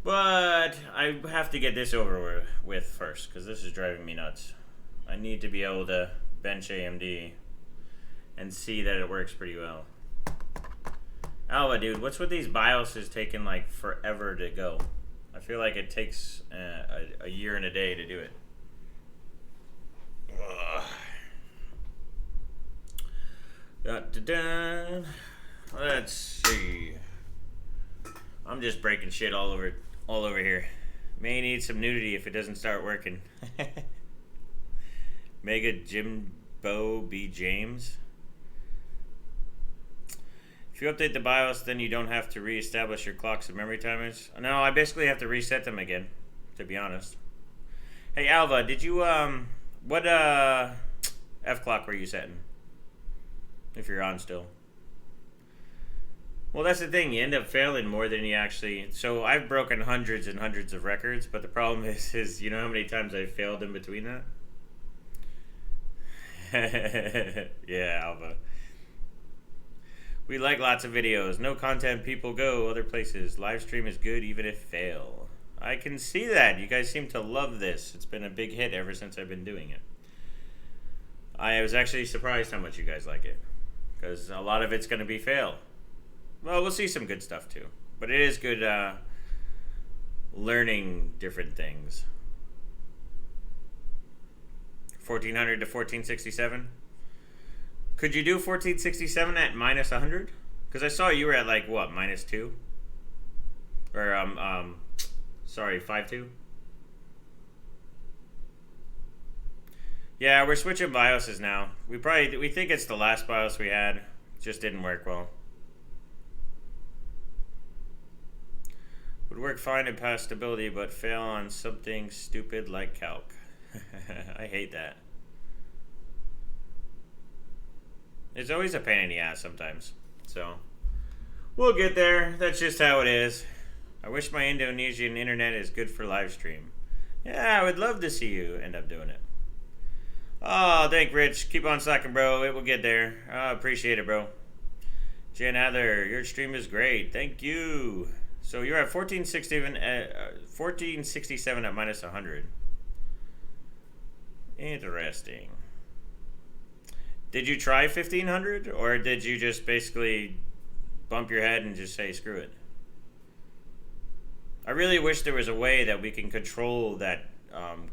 but I have to get this over with first because this is driving me nuts. I need to be able to bench AMD and see that it works pretty well. Alva, dude, what's with these BIOSes taking like forever to go? I feel like it takes a year and a day to do it. Da-da-da. Let's see. I'm just breaking shit all over here. May need some nudity if it doesn't start working. Mega Jimbo B. James. If you update the BIOS, then you don't have to reestablish your clocks and memory timers. No, I basically have to reset them again, to be honest. Hey, Alva, did you, what, F clock were you setting? If you're on still. Well, that's the thing. You end up failing more than you actually... So, I've broken hundreds and hundreds of records, but the problem is you know how many times I've failed in between that? Yeah, Alva. We like lots of videos. No content, people go other places. Live stream is good even if fail. I can see that. You guys seem to love this. It's been a big hit ever since I've been doing it. I was actually surprised how much you guys like it. Because a lot of it's going to be fail. Well, we'll see some good stuff too. But it is good learning different things. 1400 to 1467. Could you do 1467 at minus 100? Because I saw you were at like what, minus 2? Or sorry, 5.2. Yeah, we're switching BIOSes now. We think it's the last BIOS we had. It just didn't work well. Would work fine in past stability, but fail on something stupid like calc. I hate that. It's always a pain in the ass sometimes. So, we'll get there. That's just how it is. I wish my Indonesian internet is good for live stream. Yeah, I would love to see you end up doing it. Oh, thank Rich. Keep on slacking, bro. It will get there. I appreciate it, bro. Jan Heather, your stream is great. Thank you. So you're at 1467 at minus 100. Interesting. Did you try 1500, or did you just basically bump your head and just say screw it? I really wish there was a way that we can control that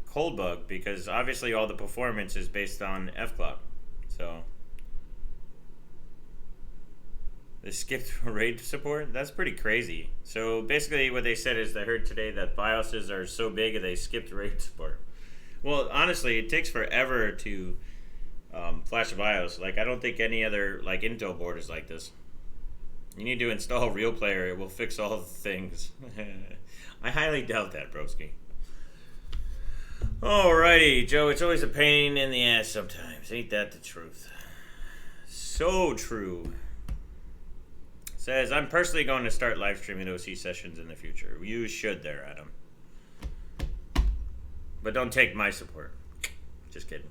cold bug, because obviously all the performance is based on F clock. So they skipped RAID support. That's pretty crazy. So basically what they said is, I heard today that BIOSes are so big that they skipped RAID support. Well, honestly, it takes forever to flash a BIOS. Like, I don't think any other like Intel board is like this. You need to install Real Player. It will fix all the things. I highly doubt that, broski. Alrighty, Joe. It's always a pain in the ass sometimes. Ain't that the truth? So true. Says, I'm personally going to start live streaming OC sessions in the future. You should there, Adam. But don't take my support. Just kidding.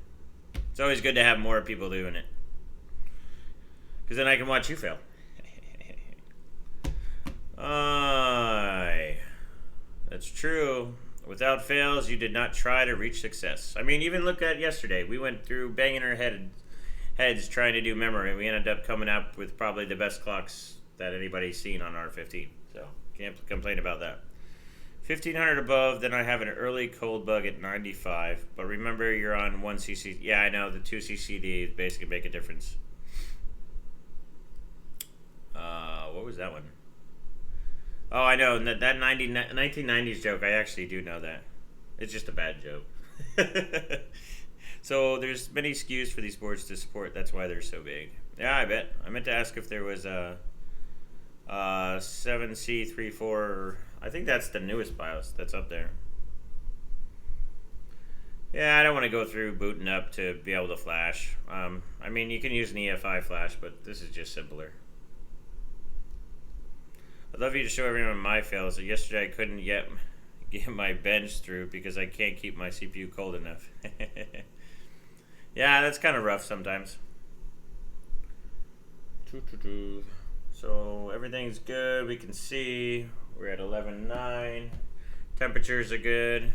It's always good to have more people doing it. Because then I can watch you fail. That's true. Without fails, you did not try to reach success. I mean, even look at yesterday. We went through banging our heads trying to do memory. We ended up coming up with probably the best clocks that anybody's seen on R15. So, can't complain about that. 1500 above, then I have an early cold bug at 95. But remember, you're on 1 CC. Yeah, I know. The 2 CCDs basically make a difference. What was that one? Oh, I know. That 1990s joke, I actually do know that. It's just a bad joke. So there's many SKUs for these boards to support. That's why they're so big. Yeah, I bet. I meant to ask if there was a 7C34. I think that's the newest BIOS that's up there. Yeah, I don't want to go through booting up to be able to flash. I mean, you can use an EFI flash, but this is just simpler. I'd love you to show everyone my fails. Yesterday I couldn't get my bench through because I can't keep my CPU cold enough. Yeah, that's kind of rough sometimes. So everything's good. We can see we're at 11.9. Temperatures are good.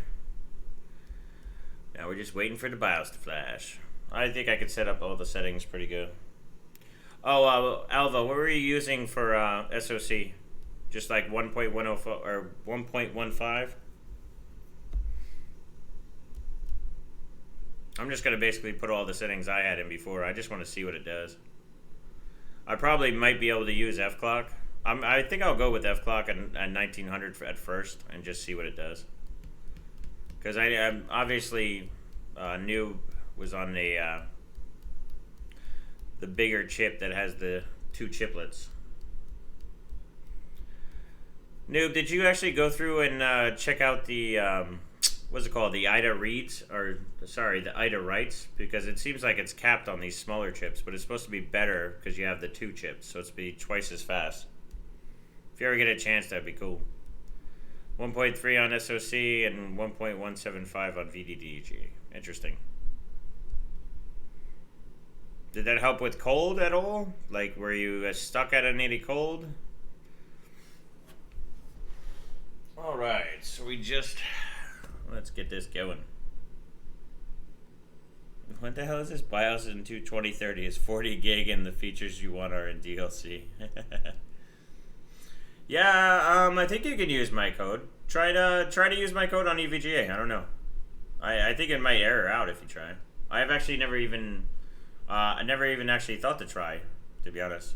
Now we're just waiting for the BIOS to flash. I think I could set up all the settings pretty good. Oh, Alva, what were you using for SoC? Just like 1.105 or 1.15. I'm just going to basically put all the settings I had in before. I just want to see what it does. I probably might be able to use FClock. I think I'll go with FClock at 1900 at first and just see what it does. Because I'm obviously Noob was on the bigger chip that has the 2 chiplets. Noob, did you actually go through and check out the what's it called, the IDA reads, or sorry, the IDA writes? Because it seems like it's capped on these smaller chips, but it's supposed to be better because you have the 2 chips, so it's be twice as fast. If you ever get a chance, that'd be cool. 1.3 on SoC and 1.175 on VDDG. Interesting. Did that help with cold at all? Like, were you stuck at an 80 cold? All right, so let's get this going. What the hell is this? BIOS into 2030 is 40 gig and the features you want are in DLC. Yeah, I think you can use my code. Try to use my code on EVGA. I don't know. I think it might error out if you try. I have actually never even actually thought to try, to be honest.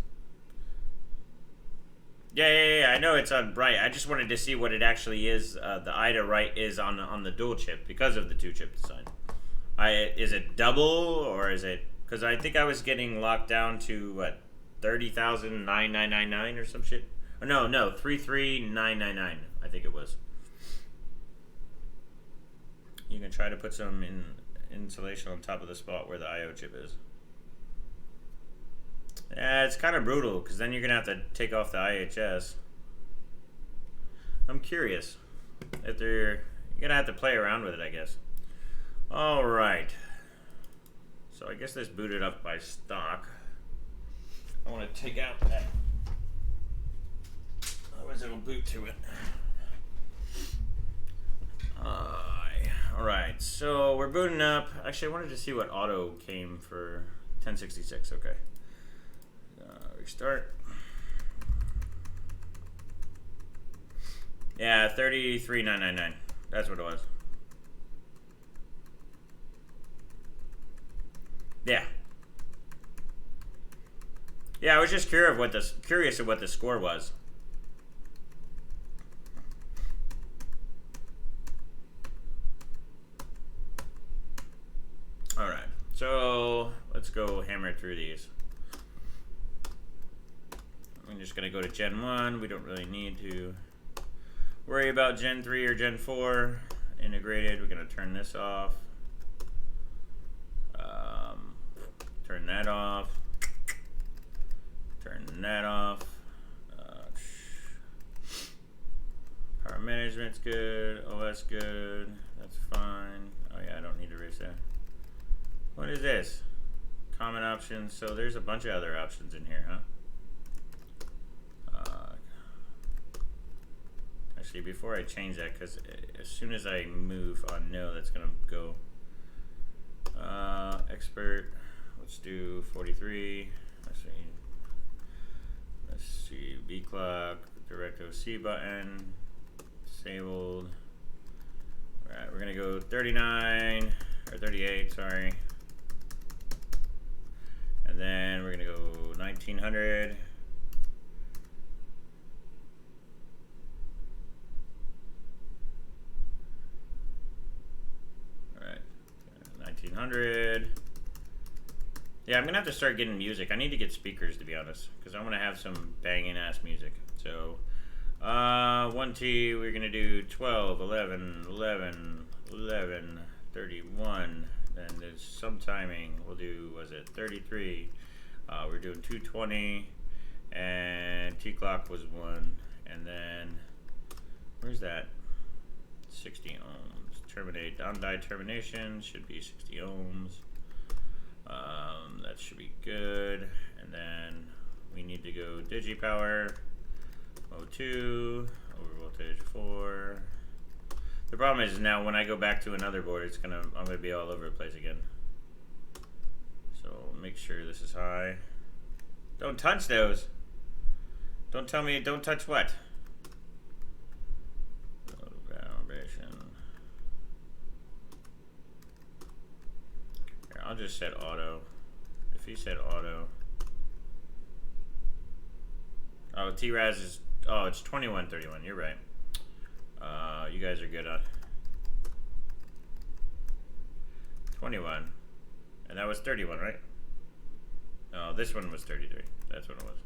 Yeah, I know it's on bright. I just wanted to see what it actually is. The IDA write is on the dual chip because of the 2 chip design. Is it double or is it? Because I think I was getting locked down to what, 30,999 or some shit. Or no, 33,999. I think it was. You can try to put some insulation on top of the spot where the I/O chip is. Yeah, it's kind of brutal because then you're gonna have to take off the IHS. I'm curious if you're gonna have to play around with it, I guess. All right. So I guess this booted up by stock. I want to take out that. Otherwise, it'll boot to it. All right. So we're booting up. Actually, I wanted to see what auto came for 1066. Okay. Restart. Yeah, 33,999. That's what it was. Yeah. Yeah, I was just curious of what the score was. All right. So let's go hammer through these. I'm just going to go to Gen 1. We don't really need to worry about Gen 3 or Gen 4 integrated. We're going to turn this off. Turn that off. Turn that off. Power management's good. OS good. That's fine. Oh yeah, I don't need to erase that. What is this? Common options. So there's a bunch of other options in here, huh? Actually, before I change that, because as soon as I move on no, that's going to go. Expert. Let's do 43. Let's see. VClock. Direct OC button. Disabled. Alright, we're going to go 39. Or 38, sorry. And then we're going to go 1900. Alright, 1900. Yeah, I'm going to have to start getting music. I need to get speakers, to be honest, because I want to have some banging ass music. So, 1T, we're going to do 12, 11, 11, 11, 31. Then there's some timing. We'll do, was it 33? We're doing 220, and T clock was 1, and then where's that? 60 ohms. Terminate on die termination should be 60 ohms. That should be good. And then we need to go digipower O2 over voltage 4. The problem is now when I go back to another board, I'm gonna be all over the place again. So make sure this is high. Don't touch those. Don't tell me don't touch what? I'll just set auto. If he said auto. Oh, TRAS is, oh, it's 2131. You're right. You guys are good on 21. And that was 31, right? No, this one was 33. That's what it was.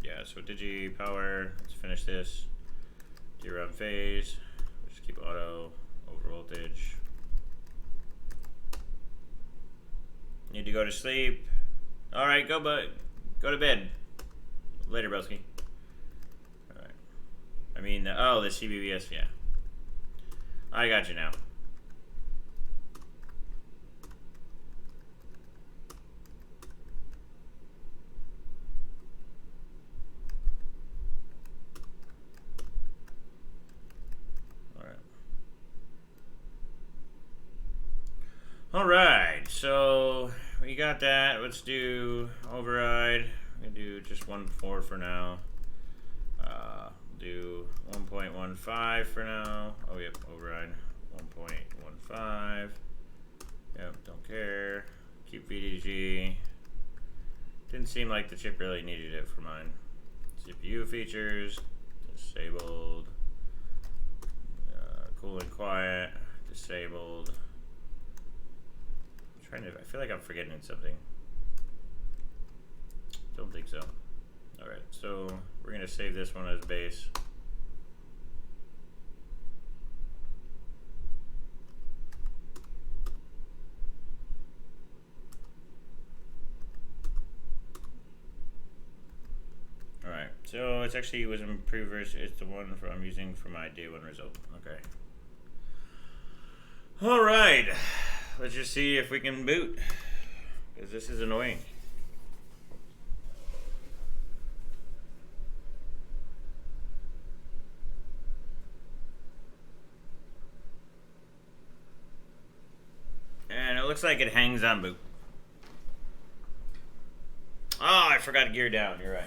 Yeah, so digi power. Let's finish this. DRAM phase. We'll just keep auto. Over voltage. Need to go to sleep. All right, go to bed. Later, broski. All right. I mean, oh, the CBBS, yeah. I got you now. All right, so we got that. Let's do override. I'm gonna do just 1.4 for now. Do 1.15 for now. Oh, yep, override 1.15. Yep, don't care. Keep VDG. Didn't seem like the chip really needed it for mine. CPU features disabled. Cool and quiet disabled. I feel like I'm forgetting something. Don't think so. Alright, so we're going to save this one as base. Alright, so it's actually was in previous. It's the one I'm using for my day one result. Okay. Alright. Let's just see if we can boot, because this is annoying. And it looks like it hangs on boot. Oh, I forgot to gear down. You're right.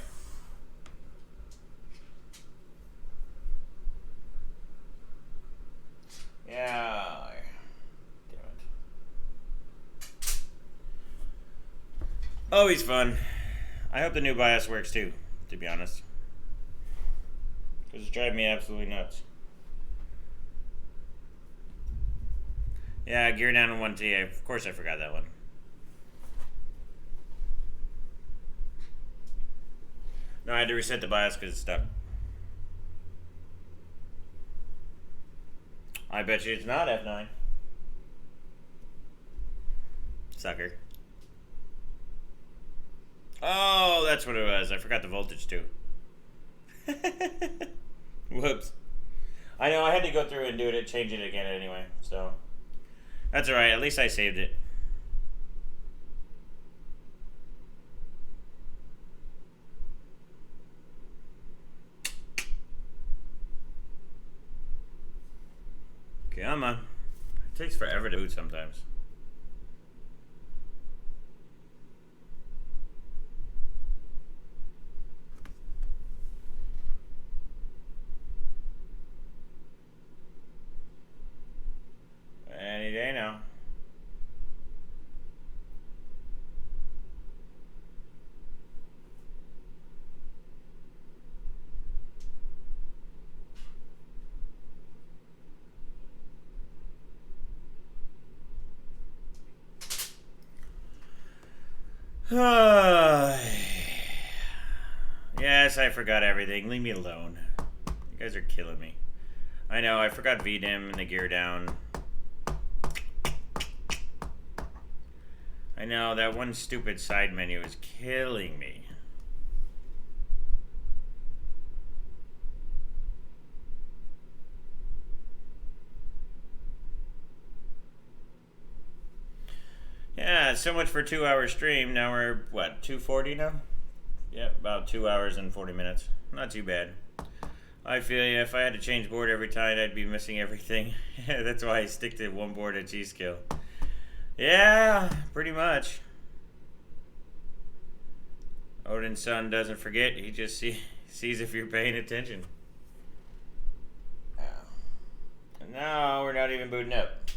Yeah. Always fun. I hope the new BIOS works too, to be honest. Because it's driving me absolutely nuts. Yeah, gear down in 1T. Of course I forgot that one. No, I had to reset the BIOS because it's stuck. I bet you it's not F9. Sucker. Oh, that's what it was. I forgot the voltage too. Whoops. I know, I had to go through and do it, change it again anyway, so. That's alright, at least I saved it. Come on. It takes forever to boot sometimes. Any day now. Yes, I forgot everything. Leave me alone. You guys are killing me. I know, I forgot VDIM and the gear down. I know, that one stupid side menu is killing me. Yeah, so much for a 2-hour stream. Now we're, what, 2:40 now? Yeah, about 2 hours and 40 minutes. Not too bad. I feel you. If I had to change board every time, I'd be missing everything. That's why I stick to one board at G-Skill. Yeah, pretty much. Odin's son doesn't forget. He just sees if you're paying attention. No, we're not even booting up.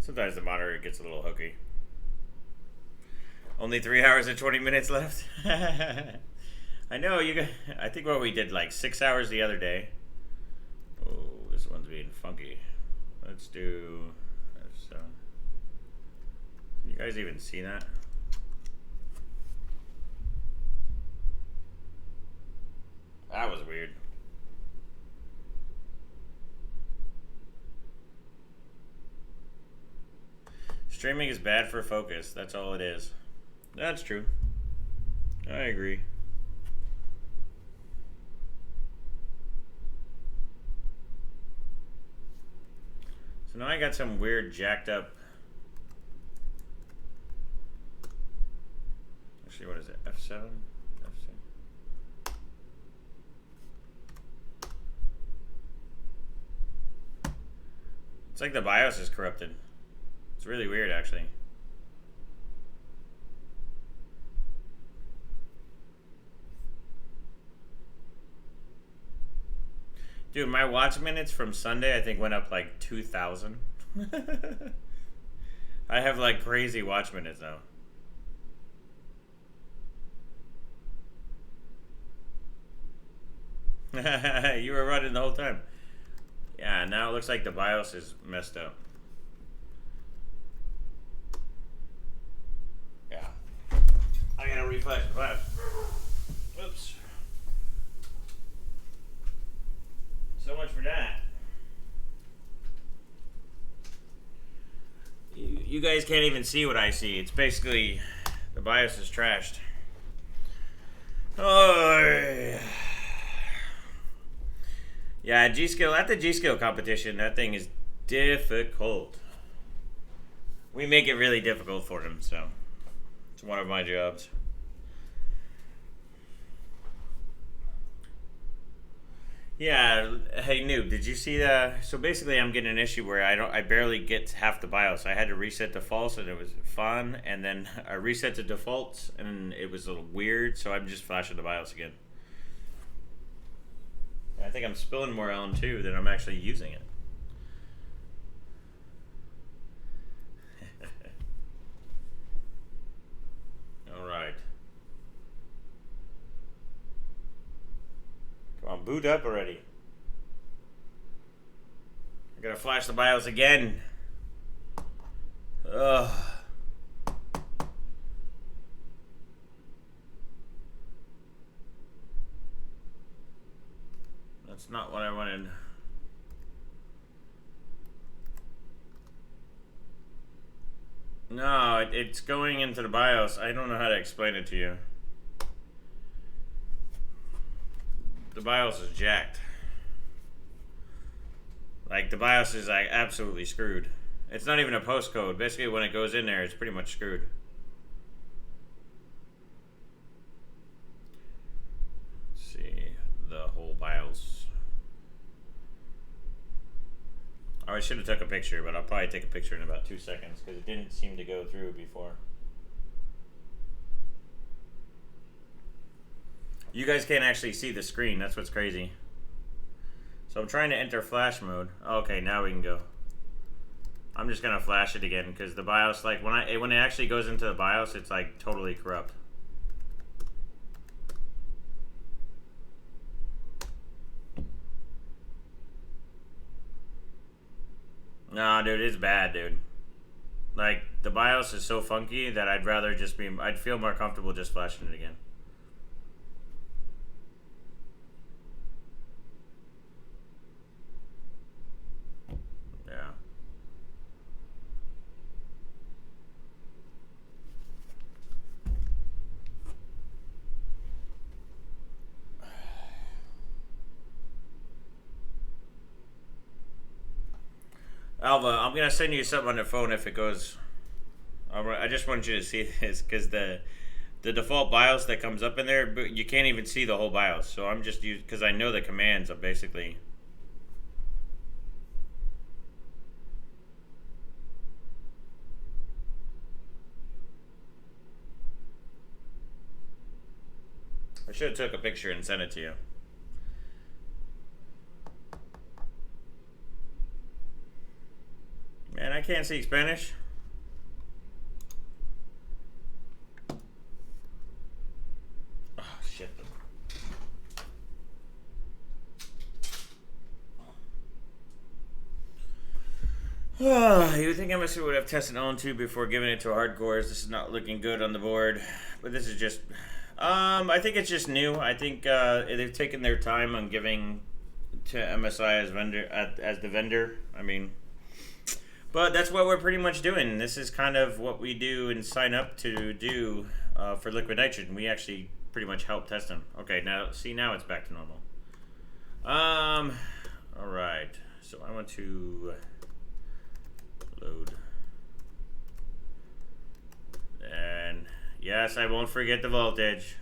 Sometimes the monitor gets a little hooky. Only 3 hours and 20 minutes left. I know you guys. I think what we did like 6 hours the other day. Oh, this one's being funky. Let's do. Can you guys even see that? That was weird. Streaming is bad for focus. That's all it is. That's true. I agree. So now I got some weird jacked up. Actually, what is it? F7? F7. It's like the BIOS is corrupted. It's really weird, actually. Dude, my watch minutes from Sunday, I think, went up like 2,000. I have like crazy watch minutes now. You were running the whole time. Yeah, now it looks like the BIOS is messed up. Yeah. I gotta reflash the BIOS. Whoops. So much for that. You guys can't even see what I see. It's basically the BIOS is trashed. Oh. Yeah, G-Skill, at the G-Skill competition, that thing is difficult. We make it really difficult for them, so it's one of my jobs. Yeah, hey Noob, did you see that? So basically I'm getting an issue where I barely get half the BIOS. I had to reset defaults and it was fun, and then I reset to defaults and it was a little weird, so I'm just flashing the BIOS again. I think I'm spilling more LN2 than I'm actually using it. All right. Come on, boot up already. I gotta flash the BIOS again. Ugh. That's not what I wanted. No, it's going into the BIOS. I don't know how to explain it to you. The BIOS is jacked. Like, the BIOS is like absolutely screwed. It's not even a postcode. Basically, when it goes in there, it's pretty much screwed. Let's see the whole BIOS. Oh, I should have took a picture, but I'll probably take a picture in about 2 seconds because it didn't seem to go through before. You guys can't actually see the screen. That's what's crazy. So I'm trying to enter flash mode. Okay, now we can go. I'm just gonna flash it again because the BIOS, like when it actually goes into the BIOS, it's like totally corrupt. Nah, dude, it's bad, dude. Like, the BIOS is so funky that I'd rather just be, I'd feel more comfortable just flashing it again. Yeah. Alva, I'm gonna send you something on the phone if it goes. I just want you to see this because the default BIOS that comes up in there, but you can't even see the whole BIOS. So I'm just using because I know the commands are basically. I should have took a picture and sent it to you. Man, I can't speak Spanish. Oh, shit. You would think MSU would have tested LN2 before giving it to hardcores. This is not looking good on the board, but this is just. I think it's just new. I think they've taken their time on giving to MSI as the vendor. I mean, but that's what we're pretty much doing. This is kind of what we do and sign up to do for liquid nitrogen. We actually pretty much help test them. Okay, now it's back to normal. All right. So I want to load. And yes, I won't forget the voltage.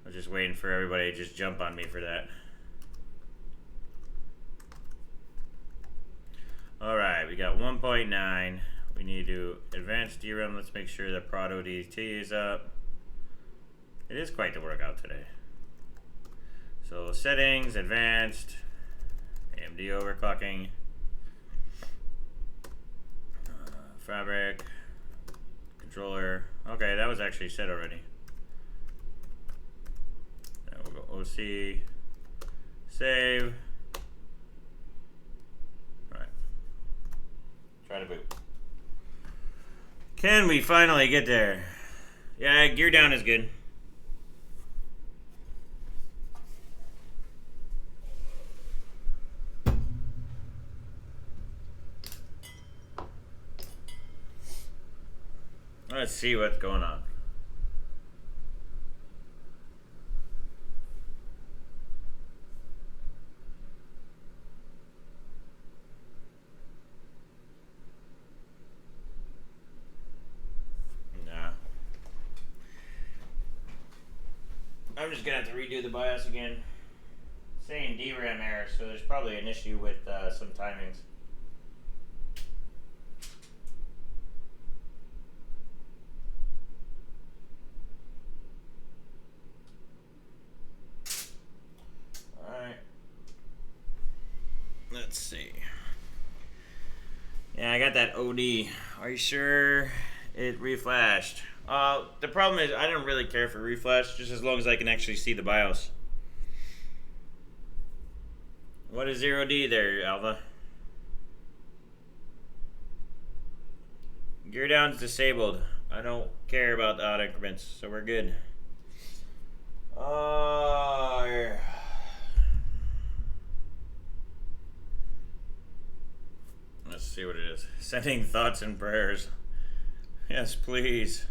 I was just waiting for everybody to just jump on me for that. Alright, we got 1.9. We need to advance DRAM. Let's make sure that Prod ODT is up. It is quite the workout today. So settings, advanced, AMD overclocking, fabric, controller. Okay, that was actually set already. And we'll go OC, save. Alright. Try to boot. Can we finally get there? Yeah, gear down is good. Let's see what's going on. Nah. I'm just gonna have to redo the BIOS again. Saying DRAM error, so there's probably an issue with some timings. Let's see. Yeah, I got that OD. Are you sure it reflashed? The problem is I don't really care for reflash, just as long as I can actually see the BIOS. What is 0D there, Alva? Gear down's disabled. I don't care about the odd increments, so we're good. Let's see what it is. Sending thoughts and prayers. Yes, please.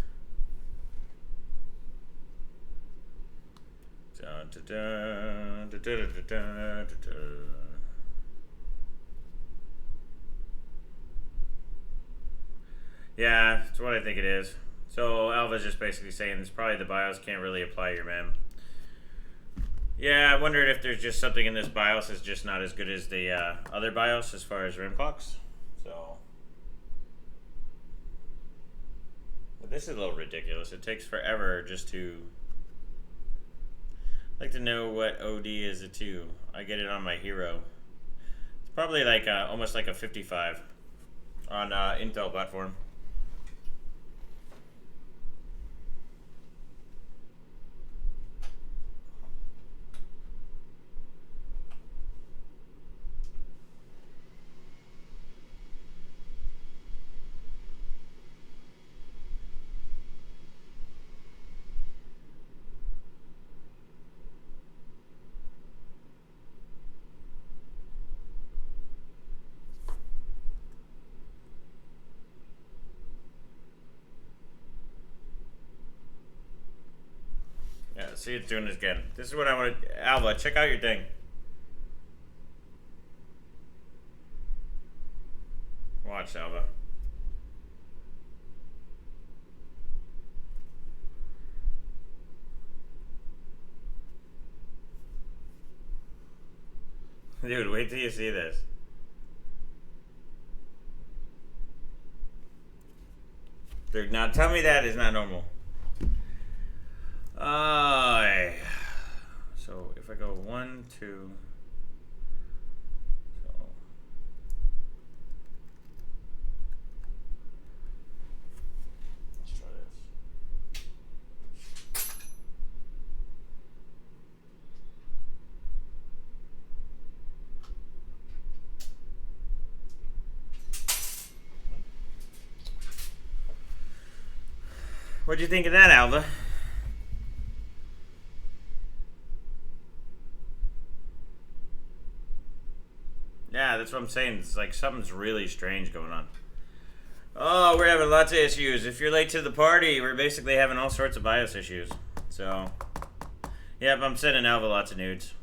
Yeah, that's what I think it is. So Alva's just basically saying it's probably the BIOS can't really apply your MEM. Yeah, I wondered if there's just something in this BIOS that's just not as good as the other BIOS as far as RAM clocks. So, but this is a little ridiculous. It takes forever just to. I'd like to know what OD is it to. I get it on my Hero. It's probably like almost like a 55 on Intel platform. Yeah, see it's doing this again. This is what I want to... Alva, check out your thing. Watch, Alva. Dude, wait till you see this. Dude, now tell me that is not normal. So if I go 1, 2, so What'd you think of that, Alva? Yeah, that's what I'm saying. It's like something's really strange going on. Oh, we're having lots of issues. If you're late to the party, we're basically having all sorts of BIOS issues. So, yep, I'm sending Alva lots of nudes.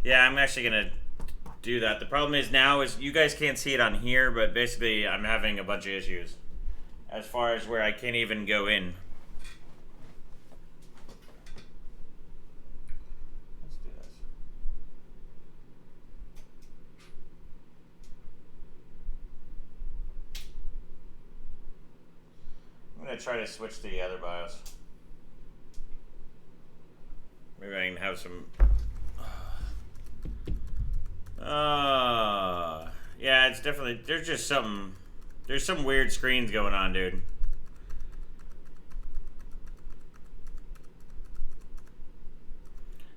Yeah, I'm actually gonna do that. The problem is now is you guys can't see it on here, but basically I'm having a bunch of issues as far as where I can't even go in. Let's do this. I'm gonna try to switch to the other BIOS. Maybe I can have some. Yeah, it's definitely, there's just something, there's some weird screens going on, dude.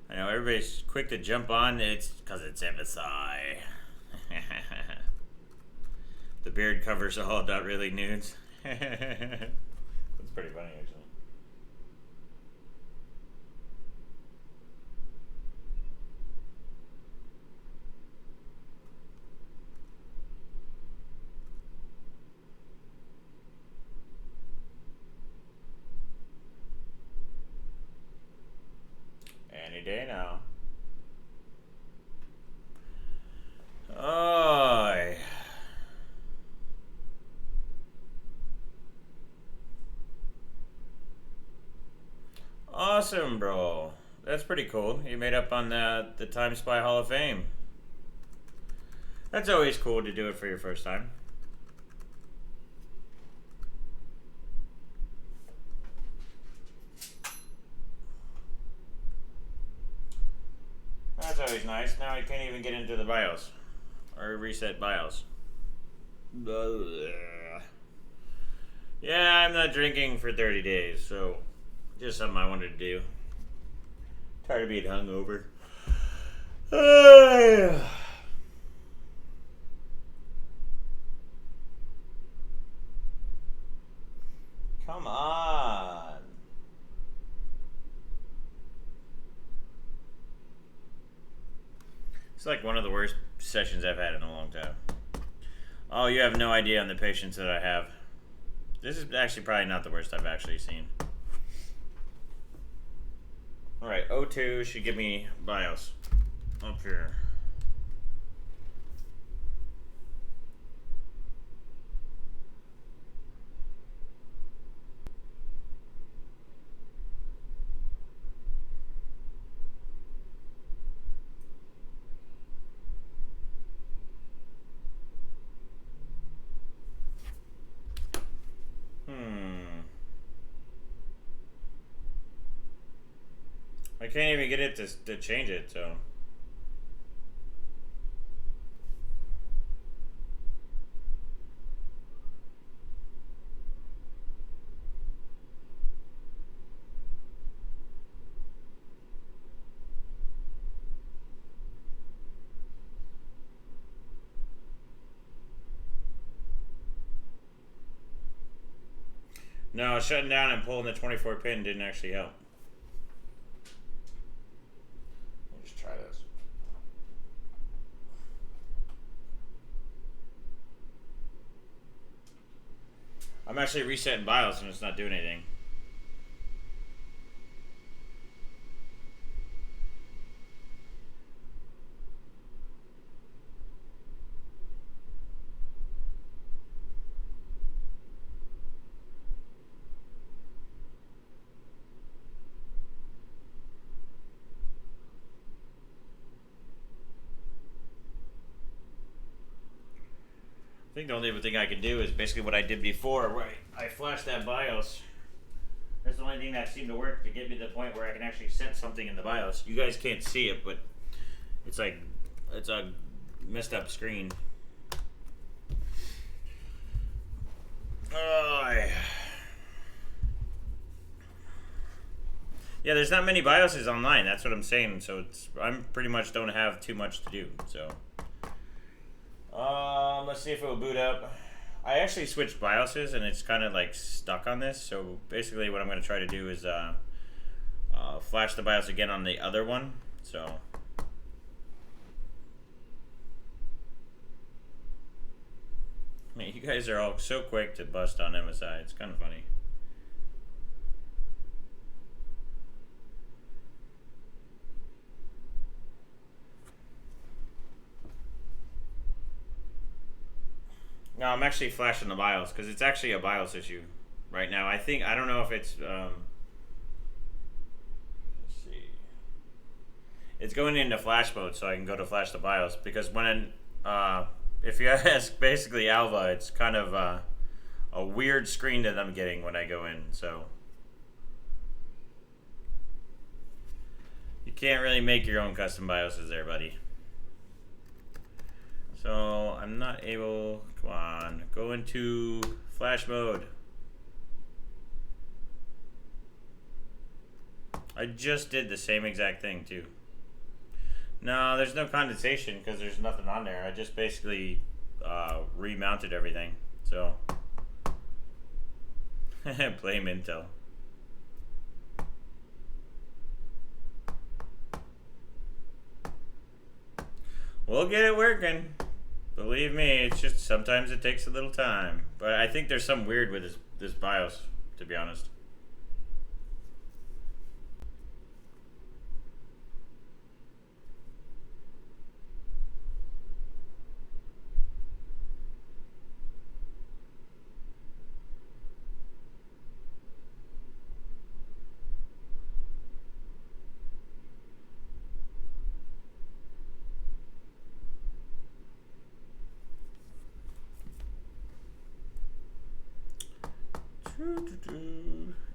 I know everybody's quick to jump on, it's because it's MSI. The beard covers all, not really nudes. That's pretty funny, actually. Any day now. Oh. Awesome, bro. That's pretty cool. You made up on the Time Spy Hall of Fame. That's always cool to do it for your first time. That's always nice. Now I can't even get into the BIOS. Or reset BIOS. Yeah, I'm not drinking for 30 days, so just something I wanted to do. Tired of being hungover. Come on. It's like one of the worst sessions I've had in a long time. Oh, you have no idea on the patience that I have. This is actually probably not the worst I've actually seen. Alright, O2 should give me BIOS up here. I can't even get it to change it, so. No, shutting down and pulling the 24 pin didn't actually help. Try this. I'm actually resetting BIOS and it's not doing anything. I think the only thing I can do is basically what I did before, where I flashed that BIOS. That's the only thing that seemed to work to get me to the point where I can actually set something in the BIOS. You guys can't see it, but it's like, it's a messed up screen. Yeah, there's not many BIOSes online. That's what I'm saying. So I'm pretty much don't have too much to do. So let's see if it will boot up. I actually switched BIOSes and it's kind of like stuck on this. So basically, what I'm going to try to do is flash the BIOS again on the other one. So. Man, you guys are all so quick to bust on MSI. It's kind of funny. No, I'm actually flashing the BIOS because it's actually a BIOS issue right now. I don't know if it's, let's see. It's going into flash mode so I can go to flash the BIOS because when, if you ask basically Alva, it's kind of a weird screen that I'm getting when I go in, so. You can't really make your own custom BIOSes there, buddy. So I'm not able, come on, go into flash mode. I just did the same exact thing too. No, there's no condensation because there's nothing on there. I just basically remounted everything. So, blame Intel. We'll get it working. Believe me, it's just sometimes it takes a little time. But I think there's something weird with this BIOS, to be honest.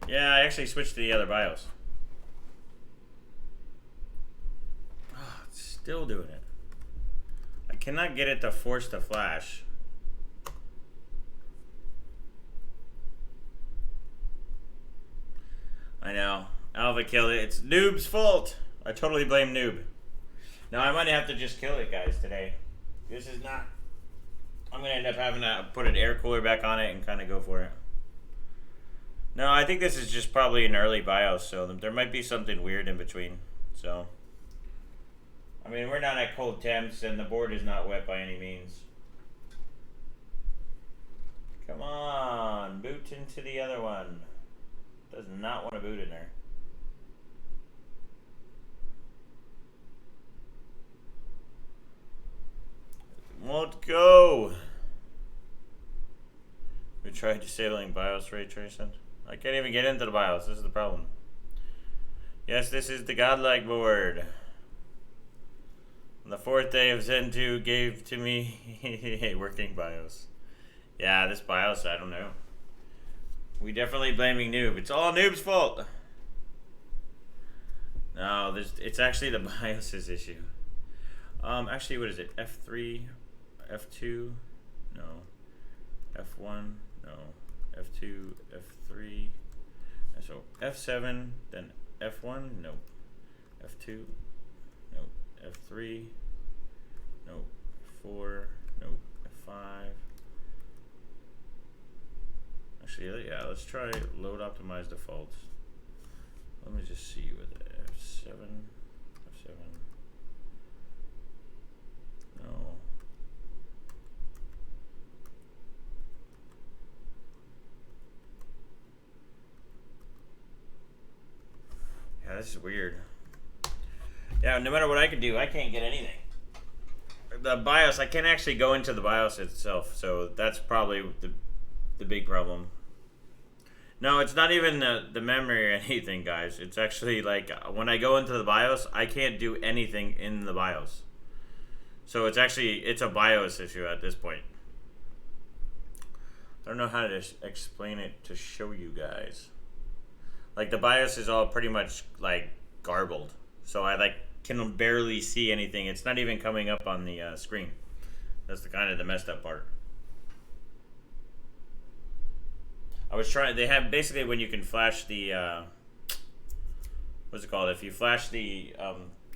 Yeah, I actually switched to the other BIOS. Oh, it's still doing it. I cannot get it to force the flash. I know. Alva killed it. It's Noob's fault. I totally blame Noob. Now I might have to just kill it, guys, today. This is not... I'm going to end up having to put an air cooler back on it and kind of go for it. No, I think this is just probably an early BIOS, so there might be something weird in between. So, I mean, we're not at cold temps, and the board is not wet by any means. Come on, boot into the other one. Does not want to boot in there. Won't go. We tried disabling BIOS ray tracing. I can't even get into the BIOS. This is the problem. Yes, this is the godlike board. On the 4th day of Zen 2 gave to me a working BIOS. Yeah, this BIOS, I don't know. We definitely blaming Noob. It's all Noob's fault. No, it's actually the BIOS's issue. Actually, what is it? F3, F2, no. F1, no. F2, F3, so F7, then F1, nope. F2, nope. F3, nope. F4, nope. F5. Actually, yeah, let's try load optimize defaults. Let me just see with F7, F7, no. Yeah, this is weird. Yeah, no matter what I can do, I can't get anything. The BIOS, I can't actually go into the BIOS itself, so that's probably the big problem. No, it's not even the memory or anything, guys. It's actually like when I go into the BIOS, I can't do anything in the BIOS. So it's a BIOS issue at this point. I don't know how to explain it to show you guys. Like the BIOS is all pretty much like garbled, so I like can barely see anything. It's not even coming up on the screen. That's the kind of the messed up part. I was trying. They have basically when you can flash the what's it called? If you flash the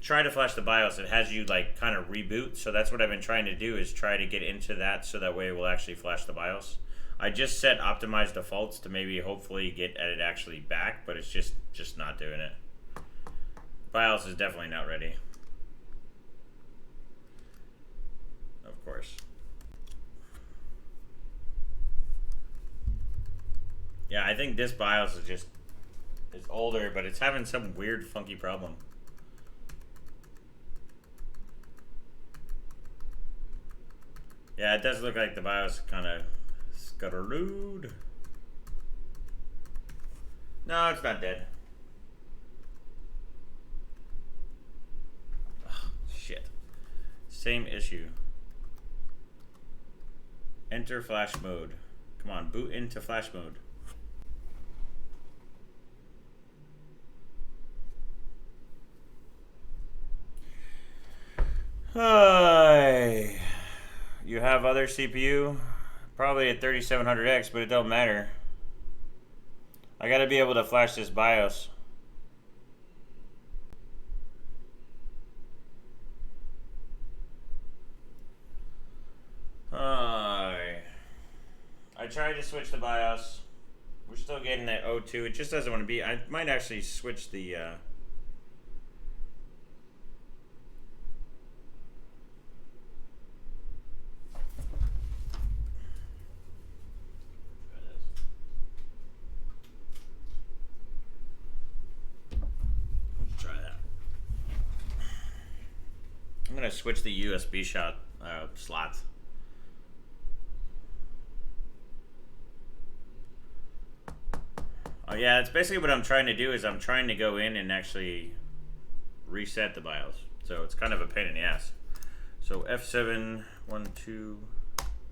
try to flash the BIOS, it has you like kind of reboot. So that's what I've been trying to do, is try to get into that so that way it will actually flash the BIOS. I just set optimized defaults to maybe hopefully get it actually back, but it's just not doing it. BIOS is definitely not ready. Of course. Yeah, I think this BIOS is older, but it's having some weird funky problem. Yeah, it does look like the BIOS kind of scutterlooed. No, it's not dead. Oh, shit. Same issue. Enter flash mode. Come on, boot into flash mode. Hi. You have other CPU? Probably a 3700X, but it don't matter. I gotta be able to flash this BIOS. I tried to switch the BIOS. We're still getting that O2. It just doesn't want to be. I might actually switch the. Let's try that. I'm gonna switch the USB slots. Oh yeah, it's basically what I'm trying to do, is I'm trying to go in and actually reset the BIOS. So it's kind of a pain in the ass. So F7, 1, 2,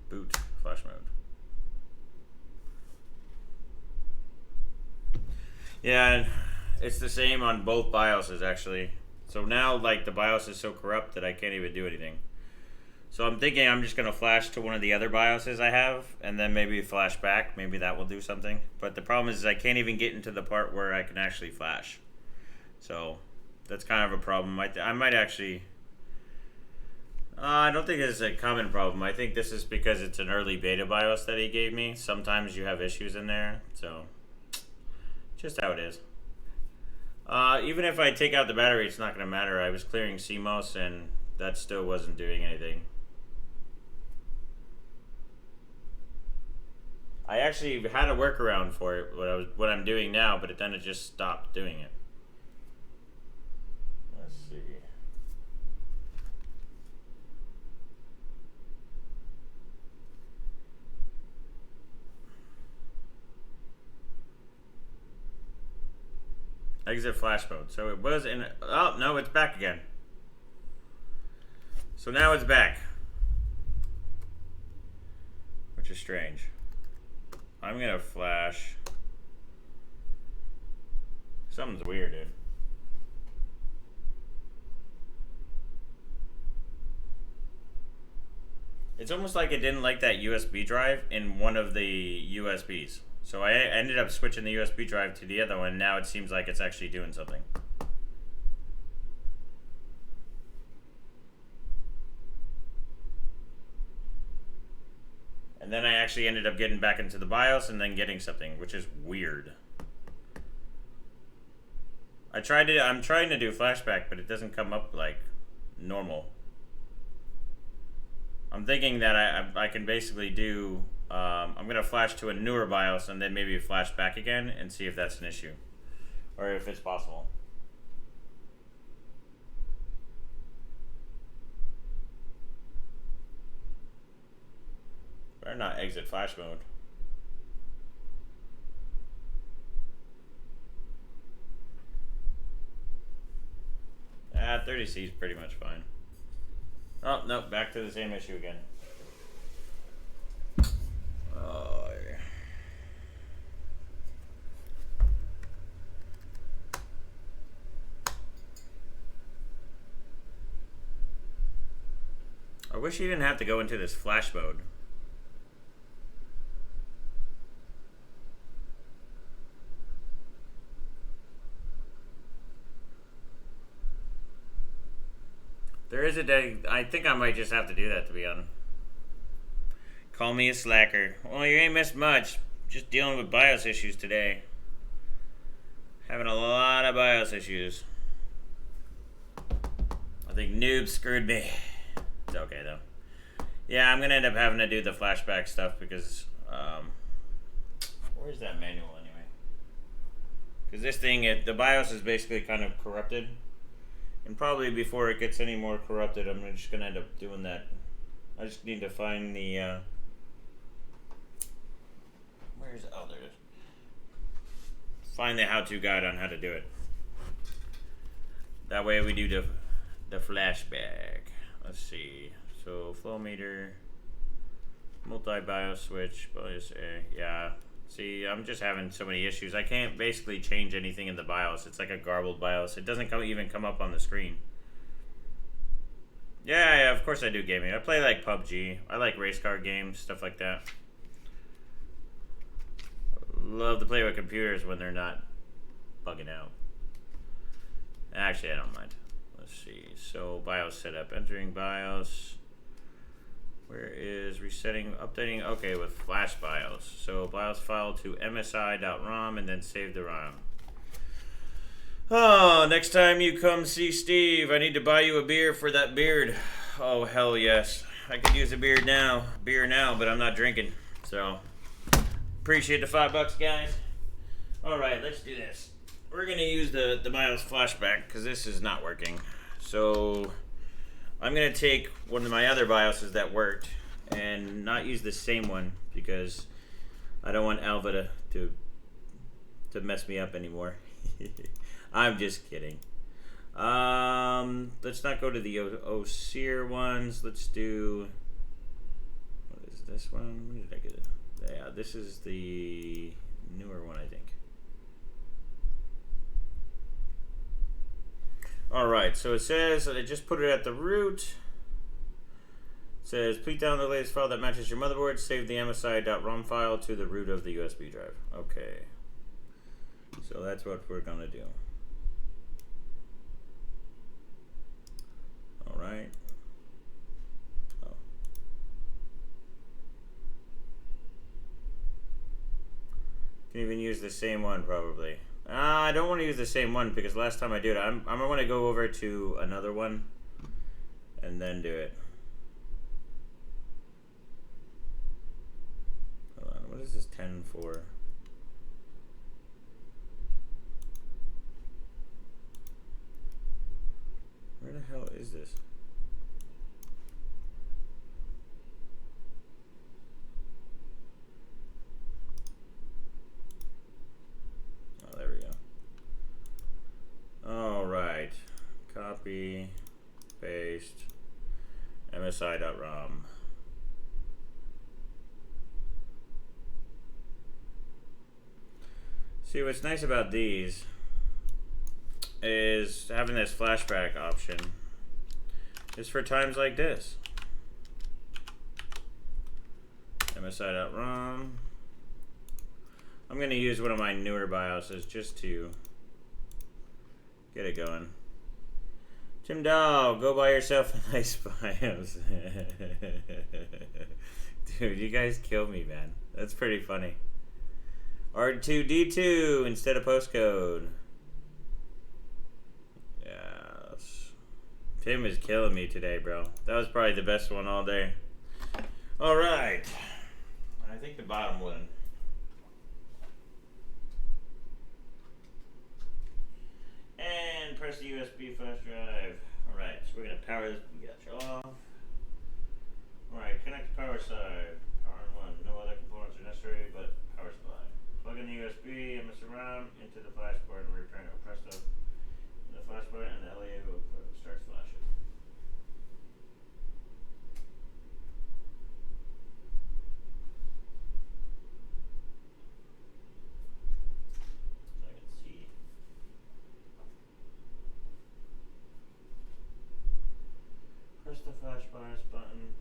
boot, flash mode. Yeah, it's the same on both BIOSes actually. So now like the BIOS is so corrupt that I can't even do anything. So I'm thinking I'm just going to flash to one of the other BIOSes I have, and then maybe flash back. Maybe that will do something. But the problem is I can't even get into the part where I can actually flash. So that's kind of a problem. I might actually... I don't think this is a common problem. I think this is because it's an early beta BIOS that he gave me. Sometimes you have issues in there. So just how it is. Even if I take out the battery, it's not going to matter. I was clearing CMOS and that still wasn't doing anything. I actually had a workaround for it, what I'm doing now, but then it just stopped doing it. Let's see. Exit flash mode. So it was in. Oh no, it's back again. So now it's back, which is strange. I'm gonna flash. Something's weird, dude. It's almost like it didn't like that USB drive in one of the USBs. So I ended up switching the USB drive to the other one, and now it seems like it's actually doing something. And then I actually ended up getting back into the BIOS and then getting something, which is weird. I'm trying to do flashback, but it doesn't come up like normal. I'm thinking that I can basically do, I'm going to flash to a newer BIOS and then maybe flash back again and see if that's an issue. Or if it's possible. Better not exit flash mode. 30C is pretty much fine. Oh, no, back to the same issue again. Oh, yeah. I wish you didn't have to go into this flash mode. There is a day. I think I might just have to do that, to be honest. Call me a slacker. Well, you ain't missed much. Just dealing with BIOS issues today. Having a lot of BIOS issues. I think Noob screwed me. It's okay, though. Yeah, I'm going to end up having to do the flashback stuff because... where's that manual, anyway? Because this thing, the BIOS is basically kind of corrupted. And probably before it gets any more corrupted, I'm just going to end up doing that. I just need to find the... where's... Oh, there it is. Find the how-to guide on how to do it. That way we do the flashback. Let's see. So, flow meter, multi-BIOS switch, BIOS A. Yeah. See, I'm just having so many issues. I can't basically change anything in the BIOS. It's like a garbled BIOS. It doesn't even come up on the screen. Yeah, of course I do gaming. I play like PUBG. I like race car games, stuff like that. Love to play with computers when they're not bugging out. Actually, I don't mind. Let's see. So, BIOS setup. Entering BIOS. Where is resetting, updating? Okay, with flash BIOS. So BIOS file to msi.rom and then save the ROM. Oh, next time you come see Steve, I need to buy you a beer for that beard. Oh, hell yes. I could use a beer now, but I'm not drinking. So, appreciate the $5, guys. All right, let's do this. We're going to use the BIOS flashback because this is not working. So... I'm going to take one of my other BIOSes that worked and not use the same one because I don't want Alva to mess me up anymore. I'm just kidding. Let's not go to the OSEER ones. Let's do... What is this one? When did I get it? Yeah, this is the newer one, I think. Alright, so it says, I just put it at the root. It says, please download the latest file that matches your motherboard. Save the msi.rom file to the root of the USB drive. Okay. So that's what we're going to do. Alright. Oh. Can even use the same one, probably. I don't want to use the same one because last time I did it, I'm going to go over to another one and then do it. Hold on, what is this 10 for? Where the hell is this? There we go. Alright. Copy, paste, msi.rom. See, what's nice about these is having this flashback option is for times like this. msi.rom. I'm going to use one of my newer BIOSes just to get it going. Tim Dow, go buy yourself a nice BIOS. Dude, you guys kill me, man. That's pretty funny. R2D2 instead of postcode. Yes. Tim is killing me today, bro. That was probably the best one all day. Alright. I think the bottom one. And press the USB flash drive. Alright, so we're going to power this bitch off. Alright, connect the power side. Power on 1. No other components are necessary but power supply. Plug in the USB and MSI-ROM into the flash board and return it. Press the flash button and the LED will start flashing. So I can see. Press the flash button.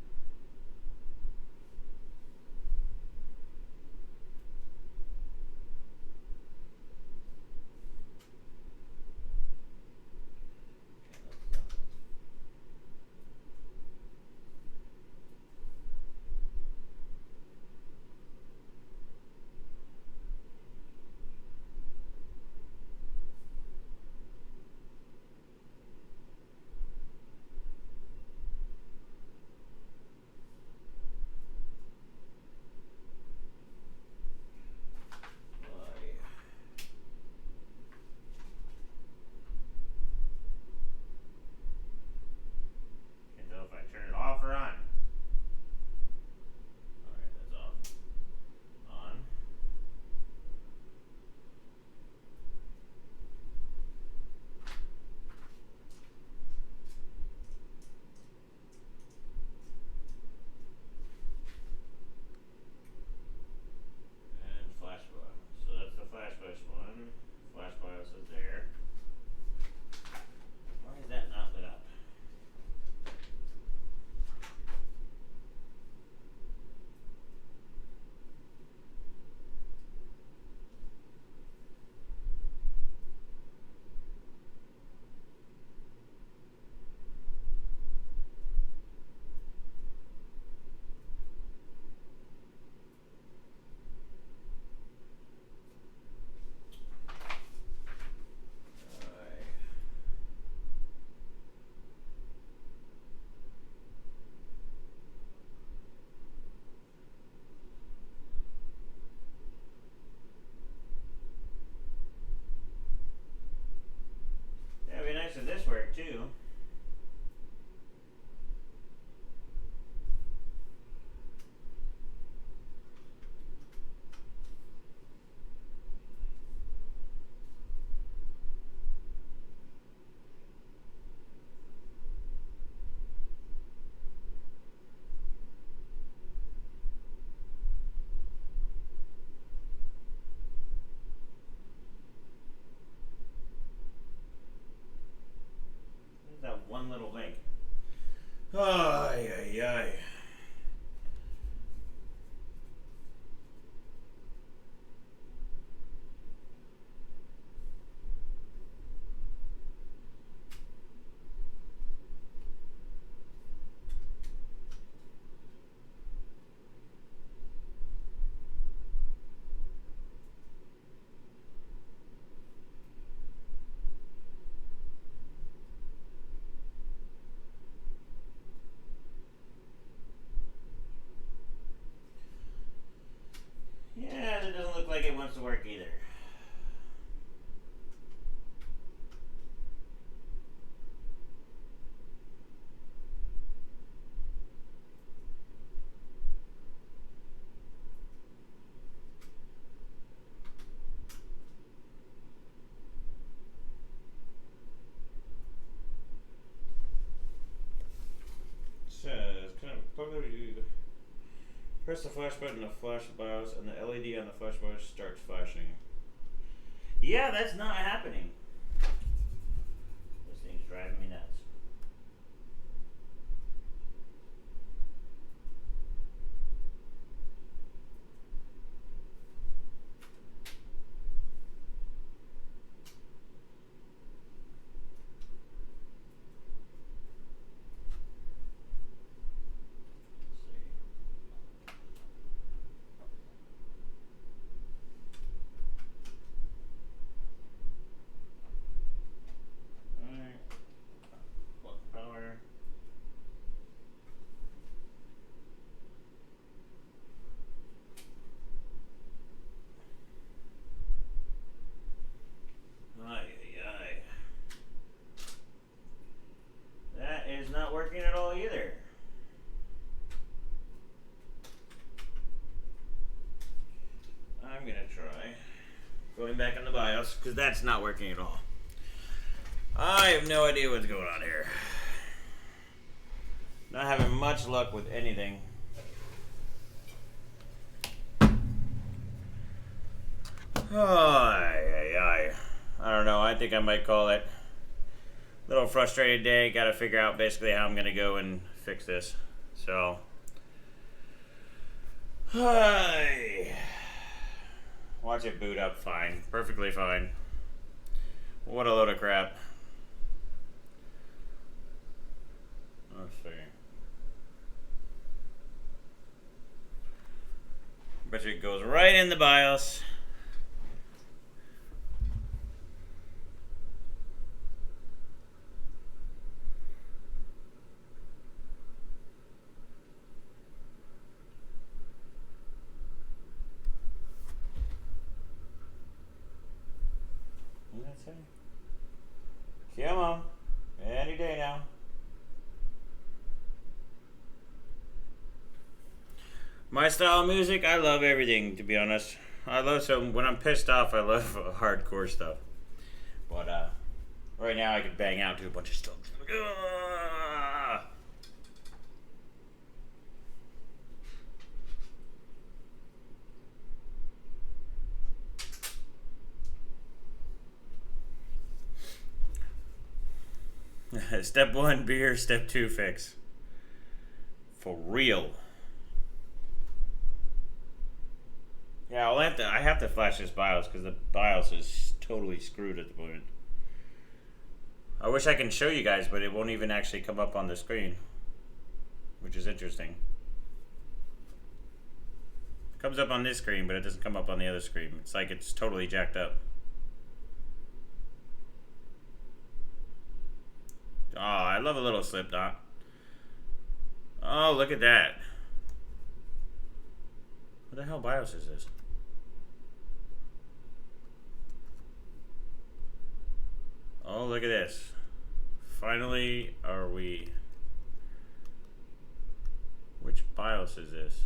specs of this work too. That one little link. Ay, ay, ay. Yeah, that doesn't look like it wants to work either. Says, press the flash button to flash the BIOS, and the LED on the flash BIOS starts flashing. Yeah, that's not happening. This thing's driving me nuts. That is not working at all either. I'm gonna try going back on the BIOS because that's not working at all. I have no idea what's going on here. Not having much luck with anything. I don't know. I think I might call it a little frustrated day. Got to figure out basically how I'm going to go and fix this. So, watch it boot up fine. Perfectly fine. What a load of crap. Let's see. Bet you it goes right in the BIOS. Come on. Any day now. My style of music, I love everything, to be honest. I love some, when I'm pissed off, I love hardcore stuff. But right now I can bang out to a bunch of stuff. Step 1, beer. Step 2, fix. For real. Yeah, I have to flash this BIOS because the BIOS is totally screwed at the moment. I wish I can show you guys, but it won't even actually come up on the screen, which is interesting. It comes up on this screen, but it doesn't come up on the other screen. It's like it's totally jacked up. Oh, I love a little slip knot. Oh, look at that. What the hell BIOS is this? Oh, look at this. finally are we... Which BIOS is this?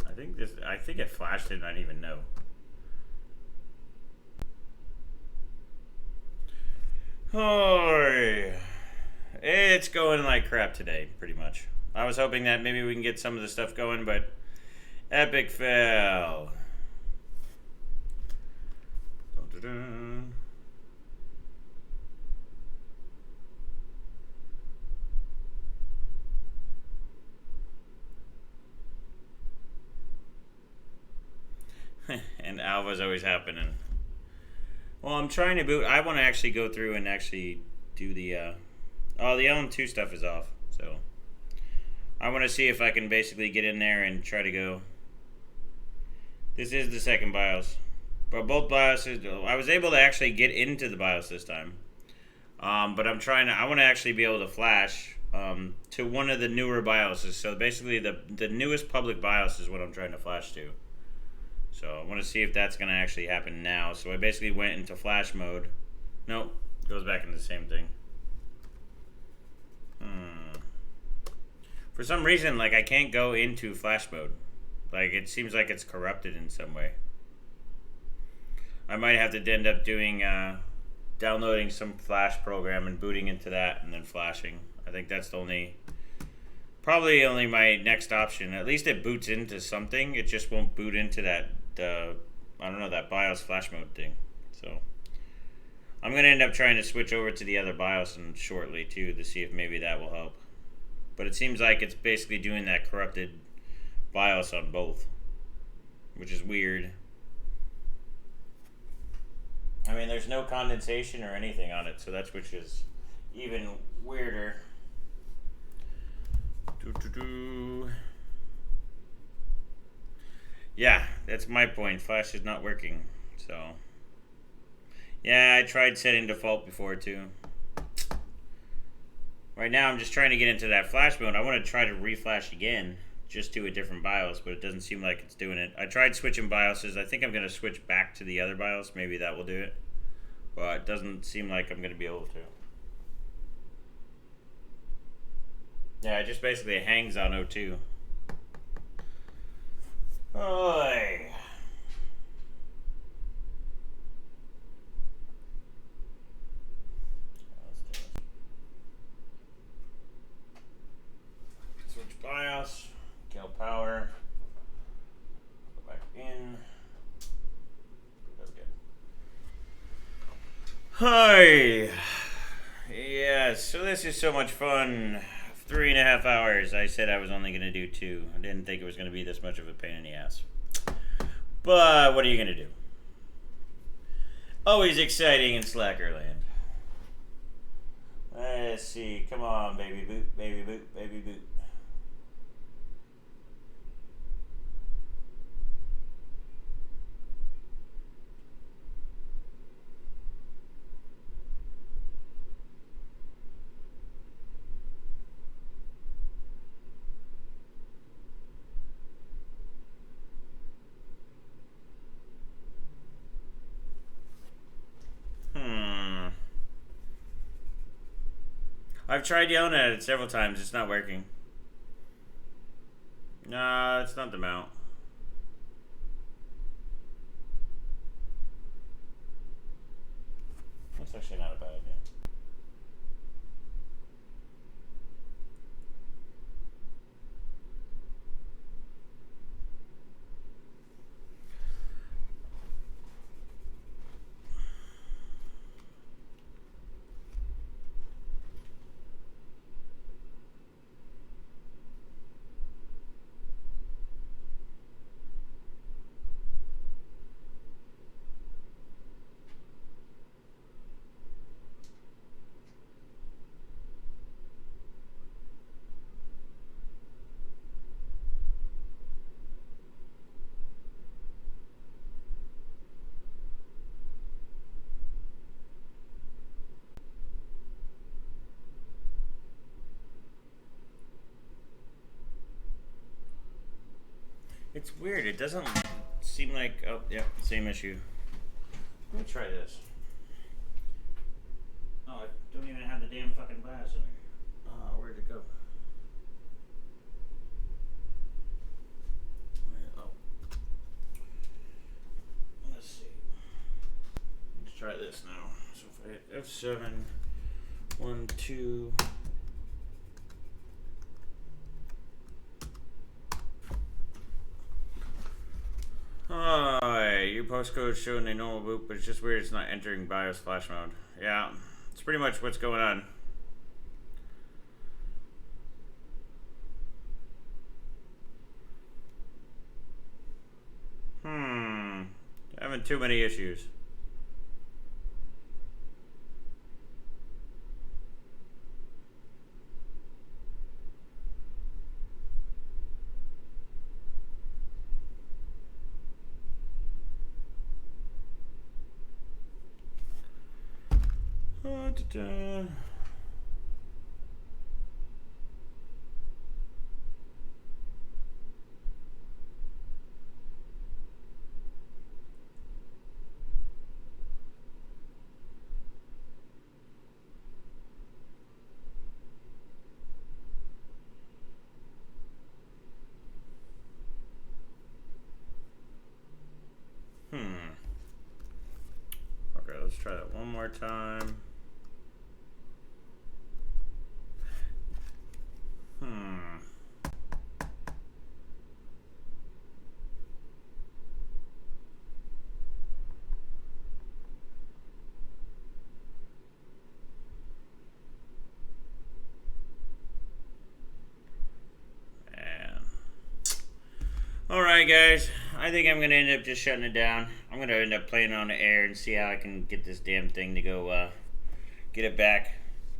I think it flashed it and I didn't even know. Oh, it's going like crap today, pretty much. I was hoping that maybe we can get some of the stuff going, but epic fail. Dun-dun-dun. And alpha's always happening. Well, I'm trying to boot. I want to actually go through and actually do the... oh, the LN2 stuff is off. So I want to see if I can basically get in there and try to go. This is the second BIOS. But both BIOSes... I was able to actually get into the BIOS this time. But I'm trying to... I want to actually be able to flash to one of the newer BIOSes. So basically the newest public BIOS is what I'm trying to flash to. So I want to see if that's going to actually happen now. So I basically went into flash mode. Nope, goes back into the same thing. For some reason, like, I can't go into flash mode. Like, it seems like it's corrupted in some way. I might have to end up doing, downloading some flash program and booting into that and then flashing. I think that's the only... Probably only my next option. At least it boots into something. It just won't boot into that, I don't know, that BIOS flash mode thing. So I'm going to end up trying to switch over to the other BIOS and shortly too to see if maybe that will help. But it seems like it's basically doing that corrupted BIOS on both, which is weird. I mean, there's no condensation or anything on it, so that's which is even weirder. Yeah, that's my point. Flash is not working. So, yeah, I tried setting default before too. Right now, I'm just trying to get into that flash mode. I want to try to reflash again, just to a different BIOS, but it doesn't seem like it's doing it. I tried switching BIOSes. I think I'm going to switch back to the other BIOS. Maybe that will do it. But it doesn't seem like I'm going to be able to. Yeah, it just basically hangs on O2. Oy. Switch BIOS, kill power, go back in. That's good. Hi. Yes, so this is so much fun. 3.5 hours. I said I was only going to do 2. I didn't think it was going to be this much of a pain in the ass. But what are you going to do? Always exciting in Slackerland. Let's see. Come on, baby boot, baby boot, baby boot. I've tried yelling at it several times. It's not working. No, it's not the mount. That's actually not a bad idea. It's weird. It doesn't seem like... Oh, yeah, same issue. Let me try this. Oh, I don't even have the damn fucking BIOS in here. Oh, where'd it go? Oh. Let's see. Let's try this now. So if I hit F7, 1, 2. Your postcode is showing a normal boot, but it's just weird it's not entering BIOS flash mode. Yeah, it's pretty much what's going on. Having too many issues. Okay, let's try that one more time. Alright guys, I think I'm going to end up just shutting it down. I'm going to end up playing on the air and see how I can get this damn thing to go, get it back.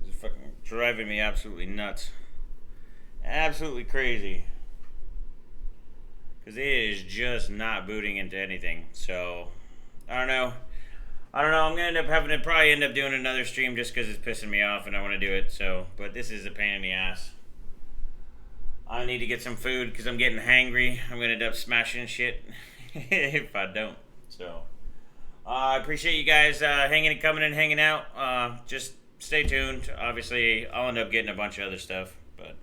It's fucking driving me absolutely nuts. Absolutely crazy. Because it is just not booting into anything. So, I don't know. I'm going to end up having to probably end up doing another stream just because it's pissing me off and I want to do it. So, but this is a pain in the ass. I need to get some food because I'm getting hangry. I'm going to end up smashing shit if I don't. So, I appreciate you guys coming and hanging out. Just stay tuned. Obviously, I'll end up getting a bunch of other stuff. But,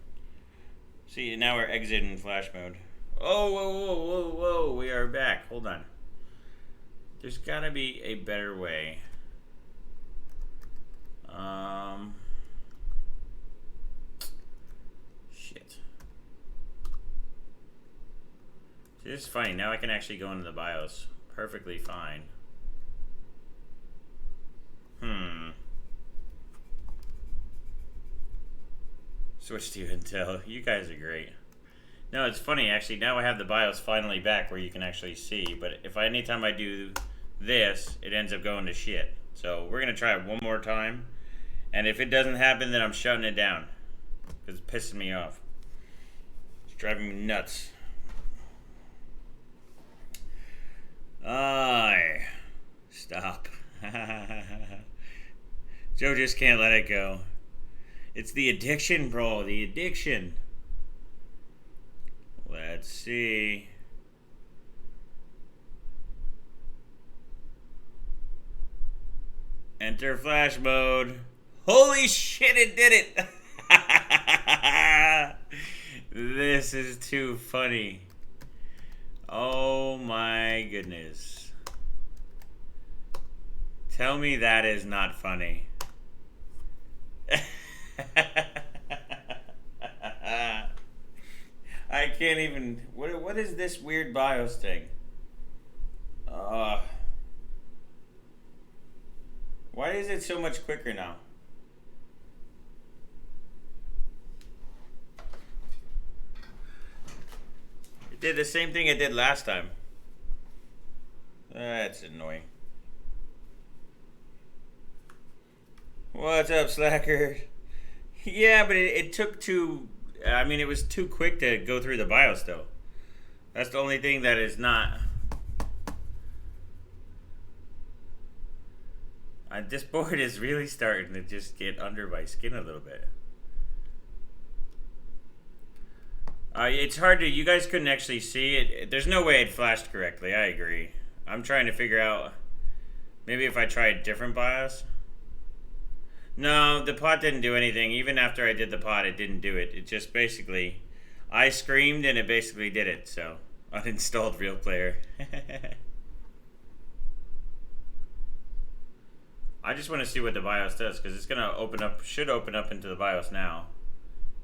see, now we're exiting flash mode. Oh, whoa. We are back. Hold on. There's got to be a better way. Shit. This is funny. Now I can actually go into the BIOS perfectly fine. Switch to Intel. You guys are great. No, it's funny actually. Now I have the BIOS finally back where you can actually see. But if anytime I do this, it ends up going to shit. So we're gonna try it one more time. And if it doesn't happen, then I'm shutting it down because it's pissing me off. It's driving me nuts. Stop. Joe just can't let it go. It's the addiction, bro. The addiction. Let's see. Enter flash mode. Holy shit, it did it. This is too funny. Oh my goodness. Tell me that is not funny. I can't even. What is this weird BIOS thing? Why is it so much quicker now? It did the same thing it did last time. That's annoying. What's up, slacker? Yeah, but it took too... I mean, it was too quick to go through the BIOS, though. That's the only thing that is not... this board is really starting to just get under my skin a little bit. It's hard to... You guys couldn't actually see it. There's no way it flashed correctly. I agree. I'm trying to figure out... Maybe if I try a different BIOS... No, the pot didn't do anything. Even after I did the pot, it didn't do it. It just basically, I screamed and it basically did it. So uninstalled Real Player. I just want to see what the BIOS does because it's gonna should open up into the BIOS now.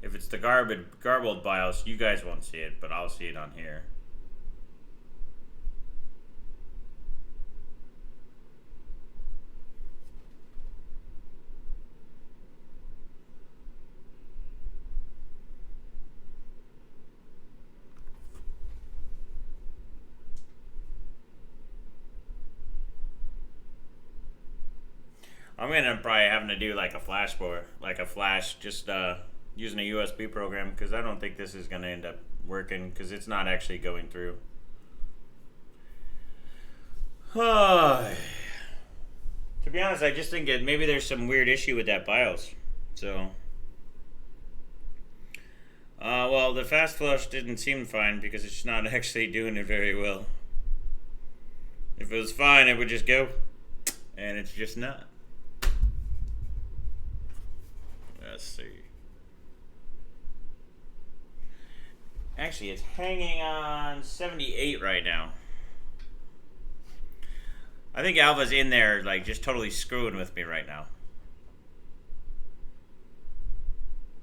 If it's the garbled BIOS, you guys won't see it, but I'll see it on here. I'm gonna probably having to do like a flash just using a USB program because I don't think this is gonna end up working because it's not actually going through. To be honest, I just think maybe there's some weird issue with that BIOS. So, well, the fast flush didn't seem fine because it's not actually doing it very well. If it was fine, it would just go, and it's just not. Let's see. Actually, it's hanging on 78 right now. I think Alva's in there, like, just totally screwing with me right now.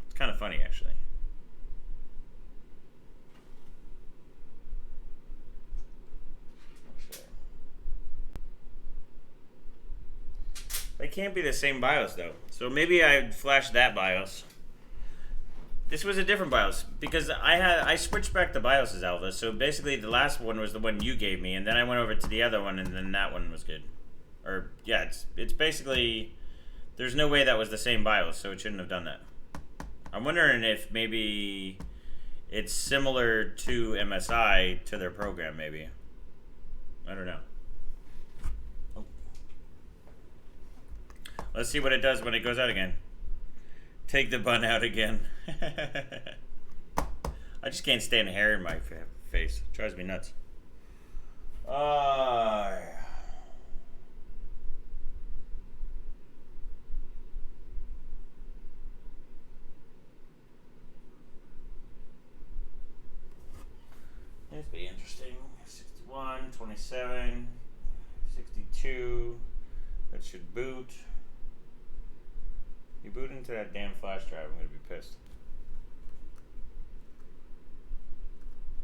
It's kind of funny, actually. They can't be the same BIOS, though. So maybe I flashed that BIOS. This was a different BIOS because I switched back the BIOSes, Alva. So basically, the last one was the one you gave me, and then I went over to the other one, and then that one was good. Or yeah, it's basically there's no way that was the same BIOS, so it shouldn't have done that. I'm wondering if maybe it's similar to MSI to their program, maybe. I don't know. Let's see what it does when it goes out again. Take the bun out again. I just can't stand hair in my face. It drives me nuts. This be interesting. 61, 27, 62. That should boot. You boot into that damn flash drive, I'm going to be pissed.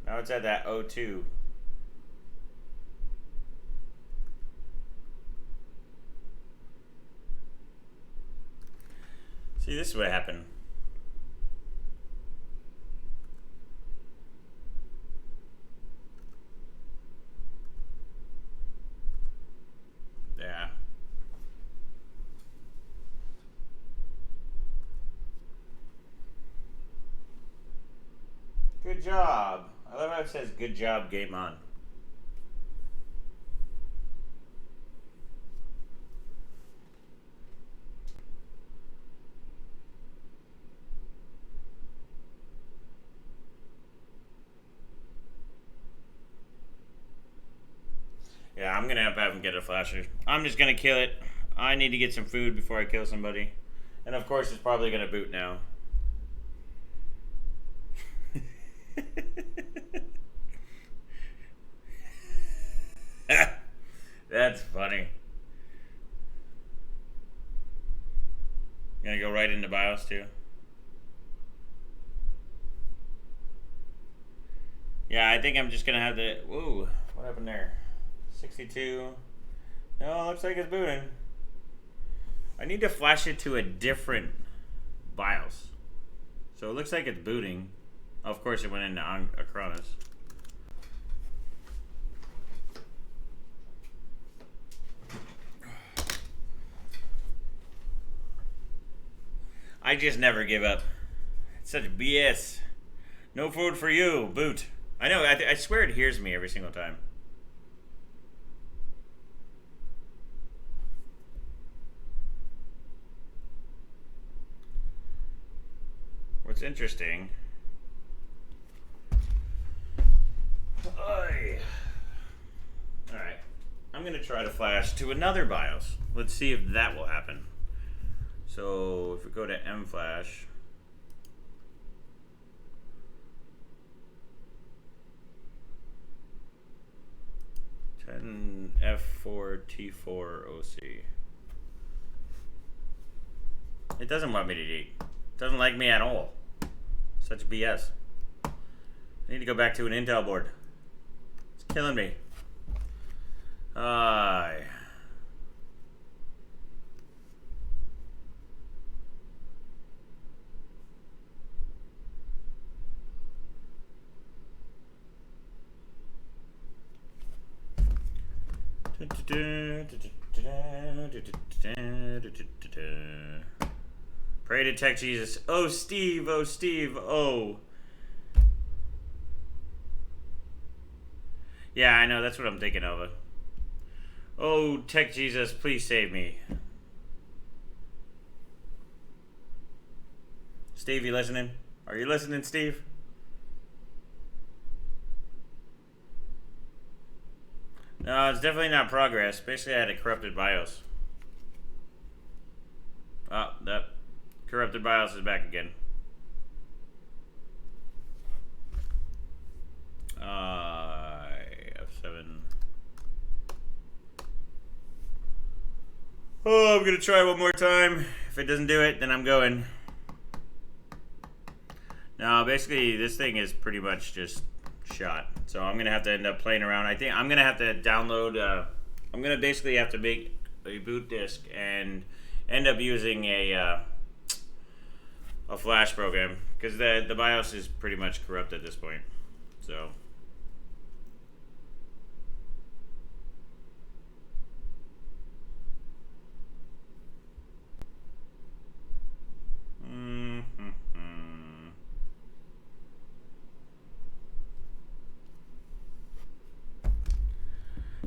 Now it's at that O2. See, this is what happened. Yeah. Good job. I love how it says good job, game on. Yeah, I'm gonna have him get a flasher. I'm just gonna kill it. I need to get some food before I kill somebody. And of course it's probably gonna boot now. That's funny. Gonna go right into BIOS too. Yeah, I think I'm just gonna have the. Whoa, what happened there? 62. No, looks like it's booting. I need to flash it to a different BIOS. So it looks like it's booting. Of course, it went into Acronis. I just never give up. It's such BS. No food for you, boot. I know, I swear it hears me every single time. What's interesting... Alright. I'm going to try to flash to another BIOS. Let's see if that will happen. So if we go to M Flash, F4T4 OC. It doesn't want me to eat. It doesn't like me at all. Such BS. I need to go back to an Intel board. It's killing me. Pray to tech Jesus. Oh, Steve. Oh, Steve. Oh. Yeah, I know. That's what I'm thinking of. Oh, tech Jesus, please save me. Steve, you listening? Are you listening, Steve? No, it's definitely not progress. Basically, I had a corrupted BIOS. Oh, that corrupted BIOS is back again. F7. Oh, I'm gonna try one more time. If it doesn't do it, then I'm going. Now, basically, this thing is pretty much just shot. So I'm gonna have to end up playing around. I think I'm gonna have to download. I'm gonna basically have to make a boot disk and end up using a flash program because the BIOS is pretty much corrupt at this point. So.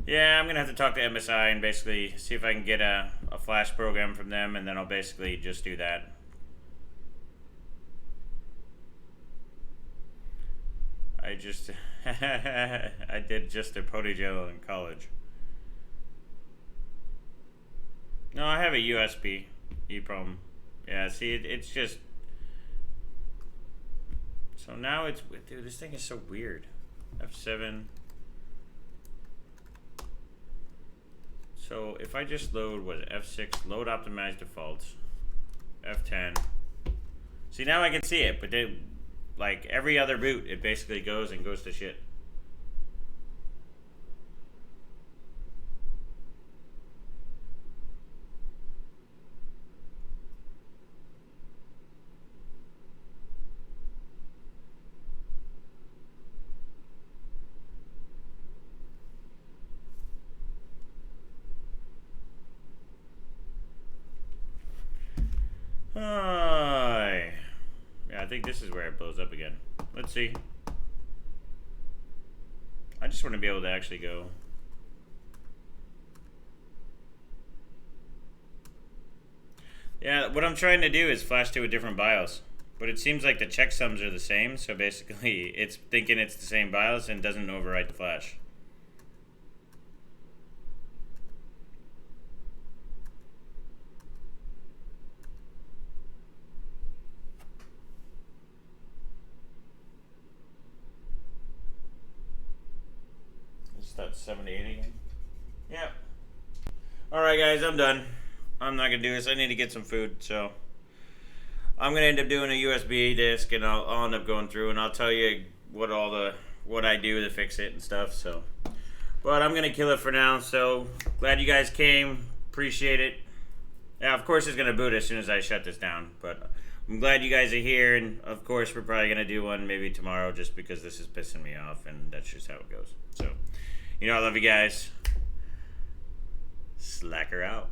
Yeah, I'm going to have to talk to MSI and basically see if I can get a flash program from them, and then I'll basically just do that. I just... I did just a Podigel in college. No, I have a USB EEPROM. Yeah, see, it's just... So now it's... Dude, this thing is so weird. F7... So if I just load, what, F6, load optimized defaults, F10. See, now I can see it, but then, like every other boot, it basically goes to shit. Yeah, I think this is where it blows up again. Let's see. I just want to be able to actually go. Yeah, what I'm trying to do is flash to a different BIOS. But it seems like the checksums are the same, so basically it's thinking it's the same BIOS and doesn't overwrite the flash. That's 78 again. Yeah. Alright guys, I'm done. I'm not gonna do this. I need to get some food, so I'm gonna end up doing a USB disk, and I'll end up going through and I'll tell you what I do to fix it and stuff. So, but I'm gonna kill it for now. So glad you guys came. Appreciate it. Yeah, of course it's gonna boot as soon as I shut this down, but I'm glad you guys are here, and of course we're probably gonna do one maybe tomorrow just because this is pissing me off, and that's just how it goes. So. You know, I love you guys. Slacker out.